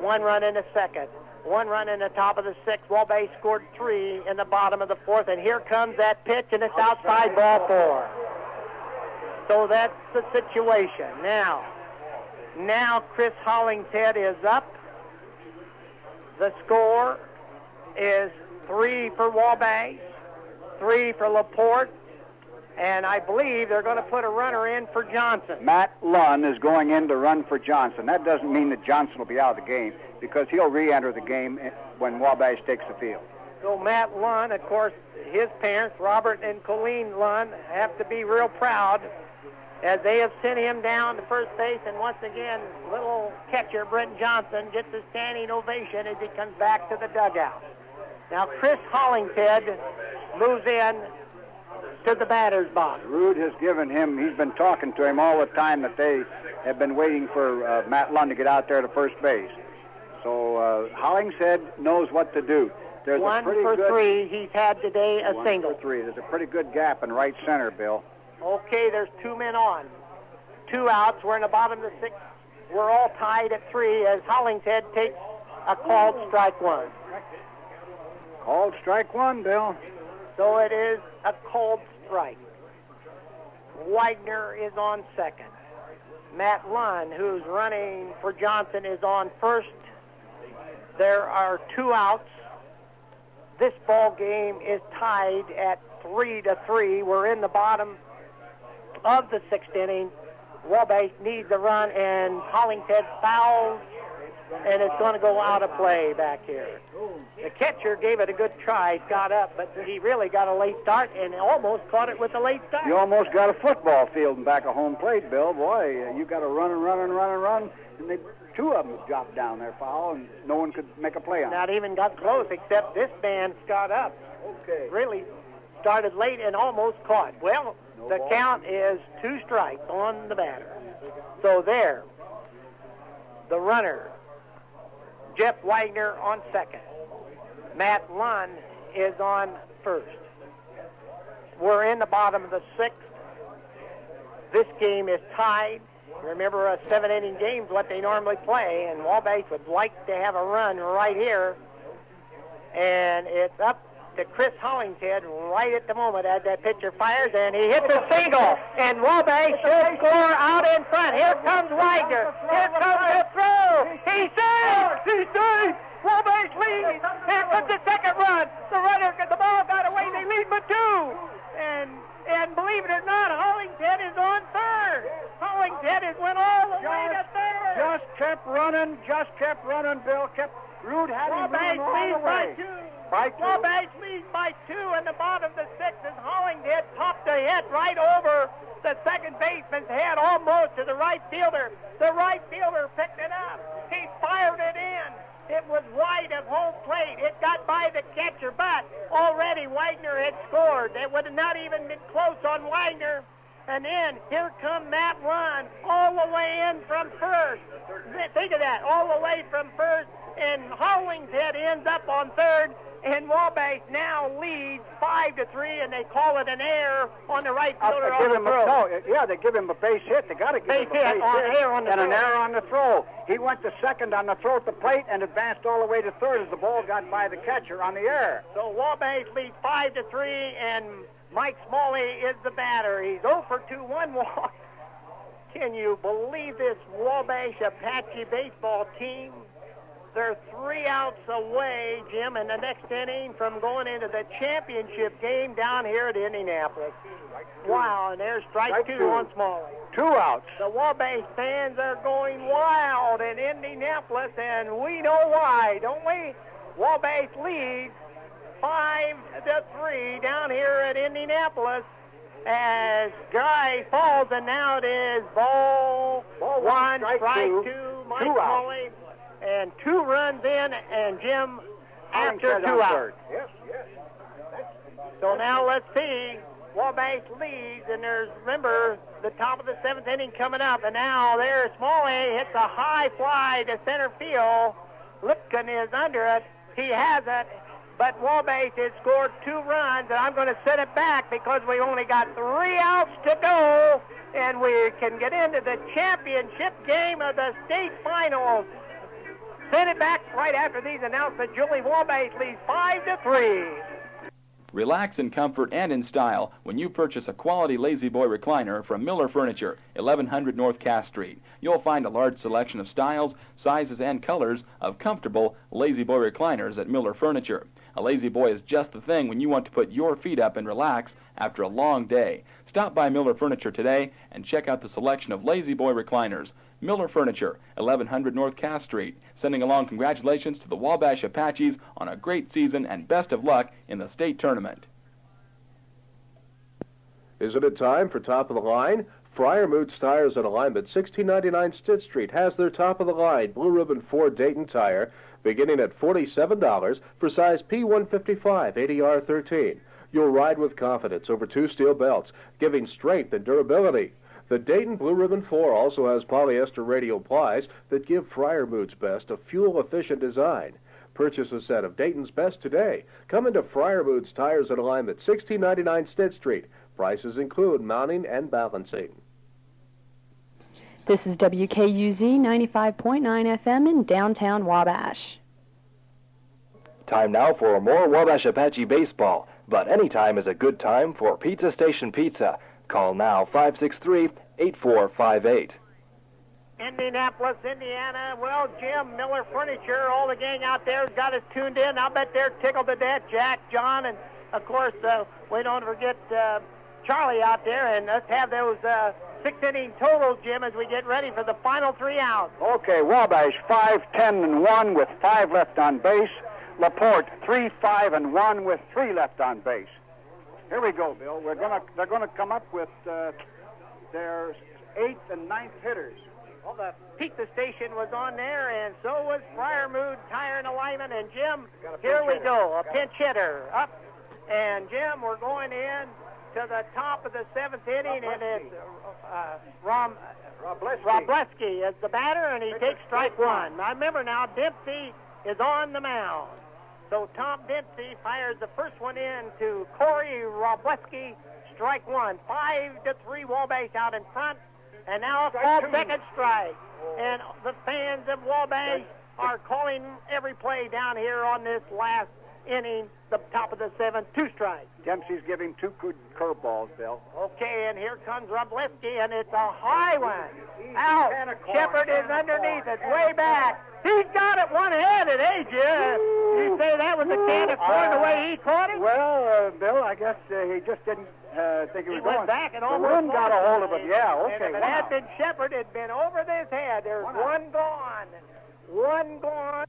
1 run in the second, 1 run in the top of the 6th. Wabash scored 3 in the bottom of the 4th, and here comes that pitch, and it's outside ball 4. So that's the situation. Now Chris Hollingshead is up. The score is 3 for Wabash, 3 for LaPorte, and I believe they're going to put a runner in for Johnson. Matt Lunn is going in to run for Johnson. That doesn't mean that Johnson will be out of the game because he'll re-enter the game when Wabash takes the field. So Matt Lunn, of course, his parents, Robert and Colleen Lunn, have to be real proud as they have sent him down to first base, and once again, little catcher Brent Johnson gets a standing ovation as he comes back to the dugout. Now Chris Hollingshead moves in to the batter's box. Rude has given him, he's been talking to him all the time that they have been waiting for Matt Lund to get out there to first base. So Hollingshead knows what to do. There's 1 for 3 he's had today, a single. 1 for 3. There's a pretty good gap in right center, Bill. Okay, there's 2 men on. 2 outs. We're in the bottom of the 6th. We're all tied at 3 as Hollingshead takes a called strike 1. Called strike 1, Bill. So it is a called strike. Widener is on second. Matt Lund, who's running for Johnson, is on first. There are 2 outs. This ball game is tied at 3-3. We're in the bottom of the 6th inning. Wabash needs a run, and Hollingshead fouls, and it's going to go out of play back here. The catcher gave it a good try, got up, but he really got a late start and almost caught it with a late start. You almost got a football field in back of home plate, Bill. Boy, you got to run and run and run and run, and they, 2 of them dropped down there foul, and no one could make a play on it. Not even got close, except this man got up. Okay. Really started late and almost caught. Well, the count is 2 strikes on the batter. So there, the runner, Jeff Widener on second. Matt Lund is on first. We're in the bottom of the 6th. This game is tied. Remember, a 7-inning game is what they normally play, and Wabash would like to have a run right here. And it's up to Chris Hollingshead right at the moment as that pitcher fires, and he hits a single, and Wabash should score out in front. Here comes Widener. Here comes the throw. He saves! He saves! Wabash leads. Here comes the second run. The ball got away. They lead by 2. And believe it or not, Hollingshead is on third. Hollingshead has went all the way to third. Just kept running, Bill. Rude had him running all the way. Wabash leads by 2 in the bottom of the 6th as Hollingshead popped a hit right over the second baseman's head, almost to the right fielder. The right fielder picked it up. He fired it in. It was wide of home plate. It got by the catcher, but already Widener had scored. It would have not even been close on Widener. And then here come Matt Lund all the way in from first. Think of that, all the way from first. And Hollingshead ends up on third. And Wabash now leads 5-3, and they call it an error on the right fielder on the throw. They give him a base hit. They got to give him a base hit on the and throw. An error on the throw. He went to second on the throw at the plate and advanced all the way to third as the ball got by the catcher on the error. So Wabash leads 5-3, and Mike Smalley is the batter. He's 0 for 2, 1 walk. Can you believe this Wabash Apache baseball team? They're 3 outs away, Jim, in the next inning from going into the championship game down here at Indianapolis. Wow, and there's strike 2 on Smalley. 2 outs. The Wabash fans are going wild in Indianapolis, and we know why, don't we? Wabash leads 5-3 down here at Indianapolis as Guy falls, and now it is ball 1, strike 2, Mike Smalley. And 2 runs in, and Jim after 2 outs. Yes. So now let's see. Wabash leads, and remember, the top of the 7th inning coming up. And now there's Smalley hits a high fly to center field. Lipkin is under it. He has it. But Wabash has scored 2 runs, and I'm going to set it back because we only got 3 outs to go, and we can get into the championship game of the state finals. Send it back right after these announcements. Julie Wabash leads 5-3. Relax in comfort and in style when you purchase a quality Lazy Boy recliner from Miller Furniture, 1100 North Cass Street. You'll find a large selection of styles, sizes, and colors of comfortable Lazy Boy recliners at Miller Furniture. A Lazy Boy is just the thing when you want to put your feet up and relax after a long day. Stop by Miller Furniture today and check out the selection of Lazy Boy recliners. Miller Furniture, 1100 North Cass Street, sending along congratulations to the Wabash Apaches on a great season and best of luck in the state tournament. Isn't it time for Top of the Line? Friar Moods Tires and Alignment, 1699 Stitch Street, has their top-of-the-line Blue Ribbon Ford Dayton tire, beginning at $47 for size P155 ADR13. You'll ride with confidence over 2 steel belts, giving strength and durability. The Dayton Blue Ribbon 4 also has polyester radial plies that give Friar Moods Best a fuel-efficient design. Purchase a set of Dayton's Best today. Come into Friar Moods Tires and Alignment, 1699 Stitch Street. Prices include mounting and balancing. This is WKUZ 95.9 FM in downtown Wabash. Time now for more Wabash Apache baseball, but any time is a good time for Pizza Station Pizza. Call now 563-8458. Indianapolis, Indiana. Well, Jim, Miller Furniture, all the gang out there has got us tuned in. I'll bet they're tickled to death. Jack, John, and, of course, we don't forget Charlie out there. And let's have those 6-inning totals, Jim, as we get ready for the final 3 outs. Okay, Wabash 5-10-1 with 5 left on base. LaPorte 3-5-1 with 3 left on base. Here we go, Bill. They're gonna come up with their 8th and 9th hitters. Well, the Pizza Station was on there, and so was Friar Mood Tire and Alignment. And Jim, here we go, a pinch hitter up. And Jim, we're going in to the top of the 7th inning, and it's Robleski is the batter, and he takes strike 1. Now remember now, Dempsey is on the mound. So Tom Dempsey fires the first one in to Corey Robleski, strike 1. 5-3 Wabash out in front. And now a called second strike. And the fans of Wabash are calling every play down here on this last inning, the top of the 7th, 2 strikes. Dempsey's giving 2 good curveballs, Bill. Okay, and here comes Robleski, and it's a high one. Out. Shepard is underneath. It's way back. He's got it one-handed, eh, Jim? You say that was a can of corn the way he caught it? Well, Bill, I guess he just didn't think he was going. Went back and the almost wind got a hold of it. Yeah, okay. And if it had been Shepard, it'd been over this head. There's one gone. One gone.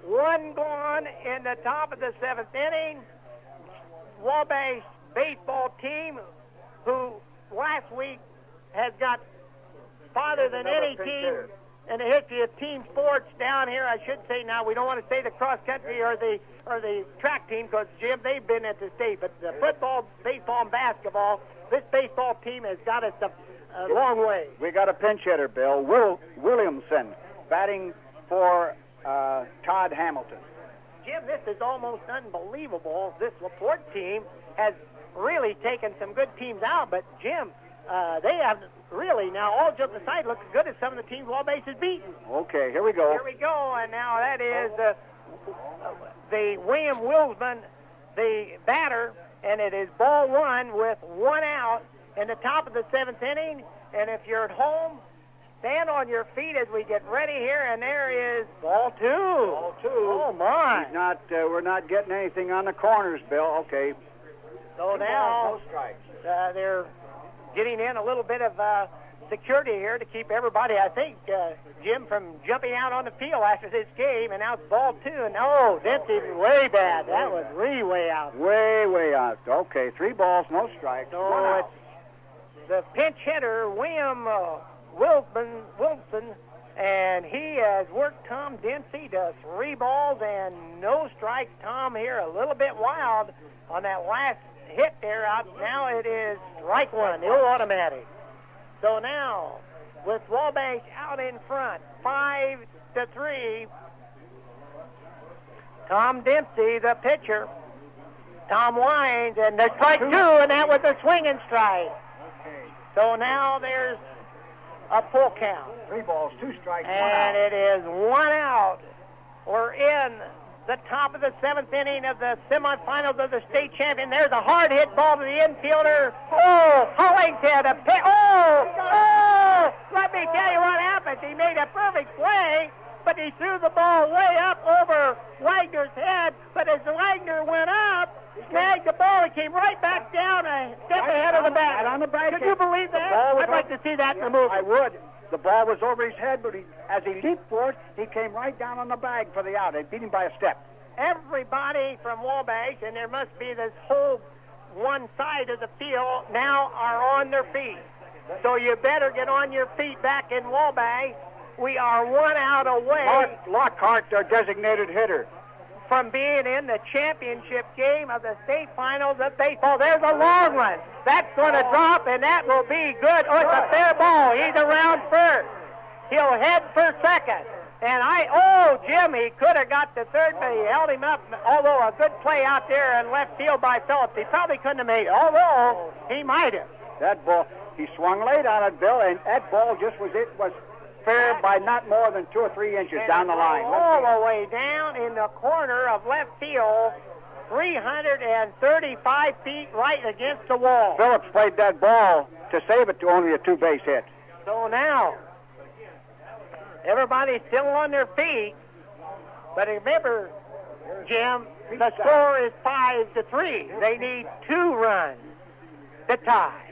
One gone in the top of the 7th inning. Wabash baseball team, who last week has got farther than any team in the history of team sports down here. I should say now, we don't want to say the cross country or the track team, because Jim, they've been at the state. But the football, baseball, and basketball, this baseball team has got us a long way. We got a pinch hitter, Bill. Williamson batting for Todd Hamilton. Jim, this is almost unbelievable. This LaPorte team has really taken some good teams out, but Jim, they have really now, all jokes aside, look as good as some of the teams Wabash has beaten. Okay, here we go. Here we go, and now that is the William Wilsman, the batter, and it is ball 1 with 1 out in the top of the 7th inning. And if you're at home, stand on your feet as we get ready here, and there is ball 2. Ball 2. Oh, my. We're not getting anything on the corners, Bill. Okay. So now they're getting in a little bit of security here to keep everybody, I think, Jim, from jumping out on the field after this game. And now it's ball 2. And, oh, Dempsey's way bad. That was way out. Way out. Okay, 3 balls, no strikes. So it's the pinch hitter, William Wilson, and he has worked Tom Dempsey to 3 balls and no strikes. Tom here a little bit wild on that last hit there out. Now it is strike 1, the old automatic. So now, with Wabash out in front, 5-3, Tom Dempsey, the pitcher. Tom winds, and there's strike 2, and that was a swinging strike. So now there's a full count. 3 balls, 2 strikes, 1 out. And it is 1 out. We're in the top of the 7th inning of the semifinals of the state champion. There's a hard hit ball to the infielder. Oh, Hollingshead, let me tell you what happened. He made a perfect play, but he threw the ball way up over Wagner's head. But as Wagner went up, snagged the ball, and came right back down a step ahead of the bat. On the back. Could you believe that? I'd like to see that in the movie. I would. The ball was over his head, but as he leaped for it, he came right down on the bag for the out. It beat him by a step. Everybody from Wabash, and there must be this whole one side of the field, now are on their feet. So you better get on your feet back in Wabash. We are 1 out away. Lockhart, our designated hitter. From being in the championship game of the state finals of baseball. There's a long one. That's going to drop, and that will be good. Oh, it's a fair ball. He's around first. He'll head for second. And Jim, he could have got to third, but he held him up. Although a good play out there in left field by Phillips. He probably couldn't have made it, although he might have. That ball, he swung late on it, Bill, and that ball was fair by not more than 2 or 3 inches down the line. All the way down in the corner of left field, 335 feet right against the wall. Phillips played that ball to save it to only a 2-base hit. So now, everybody's still on their feet, but remember, Jim, the score is 5-3. They need 2 runs to tie.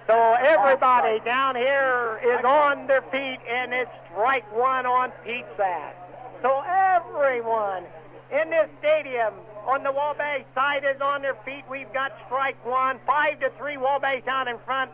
So everybody down here is on their feet, and it's strike 1 on Pete Sass. So everyone in this stadium on the Wabash side is on their feet. We've got strike 1, 5-3 Wabash out in front.